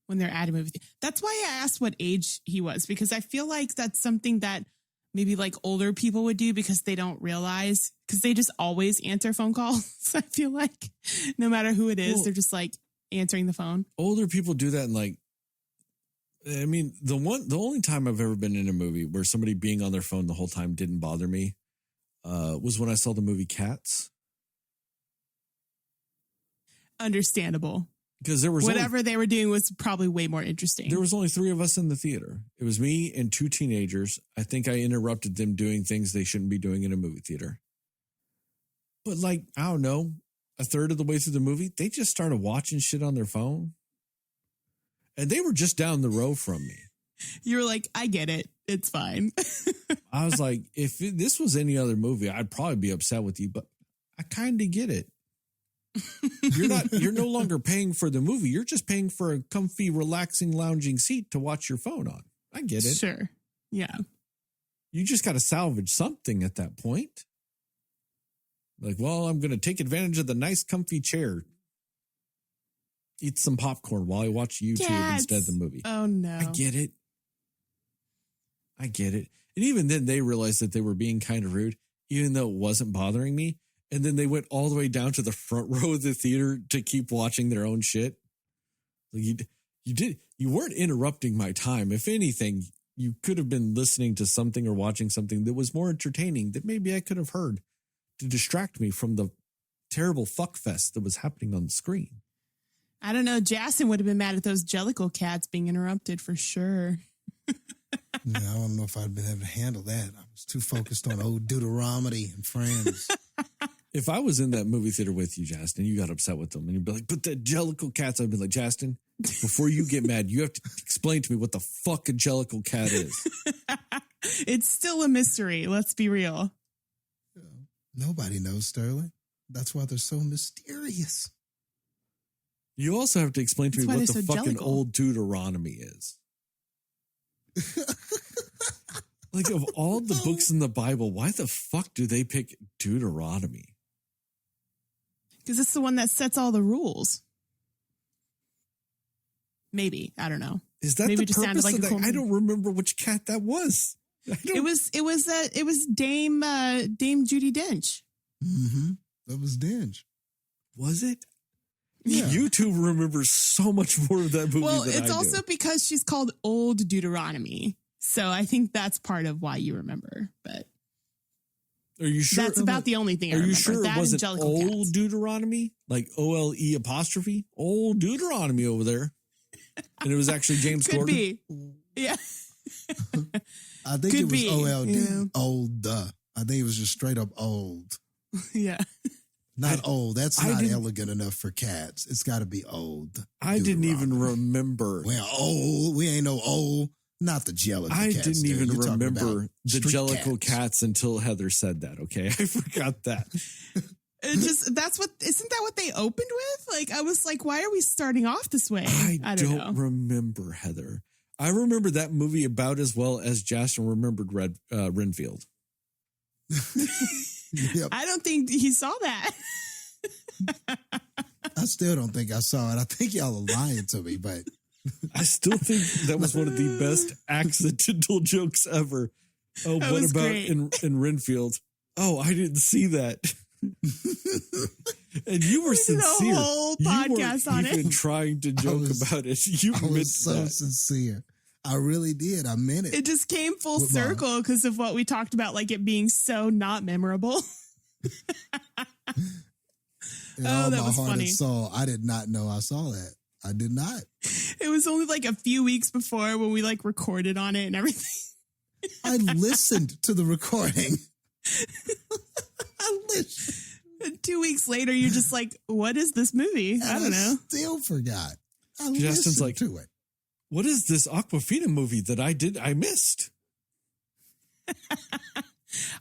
when they're at a movie? That's why I asked what age he was, because I feel like that's something that maybe like older people would do because they don't realize, because they just always answer phone calls. I feel like no matter who it is, they're just like answering the phone. Older people do that. And like, I mean, the only time I've ever been in a movie where somebody being on their phone the whole time didn't bother me was when I saw the movie Cats. Understandable. Because there was whatever they were doing was probably way more interesting. There was only 3 of us in the theater. It was me and 2 teenagers. I think I interrupted them doing things they shouldn't be doing in a movie theater. But like, I don't know, a third of the way through the movie, they just started watching shit on their phone. And they were just down the row from me. You were like, I get it. It's fine. I was like, if this was any other movie, I'd probably be upset with you, but I kind of get it. You're no longer paying for the movie. You're just paying for a comfy, relaxing, lounging seat to watch your phone on. I get it. Sure. Yeah. You just got to salvage something at that point. Like, well, I'm going to take advantage of the nice, comfy chair. Eat some popcorn while I watch YouTube instead of the movie. Oh, no. I get it. And even then, they realized that they were being kind of rude, even though it wasn't bothering me. And then they went all the way down to the front row of the theater to keep watching their own shit. Like you weren't interrupting my time. If anything, you could have been listening to something or watching something that was more entertaining that maybe I could have heard to distract me from the terrible fuckfest that was happening on the screen. I don't know. Jastin would have been mad at those Jellicle cats being interrupted for sure. No, I don't know if I'd been able to handle that. I was too focused on old Deuteronomy and Friends. If I was in that movie theater with you, Jastin, you got upset with them and you'd be like, but the Jellicle cats, I'd be like, Jastin, before you get mad, you have to explain to me what the fuck a Jellicle cat is. It's still a mystery. Let's be real. Nobody knows, Sterling. That's why they're so mysterious. You also have to explain to me what the fucking Jellicle. old Deuteronomy is. Like, of all the books in the Bible, why the fuck do they pick Deuteronomy? Because it's the one that sets all the rules. Maybe. I don't know. Is that Maybe the it just sounded purpose like of a that? cool I don't remember which cat that was. It was Dame Judi Dench. Mm-hmm. That was Dinge. Was it? Yeah. You two remember so much more of that movie Well, than it's I also do. because she's called Old Deuteronomy. So I think that's part of why you remember. But Are you sure? that's about the only thing I Are remember. you sure that it wasn't and Jellicle old cats. Deuteronomy? Like OLE apostrophe? Old Deuteronomy over there. And it was actually James Could Gordon? be. Yeah. I think Could it was be, OLD. yeah. Old. I think it was just straight up old. Yeah. Not old. That's not didn't- elegant enough for cats. It's got to be old. I didn't even Deuteronomy. remember. Well, old. We ain't no old. Not the Jellicle I cats. didn't dude. even You're talking remember about the street Jellicle cats until Heather said that. Okay. I forgot that. It just isn't that what they opened with? Like, I was like, why are we starting off this way? I don't know. remember, Heather. I remember that movie about as well as Jastin remembered Renfield. Yep. I don't think he saw that. I still don't think I saw it. I think y'all are lying to me, but I still think that was one of the best accidental jokes ever. Oh, That what was about great. in Renfield? Oh, I didn't see that. And you were We did a sincere. whole You podcast weren't on it. even trying to joke about it. You I meant was so that. sincere. I really did. I meant it. It just came full With my- circle because of what we talked about, like it being so not memorable. In Oh, all that my was heart funny. and soul, I did not know I saw that. I did not. It was only like a few weeks before when we like recorded on it and everything. I listened to the recording. I listened. And 2 weeks later, you're just like, what is this movie? I and don't know. Still forgot. I Justin's listened like, to it. What is this Aquafina movie that I missed?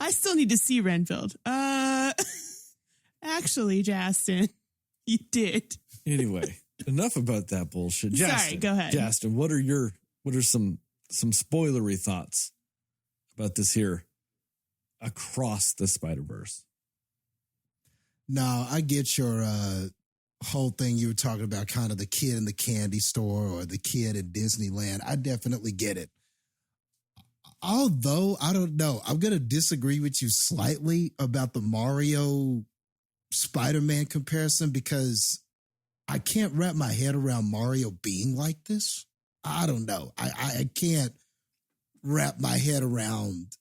I still need to see Renfield. Actually, Jastin, you did. Anyway, enough about that bullshit. Sorry, Jastin, go ahead. Jastin, what are some spoilery thoughts about this here Across the Spider-Verse? No, I get your whole thing you were talking about, kind of the kid in the candy store or the kid at Disneyland. I definitely get it. Although, I don't know, I'm going to disagree with you slightly about the Mario Spider-Man comparison because I can't wrap my head around Mario being like this. I don't know. I can't wrap my head around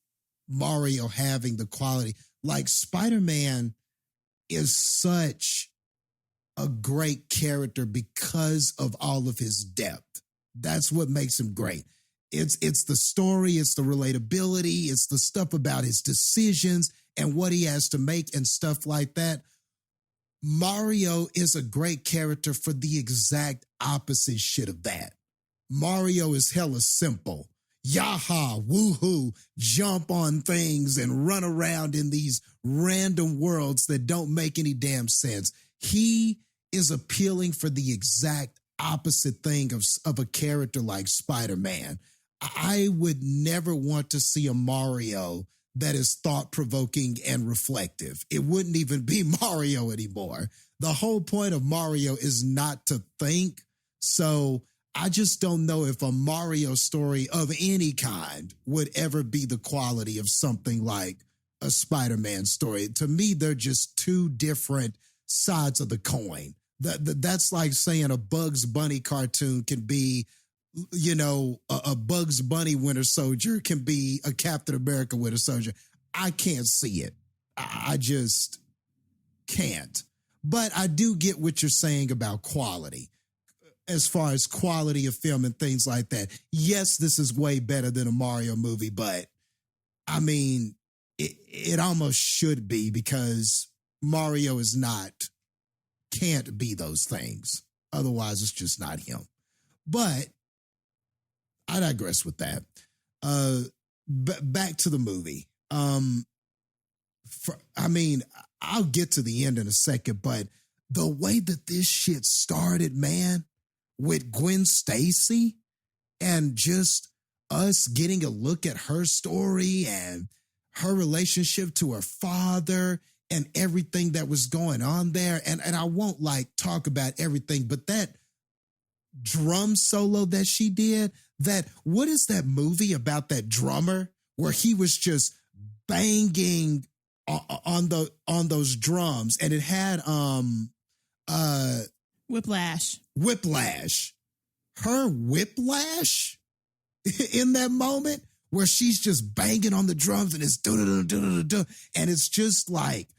Mario having the quality. Like Spider-Man is such a great character because of all of his depth. That's what makes him great. It's the story, it's the relatability, it's the stuff about his decisions and what he has to make and stuff like that. Mario is a great character for the exact opposite shit of that. Mario is hella simple. Yaha, woohoo, jump on things and run around in these random worlds that don't make any damn sense. He is appealing for the exact opposite thing of a character like Spider-Man. I would never want to see a Mario that is thought-provoking and reflective. It wouldn't even be Mario anymore. The whole point of Mario is not to think. So I just don't know if a Mario story of any kind would ever be the quality of something like a Spider-Man story. To me, they're just two different sides of the coin. That's like saying a Bugs Bunny cartoon can be, you know, a Bugs Bunny Winter Soldier can be a Captain America Winter Soldier. I can't see it. I just can't. But I do get what you're saying about quality. As far as quality of film and things like that. Yes, this is way better than a Mario movie, but I mean, it almost should be because Mario can't be those things. Otherwise, it's just not him. But I digress with that. Back to the movie. I'll get to the end in a second, but the way that this shit started, man, with Gwen Stacy and just us getting a look at her story and her relationship to her father and everything that was going on there. And I won't like talk about everything, but that drum solo that she did, what is that movie about that drummer where he was just banging on those drums and it had Whiplash. Her whiplash in that moment where she's just banging on the drums and it's do-do-do-do-do-do, and it's just like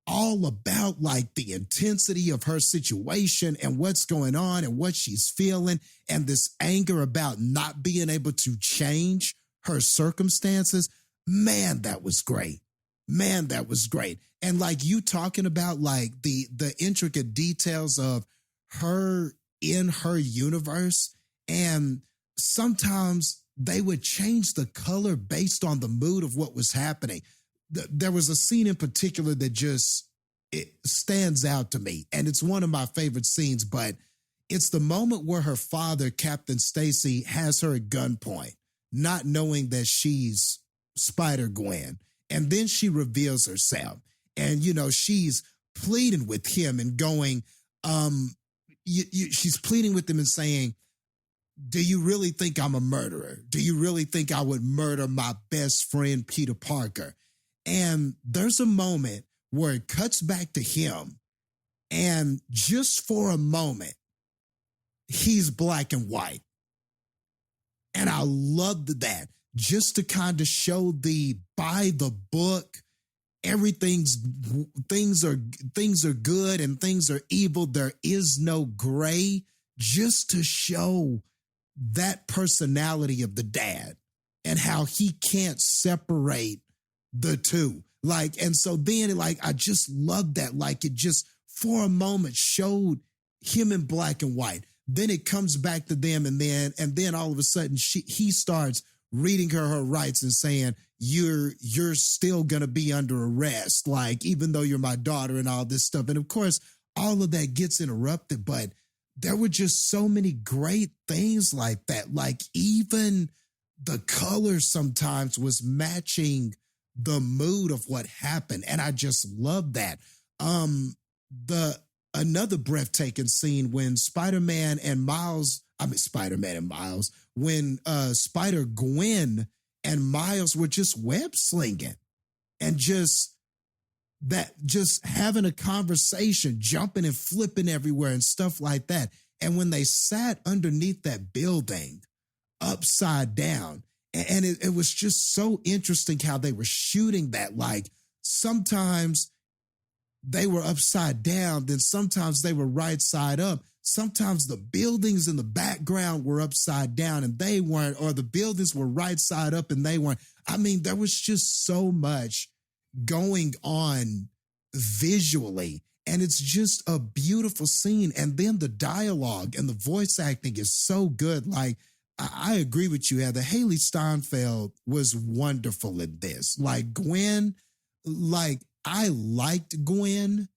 all about like the intensity of her situation and what's going on and what she's feeling and this anger about not being able to change her circumstances. Man, that was great. Man, that was great. And like you talking about like the intricate details of her in her universe, and sometimes they would change the color based on the mood of what was happening. There was a scene in particular that just it stands out to me, and it's one of my favorite scenes, but it's the moment where her father, Captain Stacy, has her at gunpoint, not knowing that she's Spider-Gwen, and then she reveals herself, and, you know, she's pleading with him and going, she's pleading with him and saying, do you really think I'm a murderer? Do you really think I would murder my best friend, Peter Parker? And there's a moment where it cuts back to him, and just for a moment, he's black and white. And I loved that, just to kind of show by the book, things are good and things are evil. There is no gray, just to show that personality of the dad and how he can't separate the two. Like, and so then, like, I just love that. Like, it just for a moment showed him in black and white. Then it comes back to them, and then all of a sudden he starts reading her rights and saying, you're still gonna be under arrest, like, even though you're my daughter and all this stuff. And of course, all of that gets interrupted, but there were just so many great things like that. Like, even the color sometimes was matching the mood of what happened. And I just love that. Another breathtaking scene when Spider-Man and Miles, when Spider-Gwen and Miles were just web slinging and just having a conversation, jumping and flipping everywhere and stuff like that. And when they sat underneath that building upside down, and it was just so interesting how they were shooting that. Like, sometimes they were upside down, then sometimes they were right side up. Sometimes the buildings in the background were upside down and they weren't, or the buildings were right side up and they weren't. I mean, there was just so much going on visually, and it's just a beautiful scene. And then the dialogue and the voice acting is so good. Like, I agree with you, Heather. Haley Steinfeld was wonderful in this. Like, Gwen, like, I liked Gwen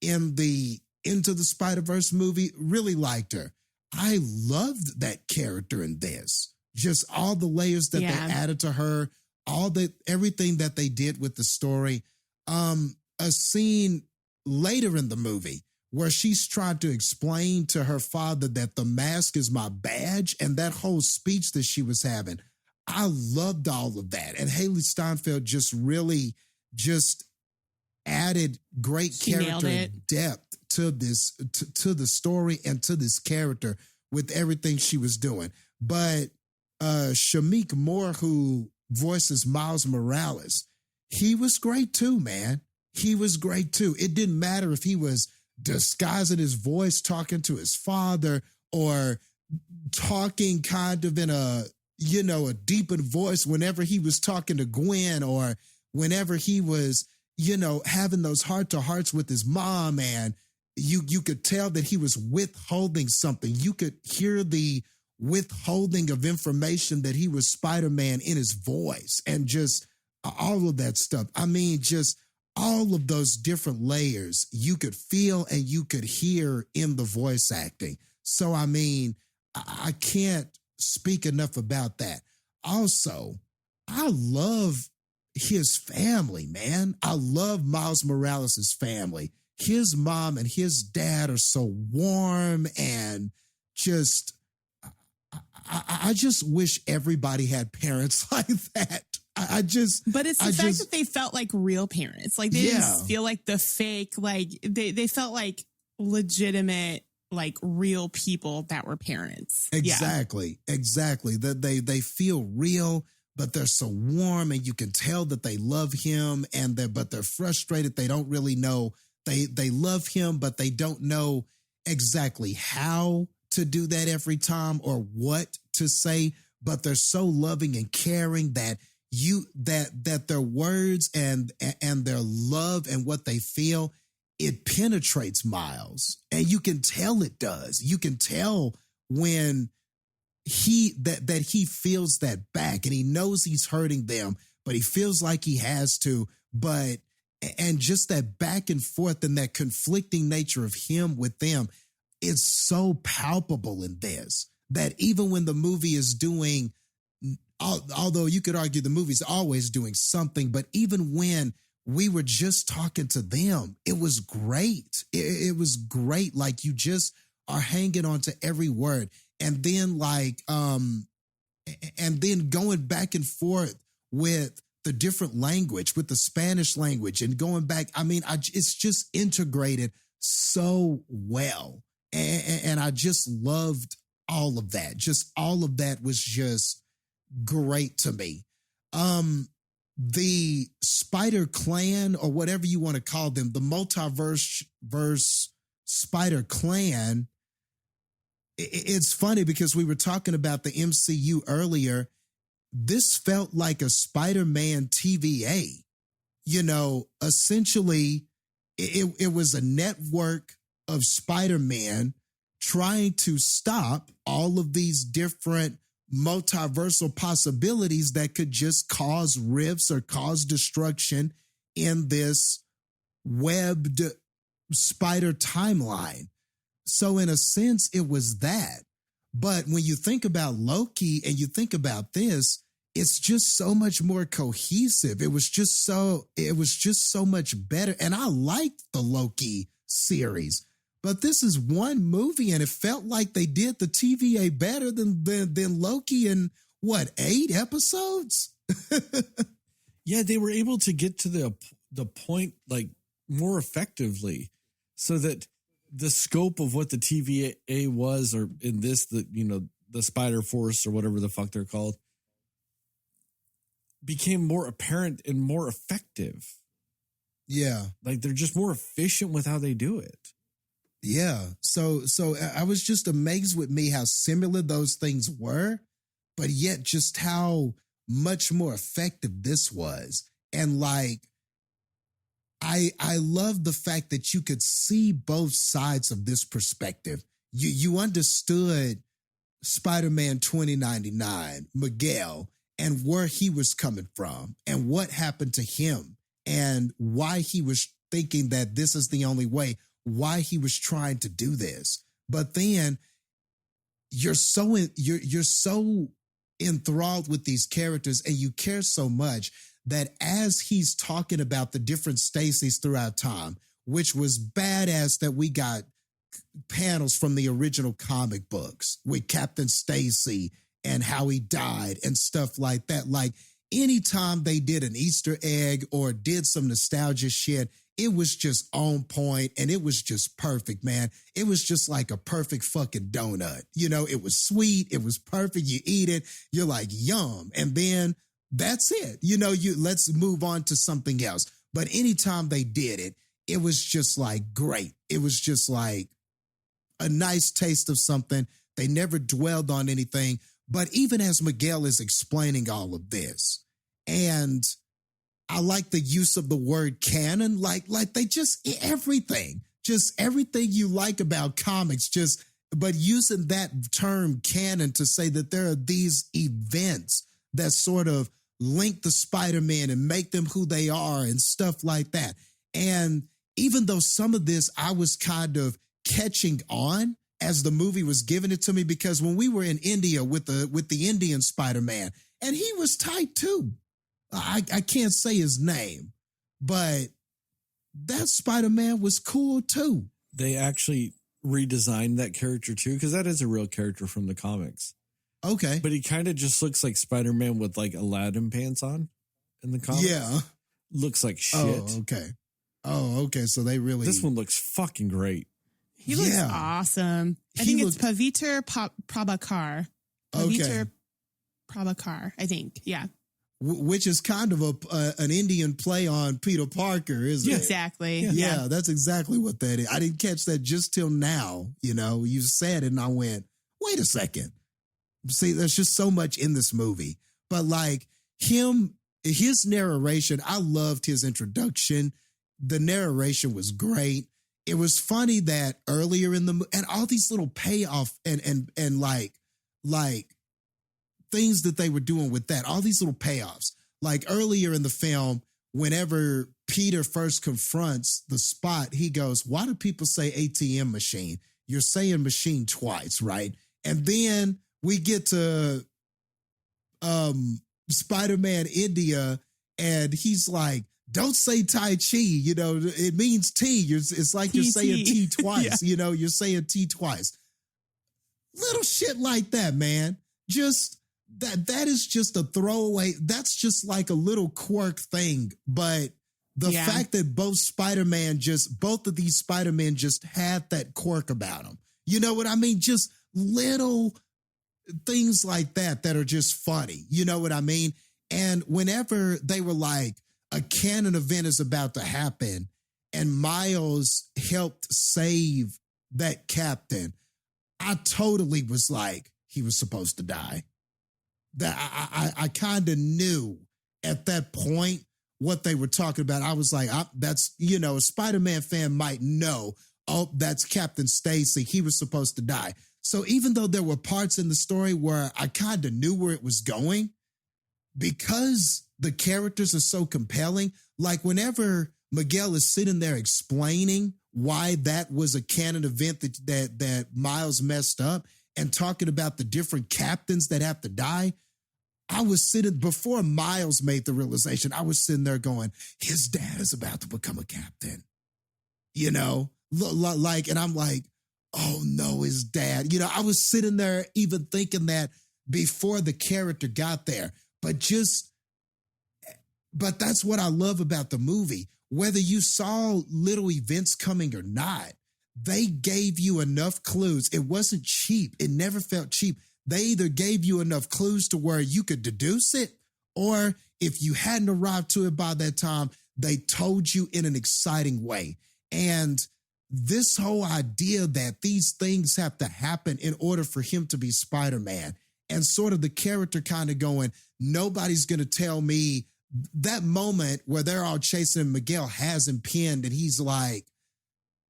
in the Into the Spider-Verse movie, really liked her. I loved that character in this. Just all the layers that they added to her, everything that they did with the story. A scene later in the movie where she's trying to explain to her father that the mask is my badge, and that whole speech that she was having. I loved all of that. And Haley Steinfeld just really just added great character and depth to this, to the story and to this character with everything she was doing. But Shamik Moore, who voices Miles Morales, he was great too, man. He was great too. It didn't matter if he was disguising his voice, talking to his father, or talking kind of in a deepened voice whenever he was talking to Gwen, or whenever he was, having those heart-to-hearts with his mom, and you could tell that he was withholding something. You could hear the withholding of information that he was Spider-Man in his voice, and just all of that stuff. I mean, just all of those different layers you could feel and you could hear in the voice acting. So, I mean, I can't speak enough about that. Also, I love his family, man. I love Miles Morales' family. His mom and his dad are so warm, and just, I just wish everybody had parents like that. But it's the fact that they felt like real parents. Like, they didn't feel like the fake, like they felt like legitimate, like real people that were parents. Exactly. That they feel real, but they're so warm, and you can tell that they love him, but they're frustrated. They don't really know. They love him, but they don't know exactly how to do that every time or what to say. But they're so loving and caring that that their words and their love and what they feel, it penetrates Miles, and you can tell it does. You can tell when he feels that back, and he knows he's hurting them, but he feels like he has to. And just that back and forth and that conflicting nature of him with them, it's so palpable in this, that even when the movie is doing, although you could argue the movie's always doing something, but even when we were just talking to them. It was great. It was great. Like you just are hanging on to every word. And then and then going back and forth with the different language, with the Spanish language and going back. I mean, it's just integrated so well. And I just loved all of that. Just all of that was just great to me. The Spider Clan, or whatever you want to call them, the multiverse Spider Clan. It's funny because we were talking about the MCU earlier. This felt like a Spider-Man TVA. You know, essentially, it was a network of Spider-Man trying to stop all of these different multiversal possibilities that could just cause rifts or cause destruction in this webbed spider timeline. So in a sense, it was that. But when you think about Loki and you think about this, it's just so much more cohesive. It was just so much better. And I liked the Loki series. But this is one movie, and it felt like they did the TVA better than Loki in, 8 episodes? Yeah, they were able to get to the point like more effectively, so that the scope of what the TVA was, or in this, the Spider Force or whatever the fuck they're called, became more apparent and more effective. Yeah. Like they're just more efficient with how they do it. Yeah. So I was just amazed with me how similar those things were, but yet just how much more effective this was. And like, I love the fact that you could see both sides of this perspective. You understood Spider-Man 2099, Miguel, and where he was coming from and what happened to him and why he was thinking that this is the only way, why he was trying to do this. But then you're so enthralled with these characters and you care so much that as he's talking about the different Stacys throughout time, which was badass that we got panels from the original comic books with Captain Stacy and how he died and stuff like that. Like anytime they did an Easter egg or did some nostalgia shit, it was just on point and it was just perfect, man. It was just like a perfect fucking donut. You know, it was sweet. It was perfect. You eat it. You're like, yum. And then that's it. You know, let's move on to something else. But anytime they did it, it was just like great. It was just like a nice taste of something. They never dwelled on anything. But even as Miguel is explaining all of this, and I like the use of the word canon, like they just everything you like about comics, but using that term canon to say that there are these events that sort of link the Spider-Man and make them who they are and stuff like that. And even though some of this I was kind of catching on as the movie was giving it to me, because when we were in India with the Indian Spider-Man, and he was tight too. I can't say his name, but that Spider-Man was cool too. They actually redesigned that character too, because that is a real character from the comics. Okay. But he kind of just looks like Spider-Man with like Aladdin pants on in the comics. Yeah. Looks like shit. Oh, okay. So they really... This one looks fucking great. He looks awesome. I think it's Paviter Prabhakar. Paviter Prabhakar, I think. Yeah. Which is kind of an Indian play on Peter Parker, isn't it? Exactly. Yeah, that's exactly what that is. I didn't catch that just till now. You know, you said it and I went, wait a second. See, there's just so much in this movie. But like his narration, I loved his introduction. The narration was great. It was funny that earlier in the and all these little payoff and like things that they were doing with that, all these little payoffs. Like earlier in the film, whenever Peter first confronts the Spot, he goes, why do people say ATM machine? You're saying machine twice, right? And then we get to Spider-Man India, and he's like, don't say Tai Chi. You know, it means tea. It's like you're saying tea twice. Yeah. You know, you're saying tea twice. Little shit like that, man. Just that is just a throwaway. That's just like a little quirk thing. But the fact that both of these Spider-Men just had that quirk about them. You know what I mean? Just little things like that are just funny. You know what I mean? And whenever they were like, a canon event is about to happen and Miles helped save that captain, I totally was like, he was supposed to die. That I kind of knew at that point what they were talking about. I was like, that's, you know, a Spider-Man fan might know, oh, that's Captain Stacy. He was supposed to die. So even though there were parts in the story where I kind of knew where it was going, because the characters are so compelling, like whenever Miguel is sitting there explaining why that was a canon event that Miles messed up and talking about the different captains that have to die, I was sitting, before Miles made the realization, I was sitting there going, his dad is about to become a captain. You know, like, and I'm like, oh no, his dad. You know, I was sitting there even thinking that before the character got there. But that's what I love about the movie. Whether you saw little events coming or not, they gave you enough clues. It wasn't cheap. It never felt cheap. They either gave you enough clues to where you could deduce it, or if you hadn't arrived to it by that time, they told you in an exciting way. And this whole idea that these things have to happen in order for him to be Spider-Man, and sort of the character kind of going, nobody's going to tell me, that moment where they're all chasing him, Miguel has him pinned and he's like,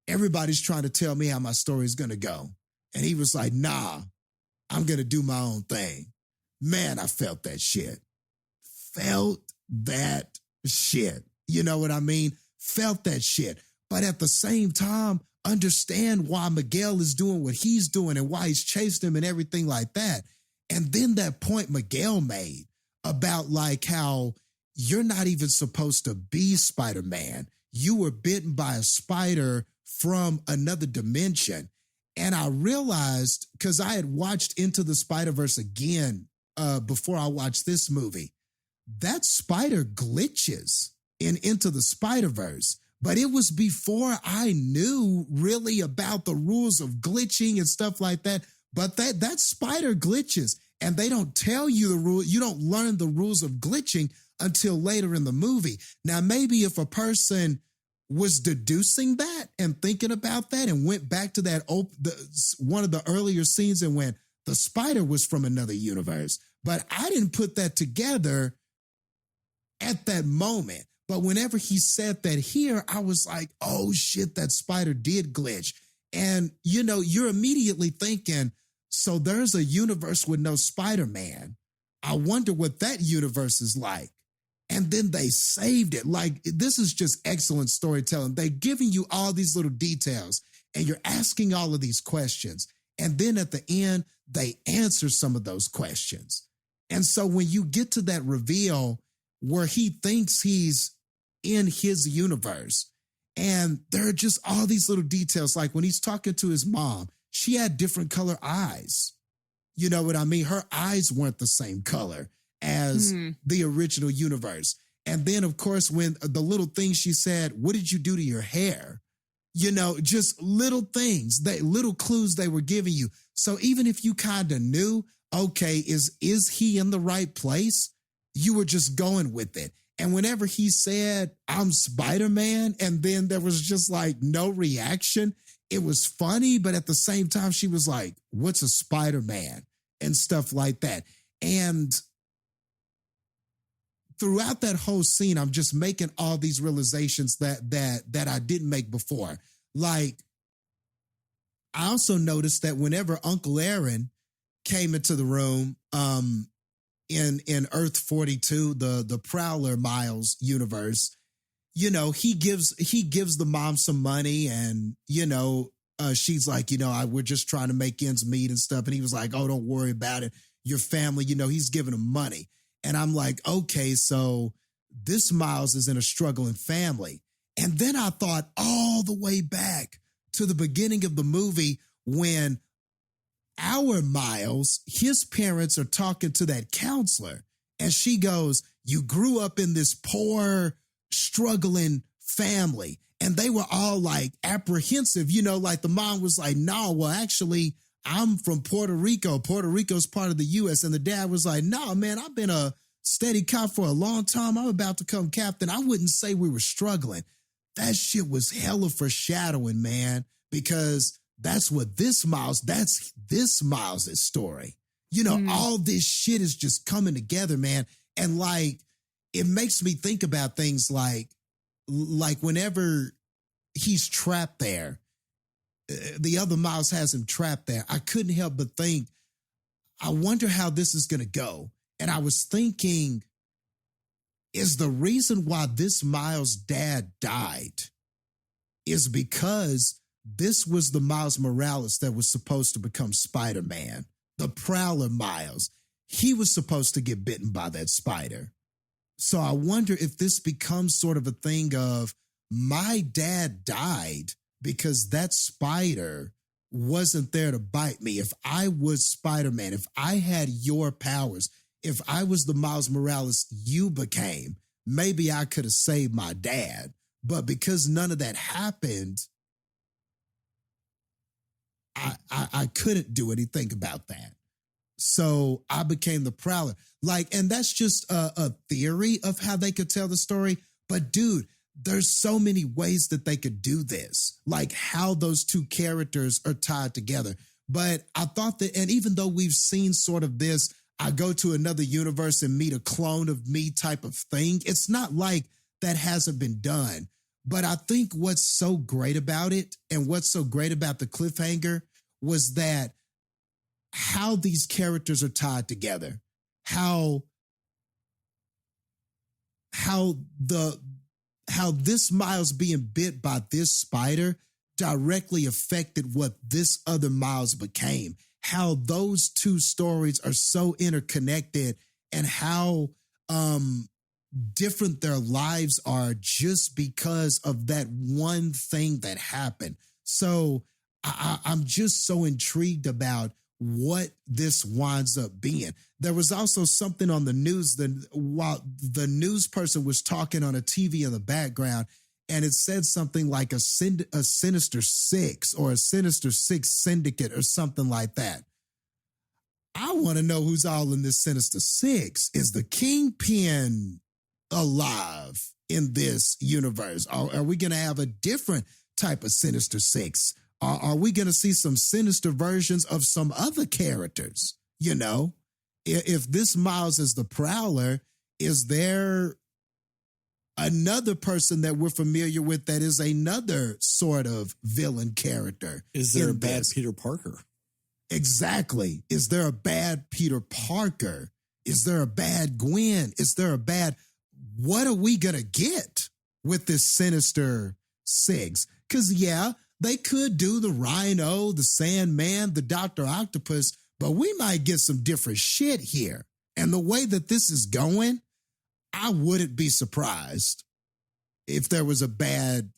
everybody's trying to tell me how my story is going to go. And he was like, nah, I'm going to do my own thing. Man, I felt that shit. Felt that shit. You know what I mean? Felt that shit. But at the same time, understand why Miguel is doing what he's doing and why he's chased him and everything like that. And then that point Miguel made about like how you're not even supposed to be Spider-Man. You were bitten by a spider from another dimension. And I realized, because I had watched Into the Spider-Verse again before I watched this movie, that spider glitches in Into the Spider-Verse. But it was before I knew really about the rules of glitching and stuff like that. But that spider glitches, and they don't tell you the rule. You don't learn the rules of glitching until later in the movie. Now, maybe if a person was deducing that and thinking about that and went back to that one of the earlier scenes and went, the spider was from another universe. But I didn't put that together at that moment. But whenever he said that here, I was like, oh shit, that spider did glitch. And, you know, you're immediately thinking, so there's a universe with no Spider-Man. I wonder what that universe is like. And then they saved it. Like, this is just excellent storytelling. They're giving you all these little details and you're asking all of these questions. And then at the end, they answer some of those questions. And so when you get to that reveal where he thinks he's in his universe, and there are just all these little details, like when he's talking to his mom, she had different color eyes. You know what I mean? Her eyes weren't the same color as the original universe. And then, of course, when the little things she said, what did you do to your hair? You know, just little things, little clues they were giving you. So even if you kind of knew, okay, is he in the right place? You were just going with it. And whenever he said, I'm Spider-Man, and then there was just like no reaction, it was funny, but at the same time, she was like, what's a Spider-Man? And stuff like that. And throughout that whole scene, I'm just making all these realizations that I didn't make before. Like, I also noticed that whenever Uncle Aaron came into the room, in Earth 42, the Prowler Miles universe, you know, he gives the mom some money, and, you know, she's like, you know, we're just trying to make ends meet and stuff. And he was like, oh, don't worry about it. Your family, you know, he's giving them money. And I'm like, okay, so this Miles is in a struggling family. And then I thought all the way back to the beginning of the movie when our Miles, his parents are talking to that counselor, and she goes, you grew up in this poor, struggling family. And they were all like apprehensive, like the mom was like, no, well, actually, I'm from Puerto Rico. Puerto Rico's part of the U.S. And the dad was like, no, man, I've been a steady cop for a long time. I'm about to come captain. I wouldn't say we were struggling. That shit was hella foreshadowing, man, because that's this Miles' story. All this shit is just coming together, man. And like, it makes me think about things like whenever he's trapped there, the other Miles has him trapped there. I couldn't help but think, I wonder how this is going to go. And I was thinking, is the reason why this Miles' dad died is because this was the Miles Morales that was supposed to become Spider-Man, the Prowler Miles. He was supposed to get bitten by that spider. So I wonder if this becomes sort of a thing of my dad died because that spider wasn't there to bite me. If I was Spider-Man, if I had your powers, if I was the Miles Morales you became, maybe I could have saved my dad. But because none of that happened, I couldn't do anything about that. So I became the Prowler. And that's just a theory of how they could tell the story. But dude, there's so many ways that they could do this, like how those two characters are tied together. But I thought that, and even though we've seen sort of this, I go to another universe and meet a clone of me type of thing, it's not like that hasn't been done. But I think what's so great about it and what's so great about the cliffhanger was that how these characters are tied together, how this Miles being bit by this spider directly affected what this other Miles became, how those two stories are so interconnected and how different their lives are just because of that one thing that happened. So I'm just so intrigued about what this winds up being. There was also something on the news that while the news person was talking on a TV in the background, and it said something like a Sinister Six or a Sinister Six Syndicate or something like that. I want to know who's all in this Sinister Six. Is the Kingpin alive in this universe? Are we going to have a different type of Sinister Six? Are we going to see some sinister versions of some other characters? If this Miles is the Prowler, is there another person that we're familiar with that is another sort of villain character? Is there a bad Peter Parker? Exactly. Is there a bad Peter Parker? Is there a bad Gwen? Is there a bad... What are we going to get with this Sinister Six? Because, yeah, they could do the Rhino, the Sandman, the Dr. Octopus, but we might get some different shit here. And the way that this is going, I wouldn't be surprised if there was a bad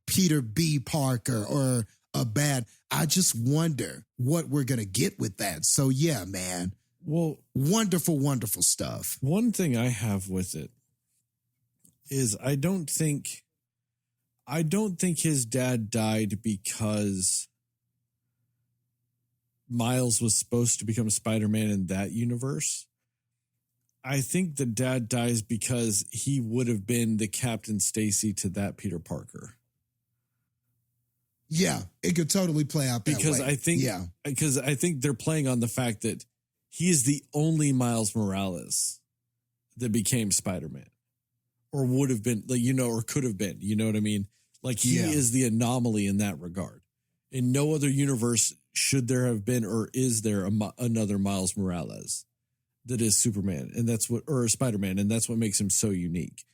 Peter B. Parker or a bad... I just wonder what we're going to get with that. So, yeah, man. Well, wonderful, wonderful stuff. One thing I have with it is I don't think his dad died because Miles was supposed to become Spider-Man in that universe. I think the dad dies because he would have been the Captain Stacy to that Peter Parker. Yeah, it could totally play out that because way. Because I think they're playing on the fact that he is the only Miles Morales that became Spider-Man, or would have been, or could have been. You know what I mean? Like he is the anomaly in that regard. In no other universe should there have been, or is there another Miles Morales that is Superman, and that's or Spider-Man, and that's what makes him so unique.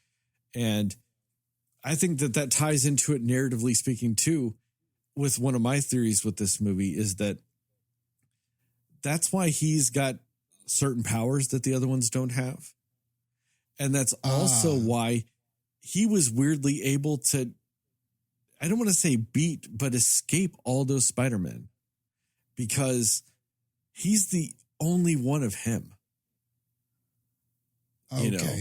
And I think that ties into it narratively speaking too. With one of my theories with this movie is that's why he's got certain powers that the other ones don't have. And that's also why he was weirdly able to, I don't want to say beat, but escape all those Spider-Men, because he's the only one of him. Okay. You know?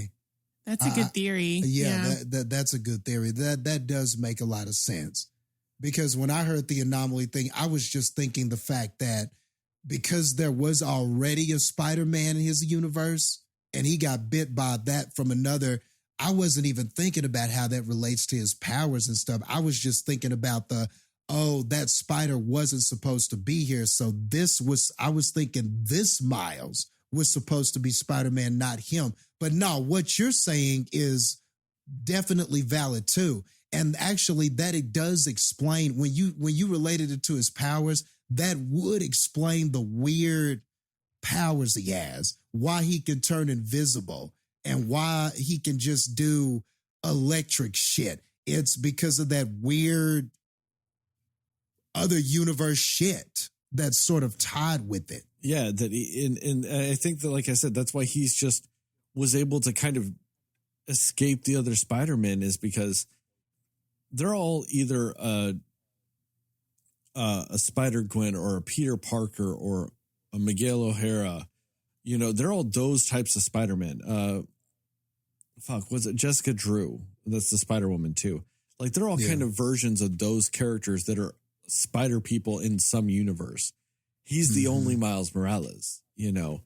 That's a good theory. Yeah. That's a good theory. That does make a lot of sense, because when I heard the anomaly thing, I was just thinking the fact that because there was already a Spider-Man in his universe and he got bit by that from another, I wasn't even thinking about how that relates to his powers and stuff. I was just thinking about that spider wasn't supposed to be here. So I was thinking this Miles was supposed to be Spider-Man, not him. But no, what you're saying is definitely valid too. And actually that it does explain, when you related it to his powers, that would explain the weird powers he has, why he can turn invisible and why he can just do electric shit. It's because of that weird other universe shit that's sort of tied with it. Yeah, that and I think that, like I said, that's why he's just was able to kind of escape the other Spider-Men, is because they're all either a Spider-Gwen or a Peter Parker or a Miguel O'Hara. You know, they're all those types of Spider-Man. Was it Jessica Drew? That's the Spider-Woman too. Like, they're all kind of versions of those characters that are spider people in some universe. He's the only Miles Morales, you know?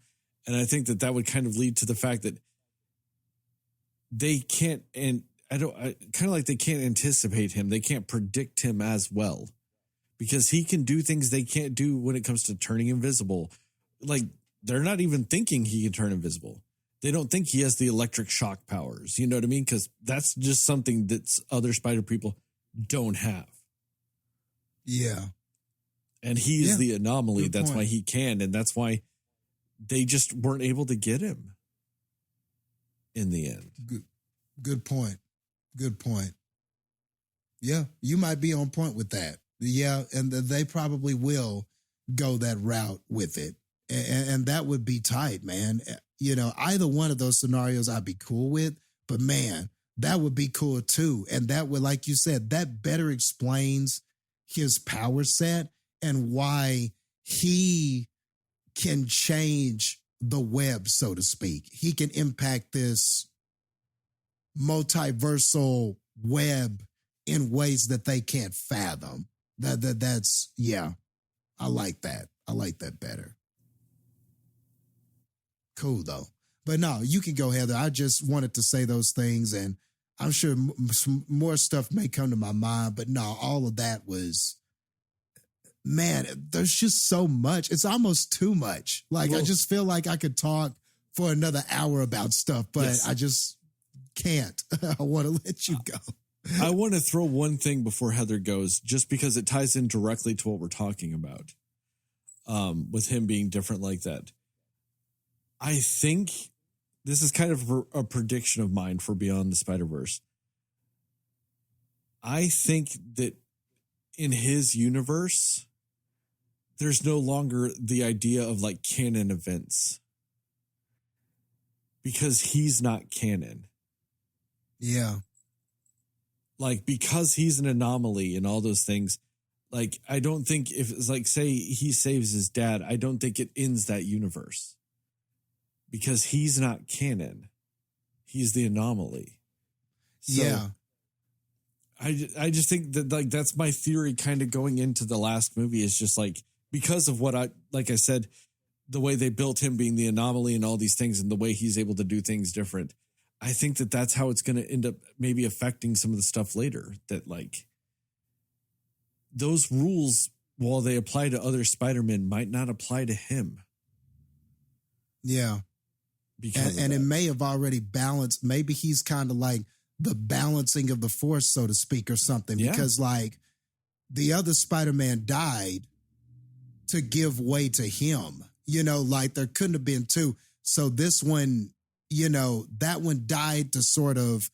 And I think that would kind of lead to the fact that they can't, and kind of like they can't anticipate him. They can't predict him as well, because he can do things they can't do when it comes to turning invisible. Like, they're not even thinking he can turn invisible. They don't think he has the electric shock powers. You know what I mean? Because that's just something that other spider people don't have. Yeah. And he is the anomaly. Good That's point. why he can. And that's why they just weren't able to get him in the end. Good point. Good point. Yeah, you might be on point with that. Yeah, and they probably will go that route with it. And that would be tight, man. You know, either one of those scenarios I'd be cool with, but man, that would be cool too. And that would, like you said, that better explains his power set and why he can change the web, so to speak. He can impact this multiversal web in ways that they can't fathom. That's I like that. I like that better. Cool though. But no, you can go, Heather. I just wanted to say those things, and I'm sure some more stuff may come to my mind, but no, all of that was, man, there's just so much. It's almost too much. Like, I just feel like I could talk for another hour about stuff, but I just can't. I want to let you go. I want to throw one thing before Heather goes, just because it ties in directly to what we're talking about, with him being different like that. I think this is kind of a prediction of mine for Beyond the Spider-Verse. I think that in his universe, there's no longer the idea of like canon events, because he's not canon. Yeah. Like, because he's an anomaly and all those things, like, I don't think if it's like, say he saves his dad, I don't think it ends that universe, because he's not canon. He's the anomaly. So yeah. I just think that, like, that's my theory kind of going into the last movie, is just like, because of what like I said, the way they built him being the anomaly and all these things, and the way he's able to do things different. I think that that's how it's going to end up maybe affecting some of the stuff later, that like those rules, while they apply to other Spider-Men, might not apply to him. Yeah. And it may have already balanced. Maybe he's kind of like the balancing of the force, so to speak, or something, because like the other Spider-Man died to give way to him, you know, like there couldn't have been two. So this one, you know, that one died to sort of,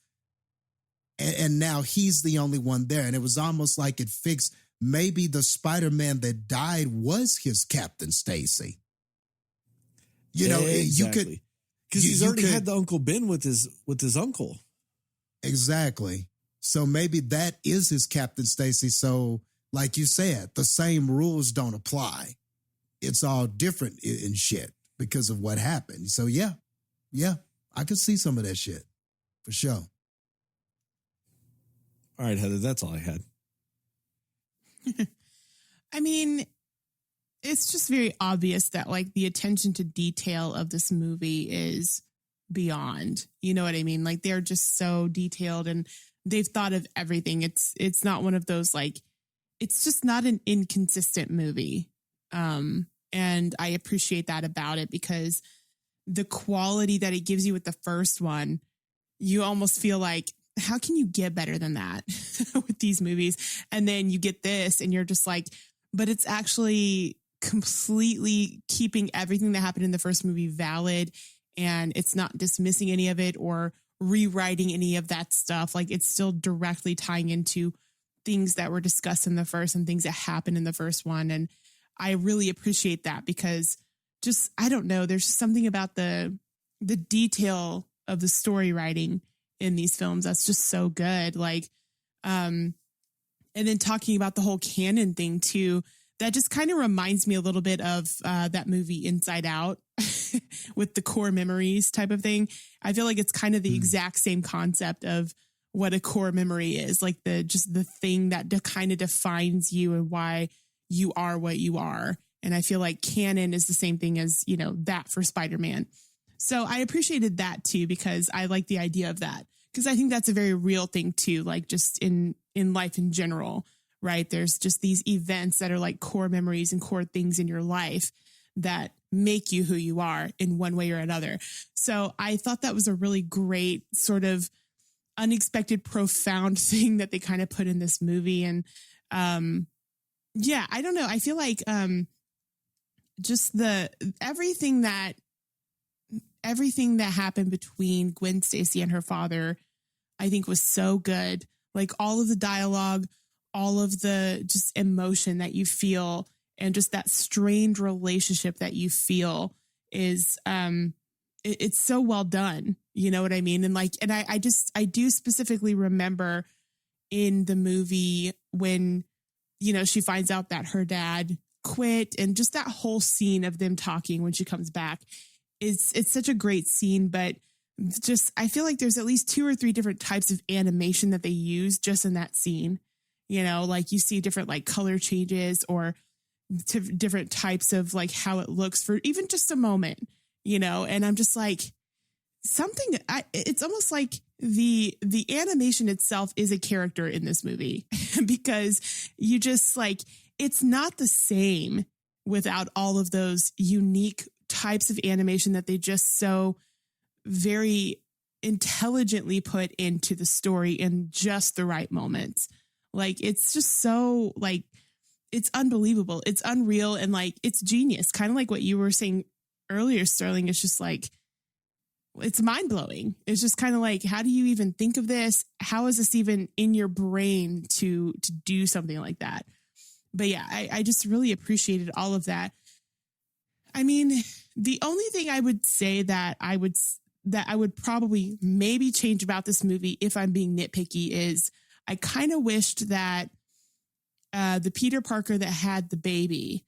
and now he's the only one there. And it was almost like it fixed, maybe the Spider-Man that died was his Captain Stacy. You know, exactly. Because he's you already could- had the Uncle Ben with his uncle. Exactly. So maybe that is his Captain Stacy. So, like you said, the same rules don't apply. It's all different in shit because of what happened. So yeah, I could see some of that shit for sure. All right, Heather, that's all I had. I mean, it's just very obvious that like the attention to detail of this movie is beyond, you know what I mean? Like they're just so detailed and they've thought of everything. It's not one of those like, it's just not an inconsistent movie. And I appreciate that about it because the quality that it gives you with the first one, you almost feel like, how can you get better than that with these movies? And then you get this and you're just like, but it's actually completely keeping everything that happened in the first movie valid. And it's not dismissing any of it or rewriting any of that stuff. Like it's still directly tying into things that were discussed in the first and things that happened in the first one. And I really appreciate that because just, I don't know, there's just something about the detail of the story writing in these films that's just so good. Like, and then talking about the whole canon thing too, that just kind of reminds me a little bit of that movie Inside Out with the core memories type of thing. I feel like it's kind of the exact same concept of what a core memory is, like the thing that kind of defines you and why you are what you are. And I feel like canon is the same thing as, you know, that for Spider-Man. So I appreciated that too, because I like the idea of that, because I think that's a very real thing too, like just in life in general, right? There's just these events that are like core memories and core things in your life that make you who you are in one way or another. So I thought that was a really great sort of unexpected, profound thing that they kind of put in this movie. And yeah, I don't know. I feel like just everything that happened between Gwen Stacy and her father, I think was so good. Like all of the dialogue, all of the just emotion that you feel and just that strained relationship that you feel is, it's so well done. You know what I mean? And like, and I do specifically remember in the movie when, you know, she finds out that her dad quit and just that whole scene of them talking when she comes back. It's such a great scene, but just, I feel like there's at least 2 or 3 different types of animation that they use just in that scene. You know, like you see different like color changes or different types of like how it looks for even just a moment, you know, and I'm just like it's almost like the animation itself is a character in this movie because you just like, it's not the same without all of those unique types of animation that they just so very intelligently put into the story in just the right moments. Like, it's just so like, it's unbelievable. It's unreal. And like, it's genius. Kind of like what you were saying earlier, Sterling. It's just like, it's mind blowing. It's just kind of like, how do you even think of this? How is this even in your brain to do something like that? But yeah, I just really appreciated all of that. I mean, the only thing I would say that I would probably maybe change about this movie, if I'm being nitpicky, is I kind of wished that the Peter Parker that had the baby,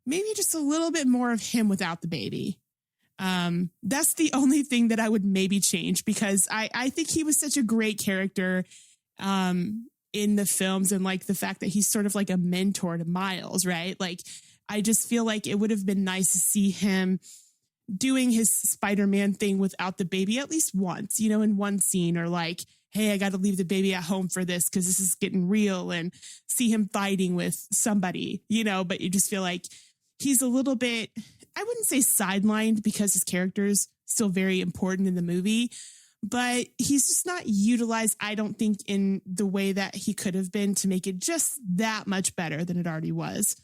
maybe just a little bit more of him without the baby. That's the only thing that I would maybe change, because I think he was such a great character in the films, and like the fact that he's sort of like a mentor to Miles, right? Like, I just feel like it would have been nice to see him doing his Spider-Man thing without the baby at least once, you know, in one scene, or like, hey, I got to leave the baby at home for this because this is getting real, and see him fighting with somebody, you know, but you just feel like he's a little bit, I wouldn't say sidelined, because his character is still very important in the movie, but he's just not utilized, I don't think, in the way that he could have been to make it just that much better than it already was.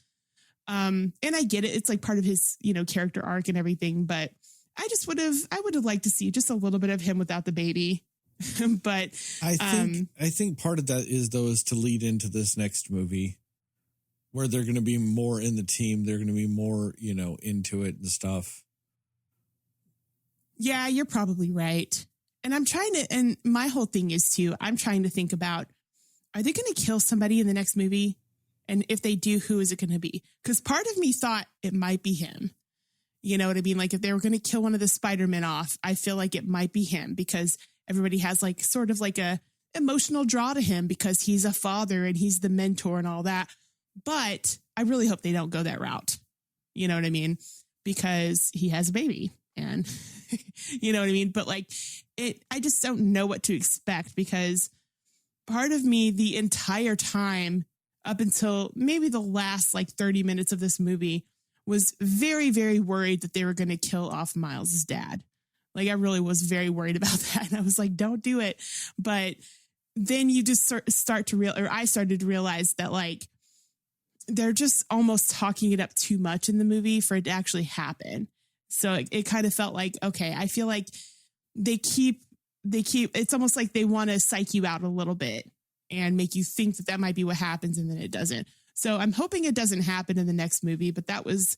And I get it. It's like part of his, you know, character arc and everything, but I would have liked to see just a little bit of him without the baby. But I think part of that is to lead into this next movie where they're going to be more in the team. They're going to be more, you know, into it and stuff. Yeah, you're probably right. And my whole thing is too, I'm trying to think about, are they going to kill somebody in the next movie? And if they do, who is it going to be? Because part of me thought it might be him. You know what I mean? Like if they were going to kill one of the Spider-Men off, I feel like it might be him because everybody has like sort of like a emotional draw to him because he's a father and he's the mentor and all that. But I really hope they don't go that route. You know what I mean? Because he has a baby and you know what I mean? But like I just don't know what to expect because part of me the entire time up until maybe the last like 30 minutes of this movie was very, very worried that they were going to kill off Miles' dad. Like I really was very worried about that. And I was like, don't do it. But then you just start to I started to realize that like, they're just almost talking it up too much in the movie for it to actually happen. So it kind of felt like, okay, I feel like they keep, it's almost like they want to psych you out a little bit and make you think that might be what happens. And then it doesn't. So I'm hoping it doesn't happen in the next movie, but that was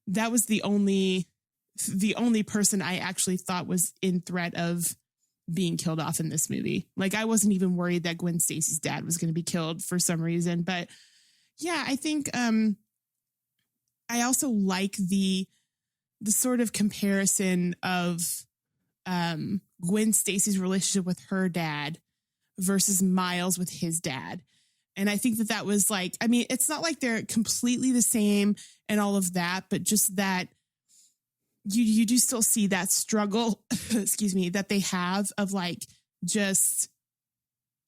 the only person I actually thought was in threat of being killed off in this movie. Like I wasn't even worried that Gwen Stacy's dad was going to be killed for some reason, but yeah, I think I also like the sort of comparison of Gwen Stacy's relationship with her dad versus Miles with his dad. And I think that was like, I mean, it's not like they're completely the same and all of that, but just that you do still see that struggle, excuse me, that they have of like, just,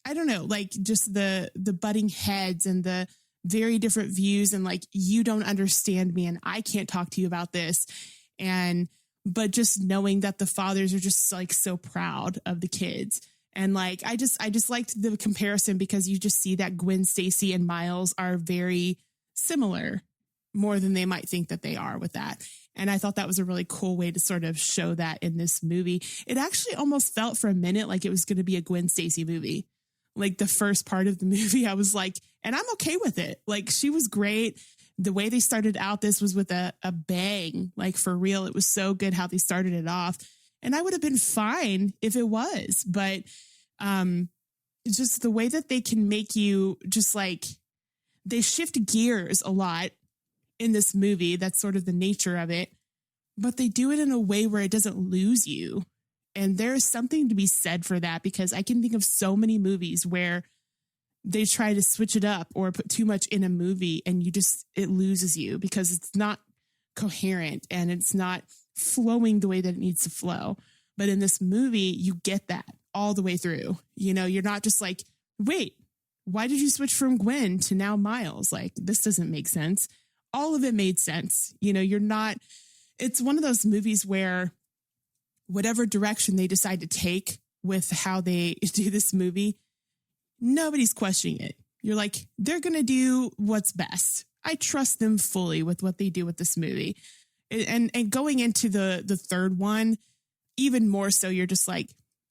I don't know, like just the butting heads and the very different views and like, you don't understand me and I can't talk to you about this. But just knowing that the fathers are just like so proud of the kids. And like, I just liked the comparison because you just see that Gwen Stacy and Miles are very similar more than they might think that they are with that. And I thought that was a really cool way to sort of show that in this movie. It actually almost felt for a minute like it was going to be a Gwen Stacy movie. Like the first part of the movie, I was like, and I'm okay with it. Like she was great. The way they started out, this was with a bang, like for real. It was so good how they started it off. And I would have been fine if it was, but just the way that they can make you just like, they shift gears a lot in this movie. That's sort of the nature of it, but they do it in a way where it doesn't lose you. And there is something to be said for that because I can think of so many movies where they try to switch it up or put too much in a movie and it loses you because it's not coherent and it's not flowing the way that it needs to flow. But in this movie, you get that all the way through. You know, you're not just like, wait, why did you switch from Gwen to now Miles? Like, this doesn't make sense. All of it made sense. You know, it's one of those movies where whatever direction they decide to take with how they do this movie, nobody's questioning it. You're like, they're going to do what's best. I trust them fully with what they do with this movie. And going into the third one, even more so, you're just like,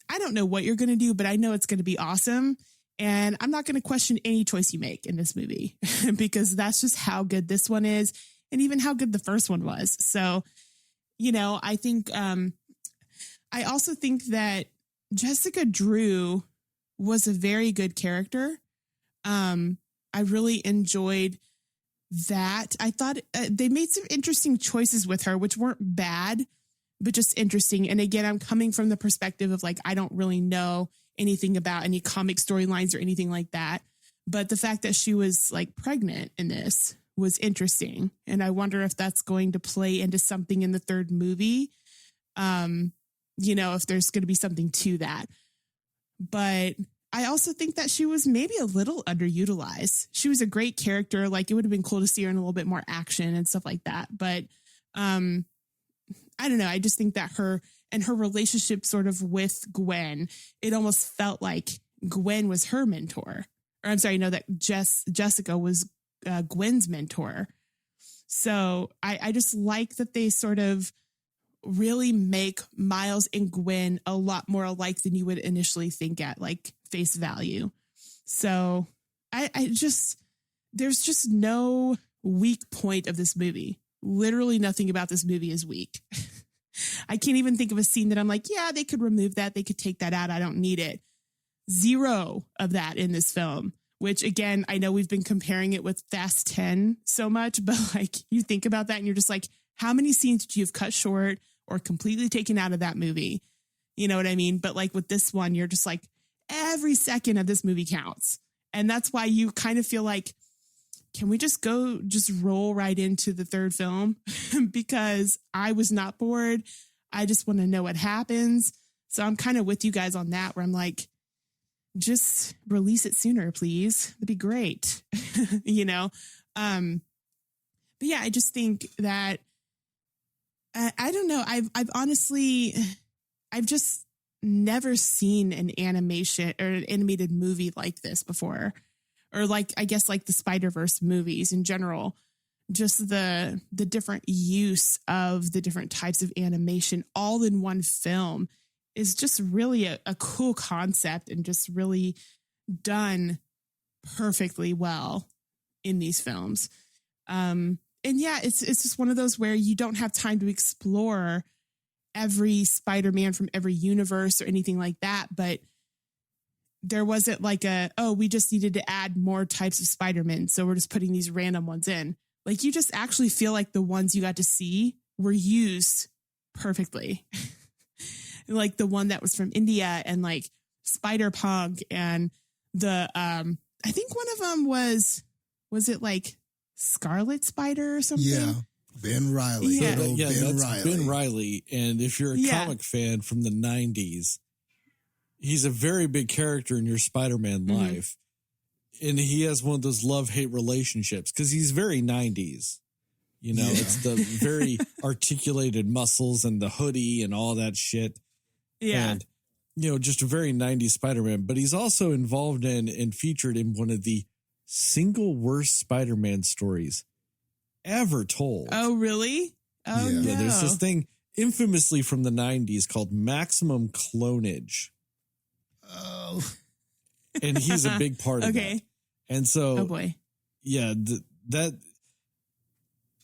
I don't know what you're going to do, but I know it's going to be awesome. And I'm not going to question any choice you make in this movie because that's just how good this one is and even how good the first one was. So, you know, I think, I also think that Jessica Drew was a very good character. I really enjoyed that. I thought they made some interesting choices with her, which weren't bad, but just interesting. And again, I'm coming from the perspective of like, I don't really know anything about any comic storylines or anything like that. But the fact that she was like pregnant in this was interesting. And I wonder if that's going to play into something in the third movie. You know, if there's going to be something to that. But I also think that she was maybe a little underutilized. She was a great character. Like it would have been cool to see her in a little bit more action and stuff like that. But I don't know. I just think that her relationship sort of with Gwen, it almost felt like Gwen was her mentor. Or I'm sorry, no, that Jessica was Gwen's mentor. So I just like that they sort of really make Miles and Gwen a lot more alike than you would initially think at like face value. So there's just no weak point of this movie. Literally nothing about this movie is weak. I can't even think of a scene that I'm like, yeah, they could remove that. They could take that out. I don't need it. Zero of that in this film, which again, I know we've been comparing it with Fast 10 so much, but like you think about that and you're just like, how many scenes did you have cut short or completely taken out of that movie? You know what I mean? But like with this one, you're just like, every second of this movie counts. And that's why you kind of feel like, can we just roll right into the third film? Because I was not bored. I just want to know what happens. So I'm kind of with you guys on that, where I'm like, just release it sooner, please. That'd be great. you know? But yeah, I just think that, I don't know. I've honestly, I've just never seen an animation or an animated movie like this before. Or like, I guess like the Spider-Verse movies in general, just the different use of the different types of animation all in one film is just really a cool concept and just really done perfectly well in these films. And yeah, it's just one of those where you don't have time to explore every Spider-Man from every universe or anything like that, but there wasn't like we just needed to add more types of Spider-Man, so we're just putting these random ones in. Like you just actually feel like the ones you got to see were used perfectly. Like the one that was from India and like Spider-Punk and the I think one of them was it like Scarlet Spider or something? Yeah. Ben Reilly. Yeah. That's Ben Reilly. And if you're a comic fan from the 90s, he's a very big character in your Spider-Man life. And he has one of those love-hate relationships because he's very 90s. You know, it's the very articulated muscles and the hoodie and all that shit. Yeah. And, you know, just a very 90s Spider-Man. But he's also involved in and featured in one of the single worst Spider-Man stories ever told. Oh, really? Oh, Yeah. no. Yeah, there's this thing infamously from the 90s called maximum clonage. Oh. And he's a big part of that. And so, oh boy. Yeah,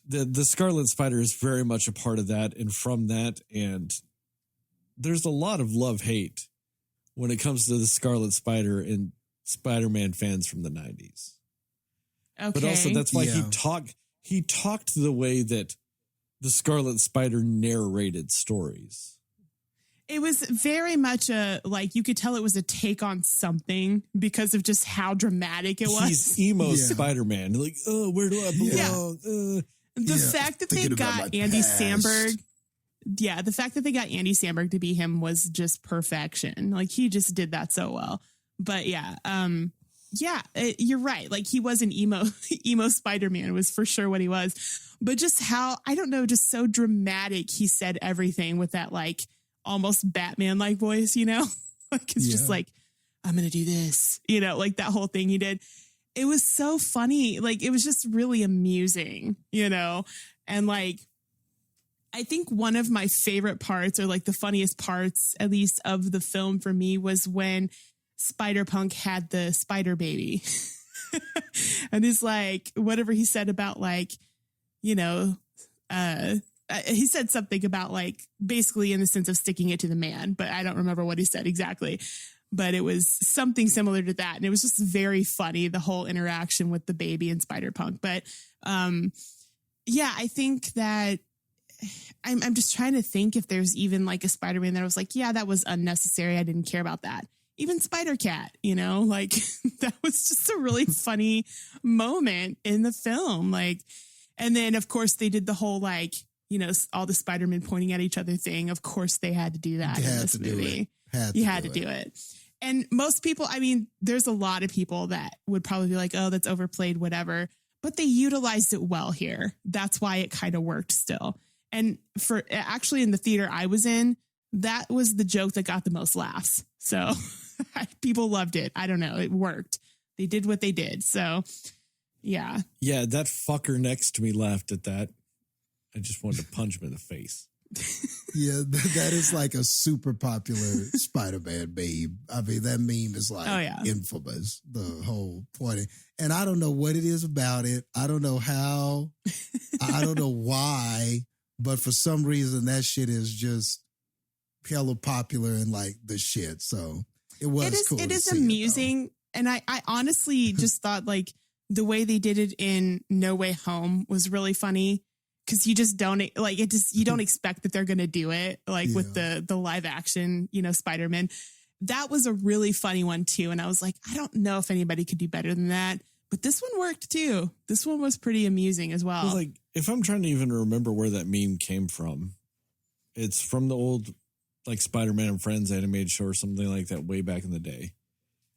the Scarlet Spider is very much a part of that and from that. And there's a lot of love-hate when it comes to the Scarlet Spider and Spider-Man fans from the 90s. Okay. But also that's why he talked the way that the Scarlet Spider narrated stories. It was very much like you could tell it was a take on something because of just how dramatic it was. He's emo Spider-Man. Like, oh, where do I belong? The fact that they got Andy Samberg. Yeah, the fact that they got Andy Samberg to be him was just perfection. Like he just did that so well. But yeah, you're right. Like he was an emo Spider-Man was for sure what he was. But just how, I don't know, just so dramatic he said everything with that like almost Batman-like voice, you know? Like it's just like, I'm going to do this, you know, like that whole thing he did. It was so funny. Like it was just really amusing, you know? And like, I think one of my favorite parts or like the funniest parts, at least of the film for me, was when Spider-Punk had the spider baby. And he's like, whatever he said about like, you know, he said something about like basically in the sense of sticking it to the man, but I don't remember what he said exactly, but it was something similar to that. And it was just very funny, the whole interaction with the baby and Spider-Punk. But yeah, I think that I'm just trying to think if there's even like a Spider-Man that I was like, yeah, that was unnecessary. I didn't care about that. Even Spider-Cat, you know, like that was just a really funny moment in the film. Like, and then of course they did the whole, like, you know, all the Spider-Man pointing at each other thing. Of course they had to do that in this movie. You had to do it. And most people, I mean, there's a lot of people that would probably be like, oh, that's overplayed, whatever. But they utilized it well here. That's why it kind of worked still. And for actually in the theater I was in, that was the joke that got the most laughs. So people loved it. I don't know. It worked. They did what they did. So yeah. Yeah. That fucker next to me laughed at that. I just wanted to punch him in the face. Yeah, that is like a super popular Spider-Man meme. I mean, that meme is like infamous, the whole pointing. And I don't know what it is about it. I don't know how. I don't know why. but for some reason that shit is just hella popular and like the shit. So it was cool. It to is see amusing. And I honestly just thought like the way they did it in No Way Home was really funny. Cause you just don't like it. Just you don't expect that they're gonna do it like with the live action, Spider-Man. That was a really funny one too. And I was like, I don't know if anybody could do better than that. But this one worked too. This one was pretty amusing as well. Like if I'm trying to even remember where that meme came from, it's from the old like Spider-Man and Friends animated show or something like that way back in the day.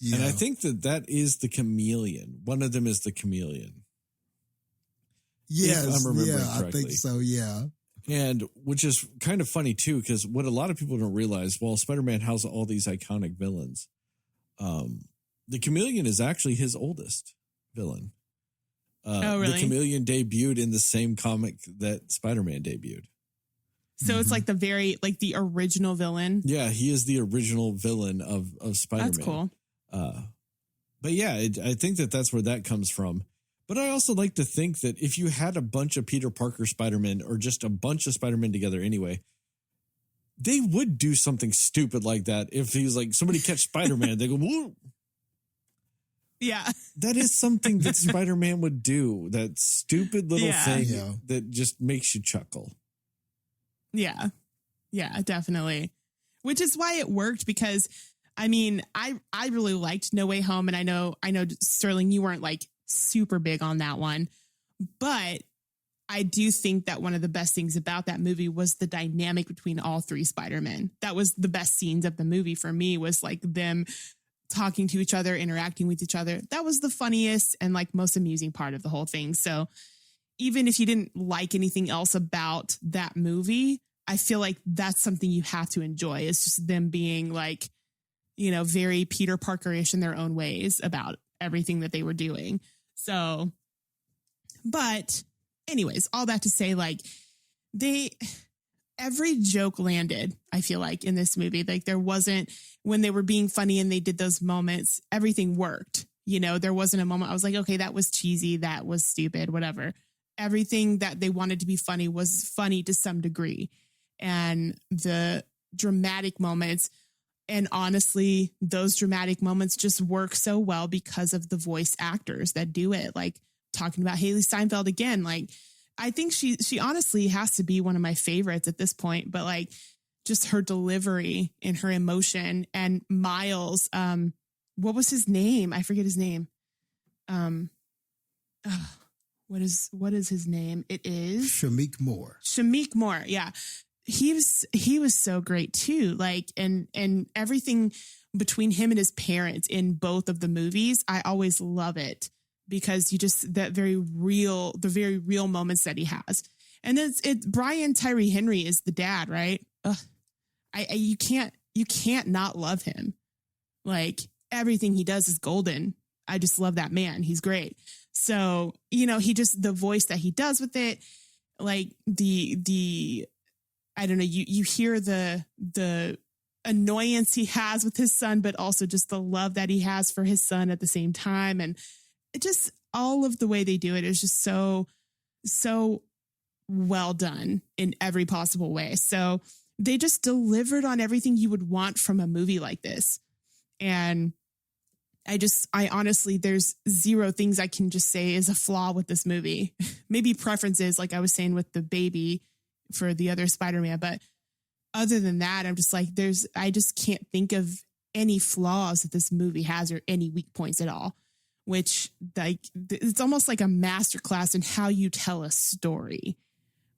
Yeah. And I think that is the chameleon. One of them is the chameleon. Yes, if I'm remembering correctly. I think so, yeah. And which is kind of funny too, because what a lot of people don't realize, while Spider-Man has all these iconic villains, the chameleon is actually his oldest villain. Really? The chameleon debuted in the same comic that Spider-Man debuted. So it's like the original villain. Yeah, he is the original villain of Spider-Man. That's cool. But yeah, I think that's where that comes from. But I also like to think that if you had a bunch of Peter Parker Spider-Man or just a bunch of Spider-Man together anyway, they would do something stupid like that. If he's like, somebody catch Spider-Man, they go, woo. Yeah. That is something that Spider-Man would do. That stupid little thing Yeah. that just makes you chuckle. Yeah. Yeah, definitely. Which is why it worked because I mean, I really liked No Way Home. And I know Sterling, you weren't like super big on that one, but I do think that one of the best things about that movie was the dynamic between all three Spider-Men. That was the best scenes of the movie for me, was like them talking to each other, interacting with each other. That was the funniest and like most amusing part of the whole thing. So even if you didn't like anything else about that movie, I feel like that's something you have to enjoy. It's just them being like, very Peter Parker-ish in their own ways about everything that they were doing. So, but anyways, all that to say, like every joke landed, I feel like, in this movie. Like there wasn't, when they were being funny and they did those moments, everything worked. There wasn't a moment I was like, okay, that was cheesy, that was stupid, whatever. Everything that they wanted to be funny was funny to some degree. And the dramatic moments, and honestly, those dramatic moments just work so well because of the voice actors that do it. Like talking about Haley Steinfeld again, like I think she honestly has to be one of my favorites at this point, but like just her delivery and her emotion. And Miles, what was his name? I forget his name. What is his name? It is Shameik Moore. Shameik Moore. Yeah. He was so great too. Like, and everything between him and his parents in both of the movies, I always love it because the very real moments that he has. And it's Brian Tyree Henry is the dad, right? You can't not love him. Like everything he does is golden. I just love that man. He's great. So, he just, the voice that he does with it, like the I don't know, you hear the annoyance he has with his son, but also just the love that he has for his son at the same time. And it just, all of the way they do it is just so well done in every possible way. So they just delivered on everything you would want from a movie like this. And I honestly, there's zero things I can just say is a flaw with this movie. Maybe preferences, like I was saying with the baby for the other Spider-Man. But other than that, I'm just like, I just can't think of any flaws that this movie has or any weak points at all, which like, it's almost like a masterclass in how you tell a story.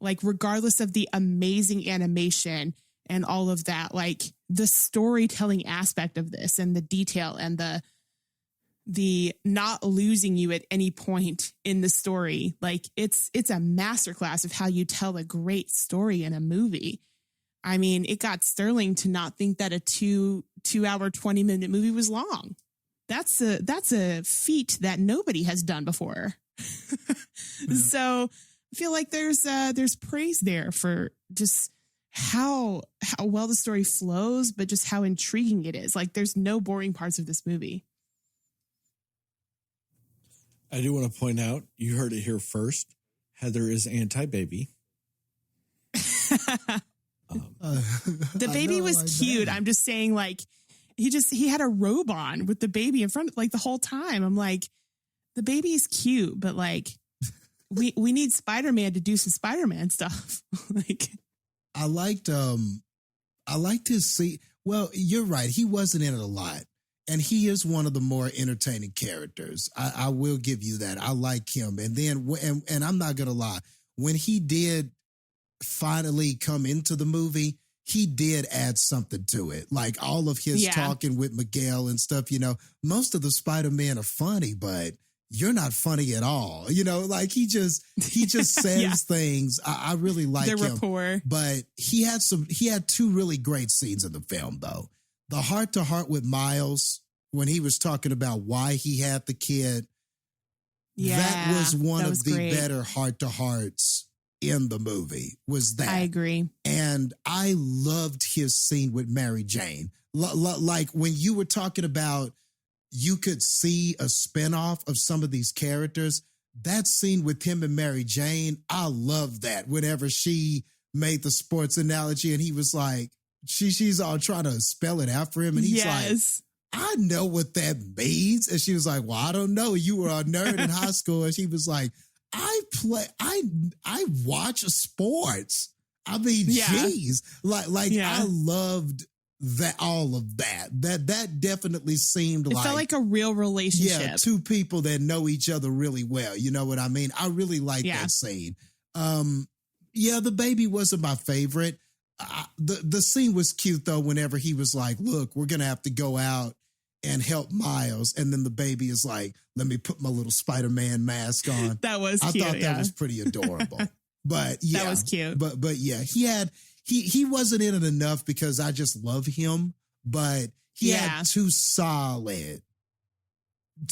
Like regardless of the amazing animation and all of that, like the storytelling aspect of this and the detail and the not losing you at any point in the story. Like it's a masterclass of how you tell a great story in a movie. I mean, it got Sterling to not think that a 2 hour, 20-minute movie was long. That's a feat that nobody has done before. So I feel like there's praise there for just how well the story flows, but just how intriguing it is. Like there's no boring parts of this movie. I do want to point out, you heard it here first. Heather is anti-baby. The baby was cute. I'm just saying, like, he had a robe on with the baby in front of, like, the whole time. I'm like, the baby is cute, but like, we need Spider-Man to do some Spider-Man stuff. Like, I liked his scene. Well, you're right. He wasn't in it a lot. And he is one of the more entertaining characters. I will give you that. I like him. And then, and I'm not going to lie, when he did finally come into the movie, he did add something to it. Like all of his talking with Miguel and stuff, you know, most of the Spider-Man are funny, but you're not funny at all. You know, like he just says things. I really like him. Rapport. But he had two really great scenes in the film though. The heart-to-heart with Miles when he was talking about why he had the kid. Yeah, that was one of the great. better heart-to-hearts in the movie, was that. I agree. And I loved his scene with Mary Jane. Like when you were talking about you could see a spinoff of some of these characters, that scene with him and Mary Jane, I loved that. Whenever she made the sports analogy and he was like, she's all trying to spell it out for him. And he's like, I know what that means. And she was like, well, I don't know. You were a nerd in high school. And she was like, I watch sports. I mean, geez. I loved that, all of that. That definitely seemed it felt like a real relationship. Yeah, two people that know each other really well. You know what I mean? I really liked that scene. The baby wasn't my favorite. The scene was cute though, whenever he was like, look, we're going to have to go out and help Miles. And then the baby is like, let me put my little Spider-Man mask on. That was cute. I thought that was pretty adorable. But yeah, that was cute. But yeah, he wasn't in it enough because I just love him, but he had two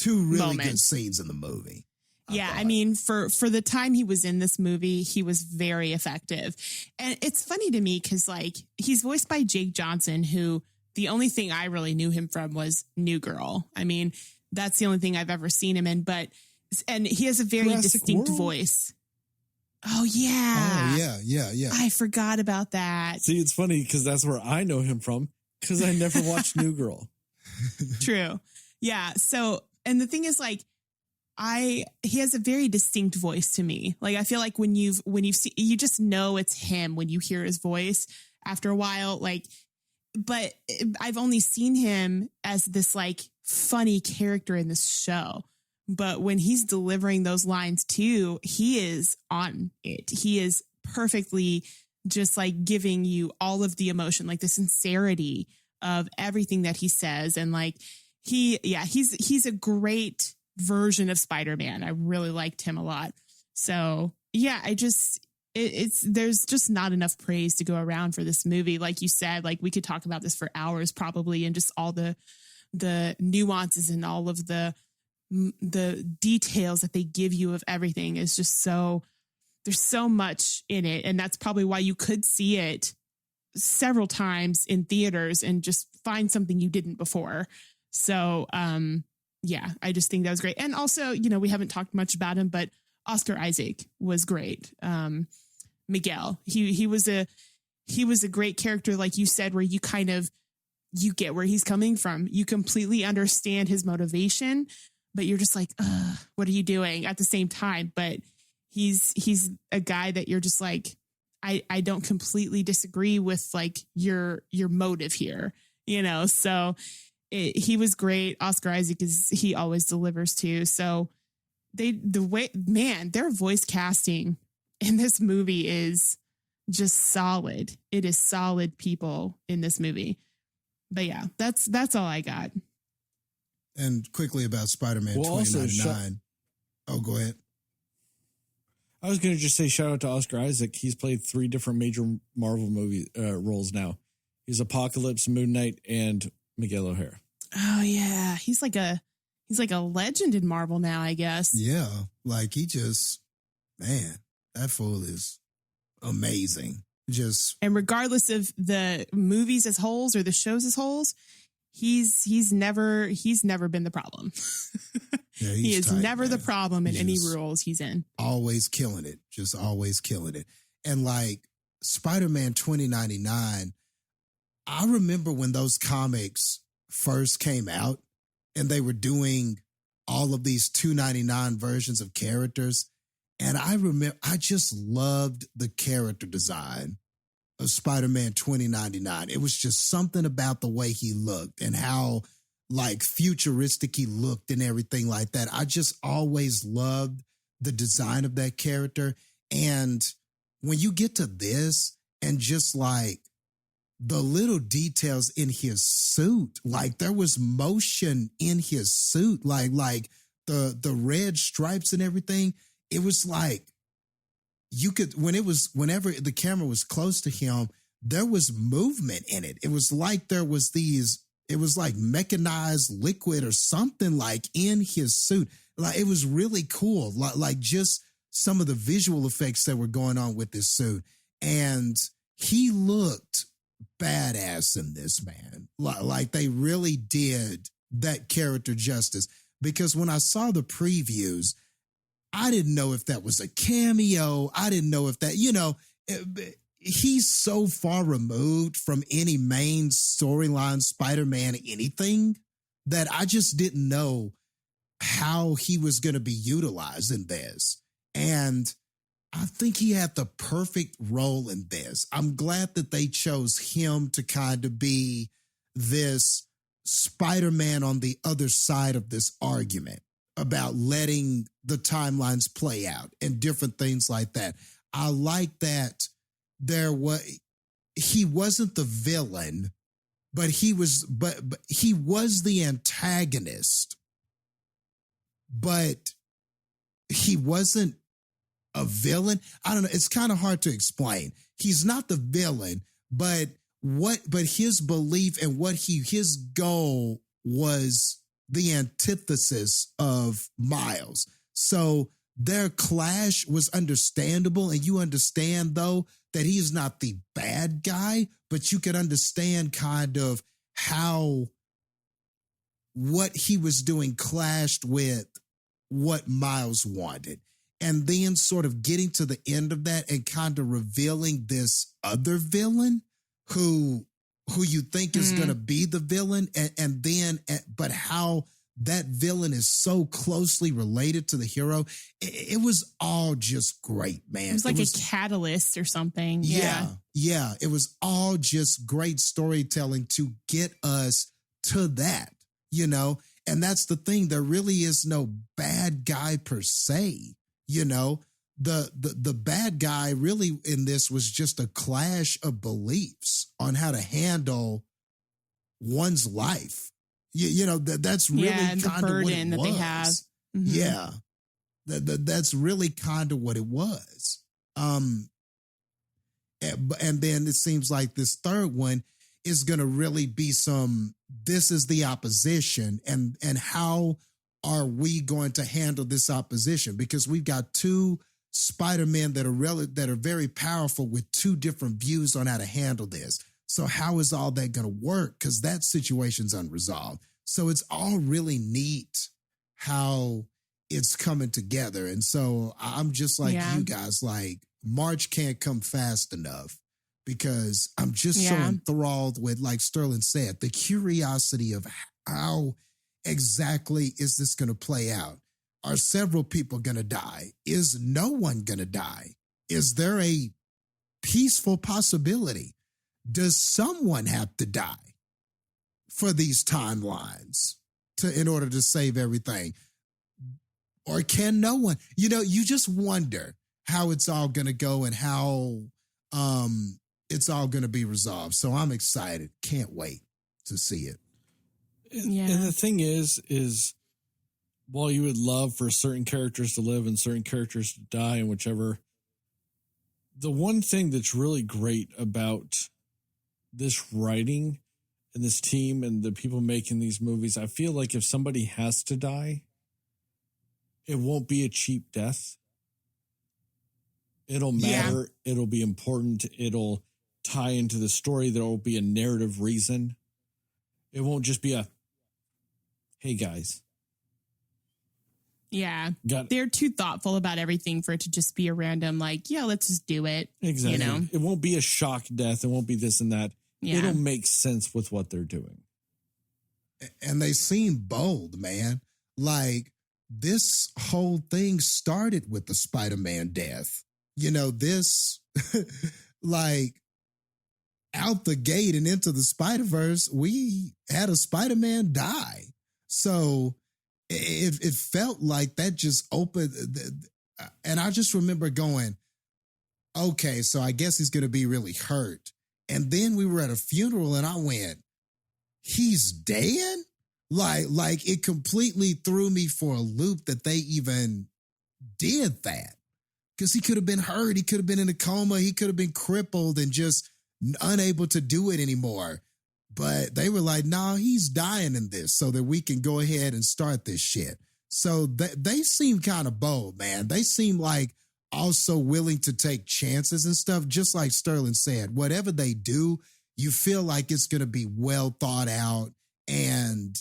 really good scenes in the movie. I mean, for the time he was in this movie, he was very effective. And it's funny to me because, like, he's voiced by Jake Johnson, who the only thing I really knew him from was New Girl. I mean, that's the only thing I've ever seen him in. And he has a very distinct voice. Oh, yeah. Oh, yeah. I forgot about that. See, it's funny because that's where I know him from because I never watched New Girl. True. Yeah. So, and the thing is, like, he has a very distinct voice to me. Like, I feel like when you've seen, you just know it's him when you hear his voice after a while. Like, but I've only seen him as this like funny character in this show. But when he's delivering those lines too, he is on it. He is perfectly just like giving you all of the emotion, like the sincerity of everything that he says. And like, he's a great version of Spider-Man. I really liked him a lot. So yeah, there's just not enough praise to go around for this movie. Like you said, like we could talk about this for hours probably, and just all the nuances and all of the details that they give you of everything is just there's so much in it. And that's probably why you could see it several times in theaters and just find something you didn't before. So, yeah, I just think that was great. And also, you know, we haven't talked much about him, but Oscar Isaac was great. Miguel, he was a great character, like you said, where you get where he's coming from. You completely understand his motivation, but you're just like, what are you doing at the same time? But he's a guy that you're just like, I don't completely disagree with like your motive here, you know? So he was great. Oscar Isaac he always delivers too. So their voice casting in this movie is just solid. It is solid people in this movie. But yeah, that's all I got. And quickly about Spider-Man 2099. Go ahead. I was going to just say shout out to Oscar Isaac. He's played 3 different major Marvel movie roles now. He's Apocalypse, Moon Knight, and Miguel O'Hara. Oh yeah, he's like a legend in Marvel now, I guess. Yeah, like that fool is amazing. And regardless of the movies as wholes or the shows as wholes, he's never been the problem. Yeah, he is tight, never man. the problem in any roles he's in. Always killing it. Just always killing it. And like Spider-Man 2099, I remember when those comics first came out and they were doing all of these $2.99 versions of characters. And I remember, I just loved the character design of Spider-Man 2099. It was just something about the way he looked and how like futuristic he looked and everything like that. I just always loved the design of that character. And when you get to this and just like the little details in his suit, like there was motion in his suit, like the red stripes and everything. It was like you could, whenever the camera was close to him, there was movement in it. It was like there was it was like mechanized liquid or something like in his suit. Like it was really cool. Like just some of the visual effects that were going on with this suit. And he looked badass in this, man. Like they really did that character justice. Because when I saw the previews, I didn't know if that was a cameo. I didn't know if that, he's so far removed from any main storyline Spider-Man anything that I just didn't know how he was going to be utilized in this. And I think he had the perfect role in this. I'm glad that they chose him to kind of be this Spider-Man on the other side of this argument about letting the timelines play out and different things like that. I like that he wasn't the villain, but he was the antagonist, but he wasn't a villain. I don't know. It's kind of hard to explain. He's not the villain, but his belief and his goal was the antithesis of Miles. So their clash was understandable. And you understand though, that he is not the bad guy, but you could understand kind of how what he was doing clashed with what Miles wanted. And then sort of getting to the end of that and kind of revealing this other villain who you think is going to be the villain. But how that villain is so closely related to the hero. It was all just great, man. It was like a catalyst or something. Yeah. It was all just great storytelling to get us to that, and that's the thing. There really is no bad guy per se. The bad guy really in this was just a clash of beliefs on how to handle one's life. That's really kind of what it was. That they have. Mm-hmm. Yeah, that's really kind of what it was. And then it seems like this third one is going to really be this is the opposition and how are we going to handle this opposition? Because we've got two Spider-Men that are very powerful with two different views on how to handle this. So how is all that going to work? Because that situation's unresolved. So it's all really neat how it's coming together. And so I'm just like you guys, like March can't come fast enough because I'm just so enthralled with, like Sterling said, the curiosity of how exactly is this going to play out? Are several people going to die? Is no one going to die? Is there a peaceful possibility? Does someone have to die for these timelines in order to save everything? Or can no one? You just wonder how it's all going to go and how it's all going to be resolved. So I'm excited. Can't wait to see it. And the thing is while you would love for certain characters to live and certain characters to die and whichever, the one thing that's really great about this writing and this team and the people making these movies, I feel like if somebody has to die, it won't be a cheap death. It'll matter. Yeah. It'll be important. It'll tie into the story. There will be a narrative reason. It won't just be hey guys, Yeah. Got it. They're too thoughtful about everything for it to just be a random, like, yeah, let's just do it. Exactly. You know? It won't be a shock death. It won't be this and that. Yeah. It'll make sense with what they're doing. And they seem bold, man. Like, this whole thing started with the Spider-Man death. You know, this, like, out the gate and into the Spider-Verse, we had a Spider-Man die. So it felt like that just opened. And I just remember going, okay, so I guess he's going to be really hurt. And then we were at a funeral and I went, he's dead? Like it completely threw me for a loop that they even did that. Because he could have been hurt. He could have been in a coma. He could have been crippled and just unable to do it anymore. But they were like, no, he's dying in this so that we can go ahead and start this shit. So they seem kind of bold, man. They seem like also willing to take chances and stuff. Just like Sterling said, whatever they do, you feel like it's going to be well thought out. And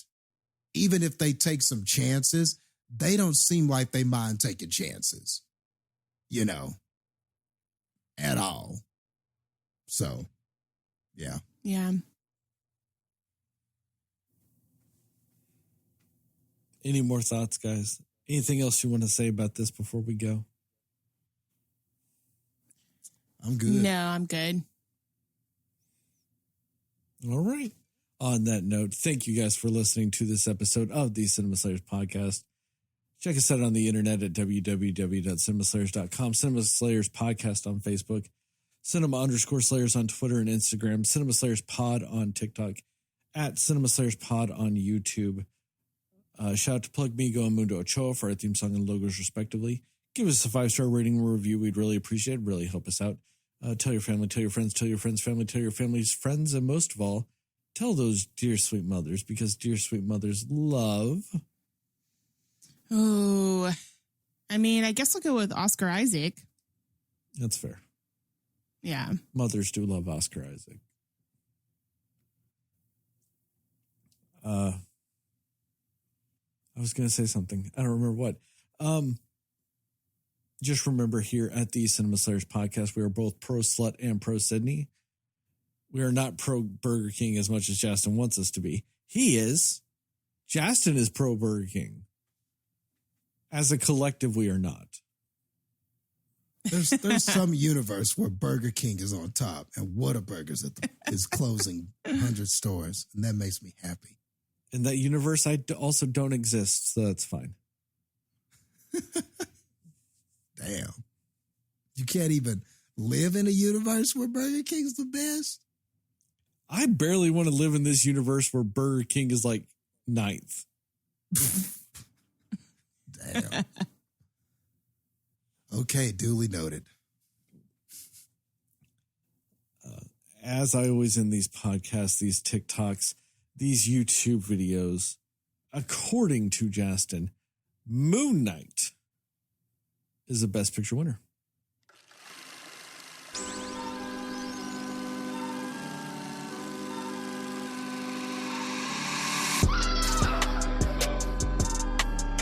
even if they take some chances, they don't seem like they mind taking chances, you know, at all. So, yeah. Yeah. Any more thoughts, guys? Anything else you want to say about this before we go? I'm good. No, I'm good. All right. On that note, thank you guys for listening to this episode of the Cinema Slayers podcast. Check us out on the internet at www.cinemaslayers.com, Cinema Slayers podcast on Facebook, Cinema_Slayers on Twitter and Instagram, Cinema Slayers Pod on TikTok, at Cinema Slayers Pod on YouTube. Shout out to Plug Migo and Mundo Ochoa for our theme song and logos, respectively. Give us a 5-star rating and review. We'd really appreciate it. Really help us out. Tell your family, tell your friends, tell your friends' family, tell your family's friends, and most of all, tell those dear sweet mothers, because dear sweet mothers love. Oh, I mean, I guess I'll go with Oscar Isaac. That's fair. Yeah. Mothers do love Oscar Isaac. I was going to say something. I don't remember what. Just remember here at the Cinema Slayers podcast, we are both pro Slut and pro Sydney. We are not pro Burger King as much as Jastin wants us to be. He is. Jastin is pro Burger King. As a collective, we are not. There's some universe where Burger King is on top and Whataburgers is closing 100 stores, and that makes me happy. In that universe, I also don't exist, so that's fine. Damn. You can't even live in a universe where Burger King's the best? I barely want to live in this universe where Burger King is like 9th. Damn. Okay, duly noted. As I always end these podcasts, these TikToks, these YouTube videos, according to Jastin, Moon Knight is the Best Picture winner.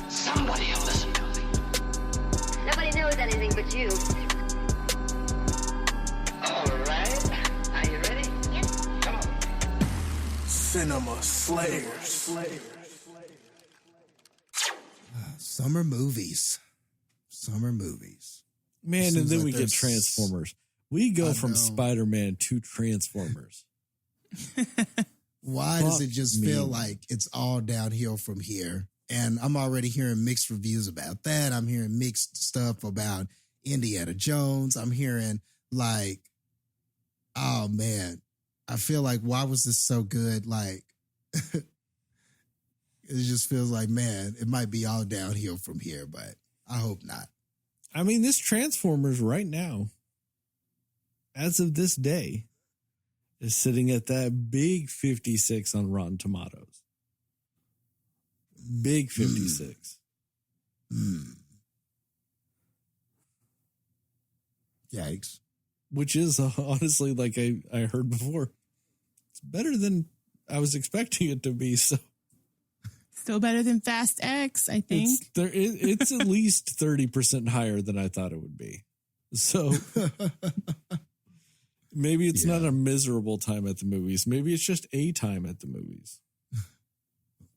Somebody will listen to me. Nobody knows anything but you. All right. Are you ready? Yes. Come on. Cinema Slayers. Summer movies. Summer movies. Man, and Seems then like we get there's- Transformers. We go I from know. Spider-Man to Transformers. Why does it Fuck just me. feel like it's all downhill from here? And I'm already hearing mixed reviews about that. I'm hearing mixed stuff about Indiana Jones. I'm hearing like, oh man, I feel like, why was this so good? Like, it just feels like, man, it might be all downhill from here, but I hope not. I mean, this Transformers right now, as of this day, is sitting at that big 56 on Rotten Tomatoes. Big 56. Yikes. Which is honestly, like I heard before, it's better than I was expecting it to be. So Still better than Fast X, I think. It's at least 30% higher than I thought it would be. So maybe it's not a miserable time at the movies. Maybe it's just a time at the movies.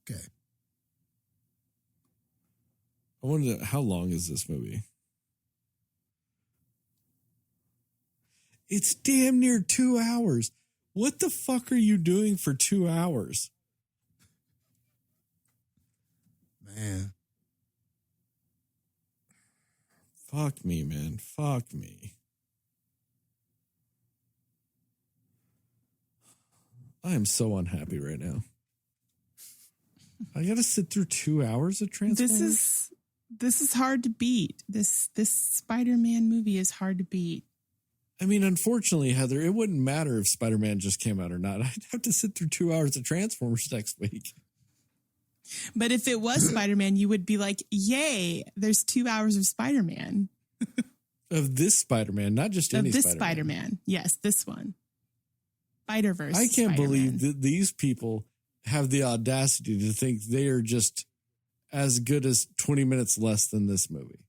Okay. I wonder, how long is this movie? It's damn near 2 hours. What the fuck are you doing for 2 hours? Man. Fuck me, man. Fuck me. I am so unhappy right now. I got to sit through 2 hours of Transformers. This is hard to beat. This Spider-Man movie is hard to beat. I mean, unfortunately, Heather, it wouldn't matter if Spider-Man just came out or not. I'd have to sit through 2 hours of Transformers next week. But if it was Spider-Man, you would be like, yay, there's 2 hours of Spider-Man. Of this Spider-Man, not just any Spider-Man. Spider-Man. Yes, this one. Spider-Verse I can't Spider-Man. believe that these people have the audacity to think they are just as good as 20 minutes less than this movie.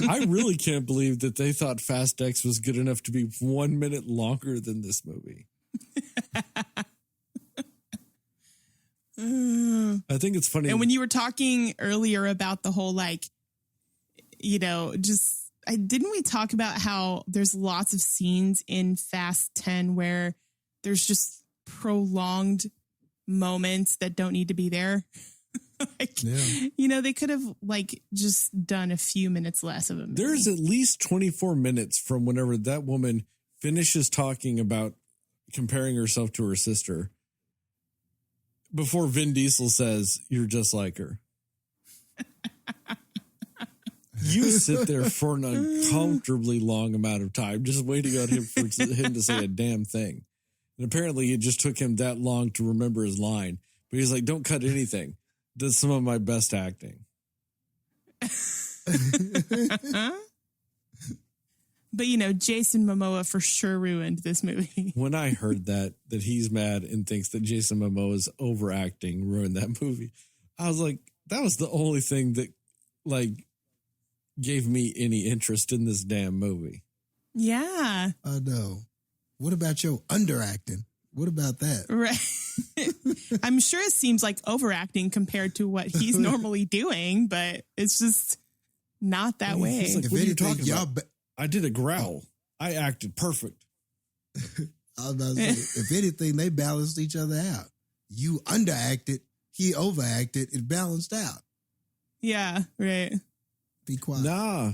I really can't believe that they thought Fast X was good enough to be 1 minute longer than this movie. I think it's funny. And when you were talking earlier about the whole, like, you know, didn't we talk about how there's lots of scenes in Fast 10 where there's just prolonged moments that don't need to be there? You know, they could have like just done a few minutes less of a movie. There's at least 24 minutes from whenever that woman finishes talking about comparing herself to her sister before Vin Diesel says, "You're just like her." You sit there for an uncomfortably long amount of time just waiting on him for him to say a damn thing. And apparently it just took him that long to remember his line. But he's like, don't cut anything. That's some of my best acting. But, you know, Jason Momoa for sure ruined this movie. When I heard that he's mad and thinks that Jason Momoa is overacting, ruined that movie, I was like, that was the only thing that, like, gave me any interest in this damn movie. Yeah. I know. What about your underacting? What about that? Right. I'm sure it seems like overacting compared to what he's normally doing, but it's just not that way. He's like, If what are you anything, talking about? I did a growl. I acted perfect. I was about to say, if anything, they balanced each other out. You underacted, he overacted, it balanced out. Yeah, right. Be quiet. Nah,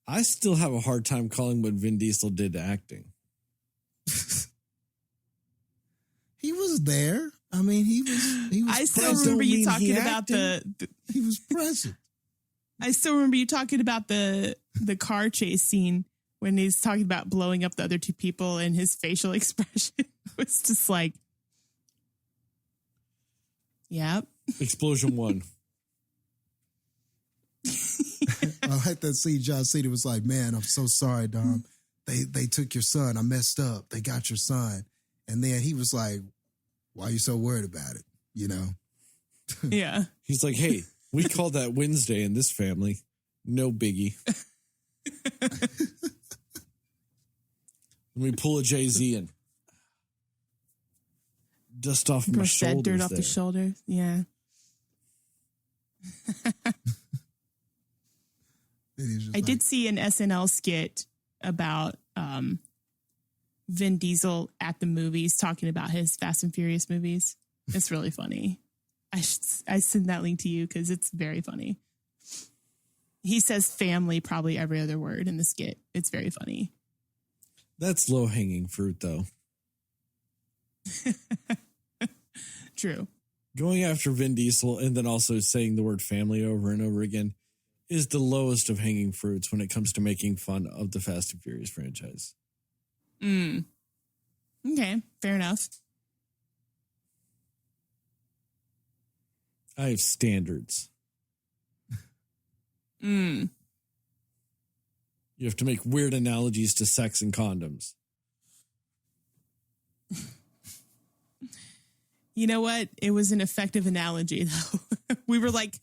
I still have a hard time calling what Vin Diesel did to acting. He was there. I mean, he was I still present. remember you Don't mean talking he about He was present. I still remember you talking about the car chase scene when he's talking about blowing up the other two people, and his facial expression was just like, yep. Explosion 1. I like that scene. John Cena was like, man, I'm so sorry, Dom. They took your son. I messed up. They got your son. And then he was like, why are you so worried about it? You know? Yeah. He's like, hey, we call that Wednesday in this family. No biggie. Let me pull a Jay-Z and dust off my Brush that shoulders dirt off the shoulder. Yeah. I did see an SNL skit about Vin Diesel at the movies talking about his Fast and Furious movies. It's really funny. I send that link to you because it's very funny. He says family probably every other word in the skit. It's very funny. That's low-hanging fruit, though. True. Going after Vin Diesel and then also saying the word family over and over again is the lowest of hanging fruits when it comes to making fun of the Fast and Furious franchise. Okay, fair enough. I have standards. You have to make weird analogies to sex and condoms. You know what? It was an effective analogy, though. We were like,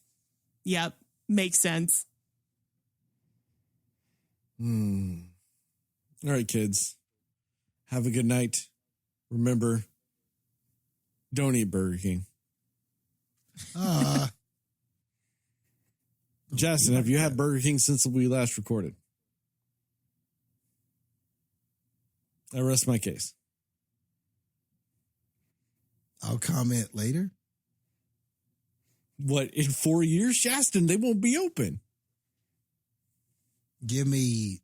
yep, makes sense. All right, kids. Have a good night. Remember, don't eat Burger King. Jastin, have you had Burger King since we last recorded? I rest my case. I'll comment later. What, in 4 years, Jastin? They won't be open. Give me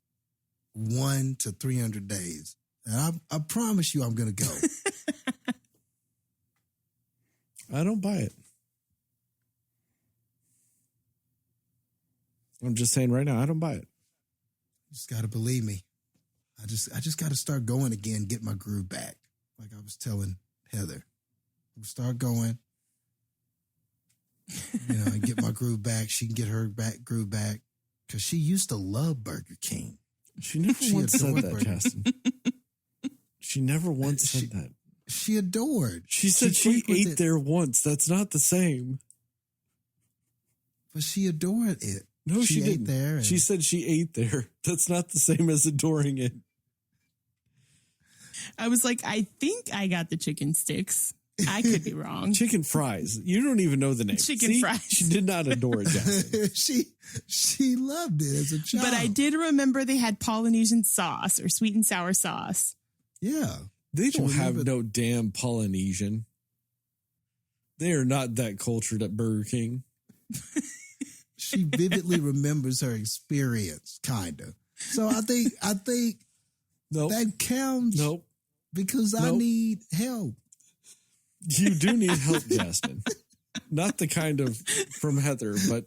1 to 300 days. And I promise you I'm going to go. I don't buy it. I'm just saying right now, I don't buy it. You just got to believe me. I just got to start going again, get my groove back. Like I was telling Heather. We'll start going, and get my groove back. She can get her groove back because she used to love Burger King. She never once said adored that, Burger Jastin. She never once said that. She adored. She said she ate there once. That's not the same. But she adored it. No, she didn't. Ate there. She said she ate there. That's not the same as adoring it. I was like, I think I got the chicken sticks. I could be wrong. Chicken fries. You don't even know the name. Chicken fries. She did not adore it, Jastin. she loved it as a child. But I did remember they had Polynesian sauce or sweet and sour sauce. Yeah. They don't have no damn Polynesian. They are not that cultured at Burger King. She vividly remembers her experience, kind of. So I think nope. that counts. Nope. Because I need help. You do need help, Jastin. Not the kind of from Heather, but,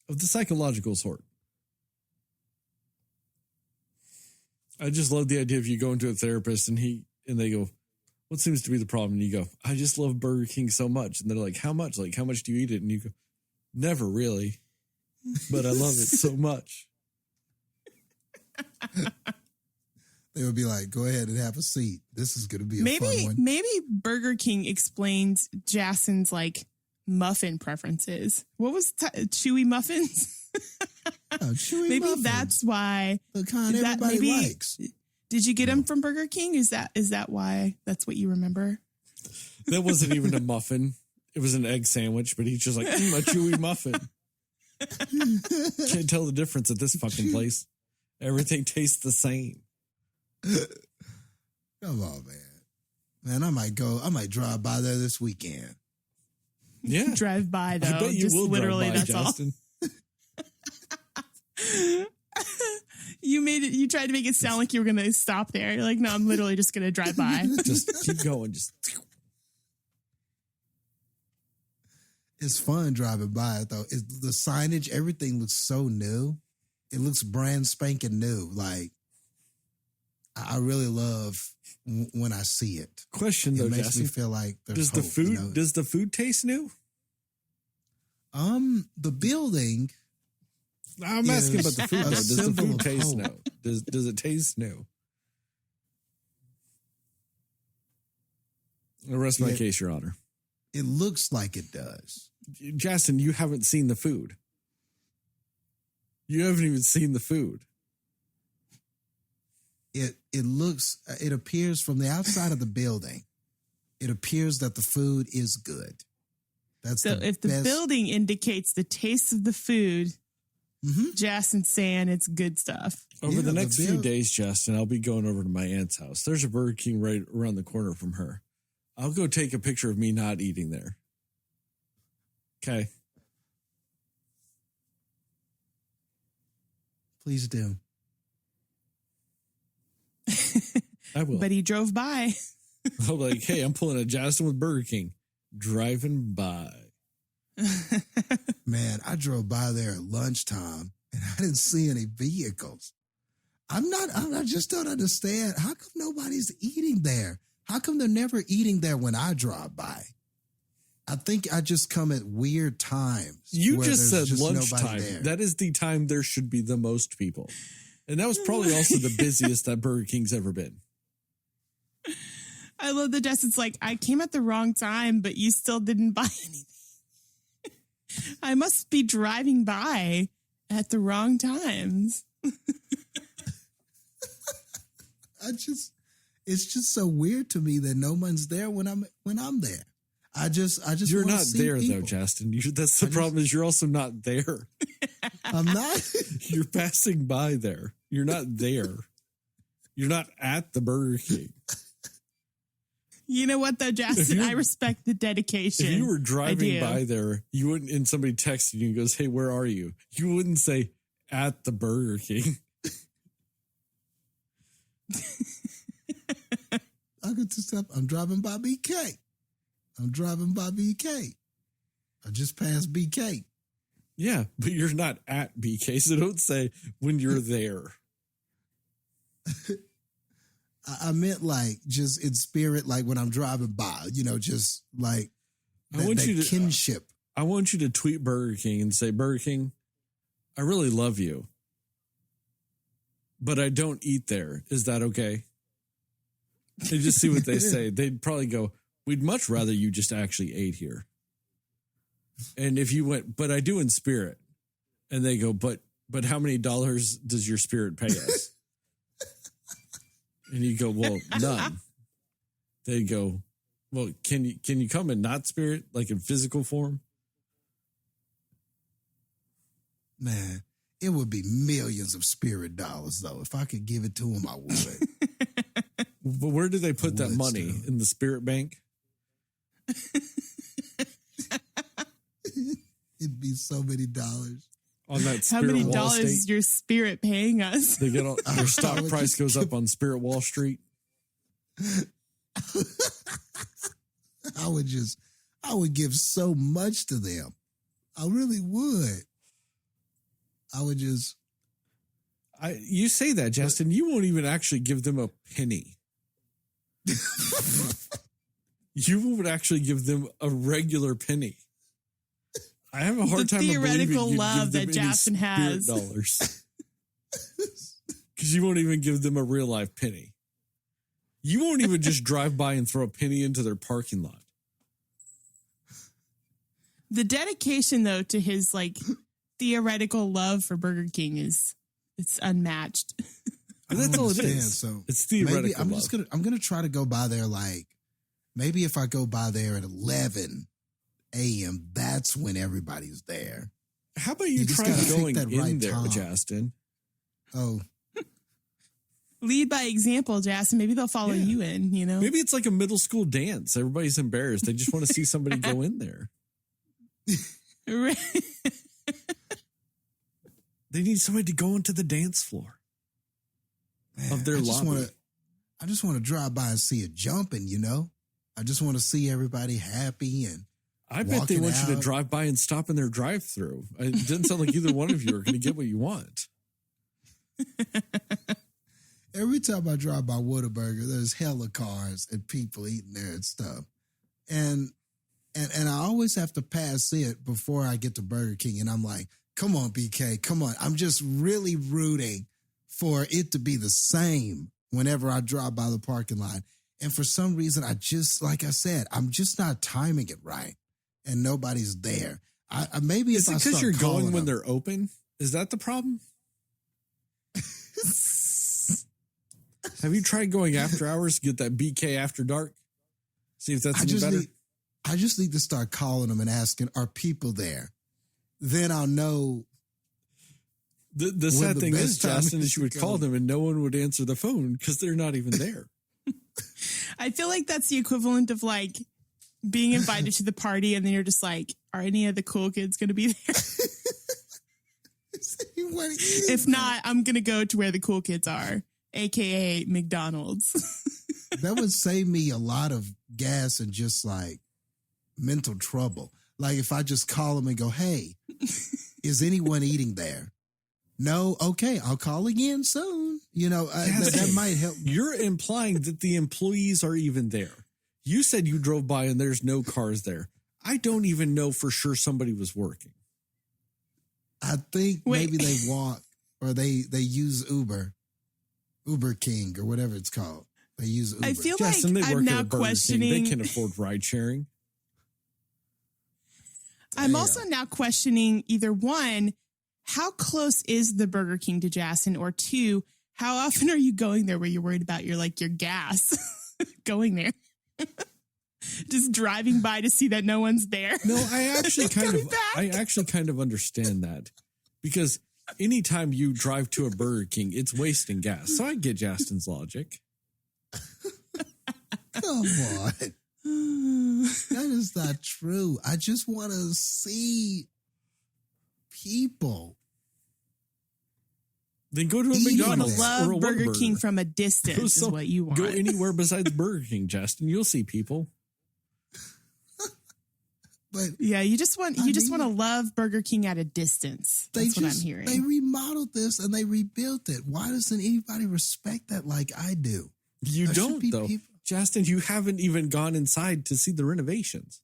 of the psychological sort. I just love the idea of you going to a therapist and they go, what seems to be the problem? And you go, I just love Burger King so much. And they're like, how much? Like, how much do you eat it? And you go, never really, but I love it so much. They would be like, go ahead and have a seat. This is going to be a fun one. Maybe Burger King explains Jastin's muffin preferences. What was chewy muffins? Chewy maybe muffins. That's why the kind everybody likes. Did you get them from Burger King? Is that why? That's what you remember? That wasn't even a muffin. It was an egg sandwich, but he's just like, a chewy muffin. Can't tell the difference at this fucking place. Everything tastes the same. Come on, man. I might drive by there this weekend. Yeah. Drive by, though. I bet you just will literally, drive by, that's Jastin. all. You tried to make it sound like you were going to stop there. You're like, no, I'm literally just going to drive by. Just keep going. It's fun driving by it, though. The signage, everything looks so new. It looks brand spanking new. Like, I really love when I see it. Question though, it makes Jastin, me feel like there's does hope, does the food taste new? The building. I'm asking about the food. Though. Does the symbol food of taste hope. new? Does it taste new? I rest my case, Your Honor. It looks like it does. Jastin, you haven't seen the food. You haven't even seen the food. It appears from the outside of the building, it appears that the food is good. That's so if the building indicates the taste of the food, Jastin's saying it's good stuff. Over the next few days, Jastin, I'll be going over to my aunt's house. There's a Burger King right around the corner from her. I'll go take a picture of me not eating there. Okay. Please do. I will. But he drove by. I'm like, hey, I'm pulling a Jastin with Burger King. Driving by. Man, I drove by there at lunchtime and I didn't see any vehicles. I just don't understand. How come nobody's eating there? How come they're never eating there when I drive by? I think I just come at weird times. You just said nobody lunchtime. there. That is the time there should be the most people. And that was probably also the busiest that Burger King's ever been. I love that Justin's like, I came at the wrong time, but you still didn't buy anything. I must be driving by at the wrong times. It's just so weird to me that no one's there when I'm there. I just You're wanna not see there people. though, Jastin. That's the problem is you're also not there. I'm not. You're passing by there. You're not there. You're not at the Burger King. You know what though, Jastin? I respect the dedication. If you were driving I do. by there, you wouldn't, and somebody texted you and goes, "Hey, where are you?" You wouldn't say at the Burger King. I could just stop. I'm driving by BK. I just passed BK. Yeah, but you're not at BK, so don't say when you're there. I meant like just in spirit, like when I'm driving by, just like that kinship. I want you to tweet Burger King and say, Burger King, I really love you, but I don't eat there. Is that okay? And just see what they say. They'd probably go, we'd much rather you just actually ate here. And if you went, but I do in spirit. And they go, but how many dollars does your spirit pay us? And you go, well, none. They go, well, can you come in not spirit, like in physical form? Man, it would be millions of spirit dollars, though. If I could give it to them, I would. But where do they put that would money? still. In the spirit bank? It'd be so many dollars. On that How Spirit many Wall dollars Street? is your spirit paying us? They get all, their stock would price just goes give- up on Spirit Wall Street. I would give so much to them. I really would. I would just. You say that, Justin. You won't even actually give them a penny. You would actually give them a regular penny. I have a hard The time believing theoretical you'd love give them that any Jastin spirit has. dollars. Because you won't even give them a real life penny. You won't even just drive by and throw a penny into their parking lot. The dedication, though, to his like theoretical love for Burger King it's unmatched. But that's all it understand, is. so It's theoretical maybe I'm love. I'm gonna try to go by there like maybe if I go by there at 11 a.m. that's when everybody's there. How about you just try gotta pick going that in right there, time. Justin? Oh, Lead by example, Jastin. Maybe they'll follow Yeah. you in, Maybe it's like a middle school dance. Everybody's embarrassed. They just want to see somebody go in there. Right. They need somebody to go into the dance floor of their I just lobby. want to drive by and see it jumping. I just want to see everybody happy and. I bet they walking want you to out. drive by and stop in their drive-through. It doesn't sound like either one of you are going to get what you want. Every time I drive by Whataburger, there's hella cars and people eating there and stuff. And I always have to pass it before I get to Burger King. And I'm like, come on, BK, come on. I'm just really rooting for it to be the same whenever I drive by the parking lot. And for some reason, like I said, I'm just not timing it right. And nobody's there. Maybe Is if it I because start you're calling going when them- they're open? Is that the problem? Have you tried going after hours to get that BK after dark? See if that's any better. I just need to start calling them and asking, are people there? Then I'll know. The sad the thing is, best time Justin, is is you to would call go. them and no one would answer the phone because they're not even there. I feel like that's the equivalent of like being invited to the party and then you're just like, are any of the cool kids going to be there? If not, I'm going to go to where the cool kids are, AKA McDonald's. That would save me a lot of gas and just like mental trouble. Like if I just call them and go, hey, is anyone eating there? No? Okay, I'll call again soon. That might help. You're implying that the employees are even there. You said you drove by and there's no cars there. I don't even know for sure somebody was working. I think Wait. maybe they walk or they use Uber King or whatever it's called. They use Uber. I feel Justin, like they work I'm at now a Burger King. questioning. They can afford ride sharing. I'm also now questioning either one, how close is the Burger King to Jastin, or two, how often are you going there where you're worried about your gas going there? Just driving by to see that no one's there. No, I actually Coming back. kind of understand that, because anytime you drive to a Burger King, it's wasting gas. So I get Jastin's logic. Come on. That is not true. I just want to see people. Then go to a You Want to McDonald's or a love Burger Whataburger. King from a distance is what you want. Go anywhere besides Burger King, Justin. You'll see people. But Yeah, you just want I want to mean- love Burger King at a distance. That's what I'm hearing. They remodeled this and they rebuilt it. Why doesn't anybody respect that like I do? You There should don't, be though. people- Justin, you haven't even gone inside to see the renovations.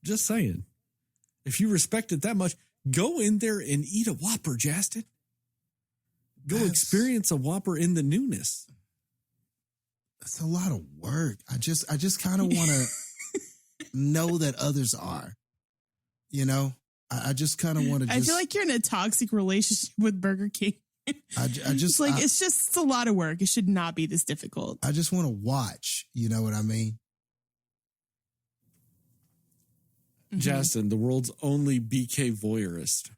Just saying. If you respect it that much, go in there and eat a Whopper, Justin. Go That's- experience a Whopper in the newness. It's a lot of work. I just kind of want to know that others are. You know, I just kind of want to. I feel like you're in a toxic relationship with Burger King. I just It's like it's a lot of work. It should not be this difficult. I just want to watch. You know what I mean? Mhm. Justin, the world's only BK voyeurist.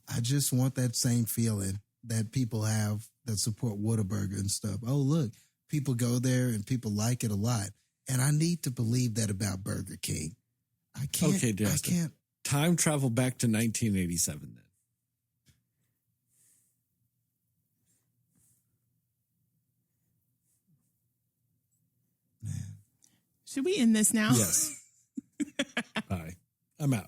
I just want that same feeling that people have that support Whataburger and stuff. Oh, look, people go there and people like it a lot. And I need to believe that about Burger King. I can't. Okay, Justin. I can't. Time travel back to 1987 then. Man. Should we end this now? Yes. Bye. I'm out.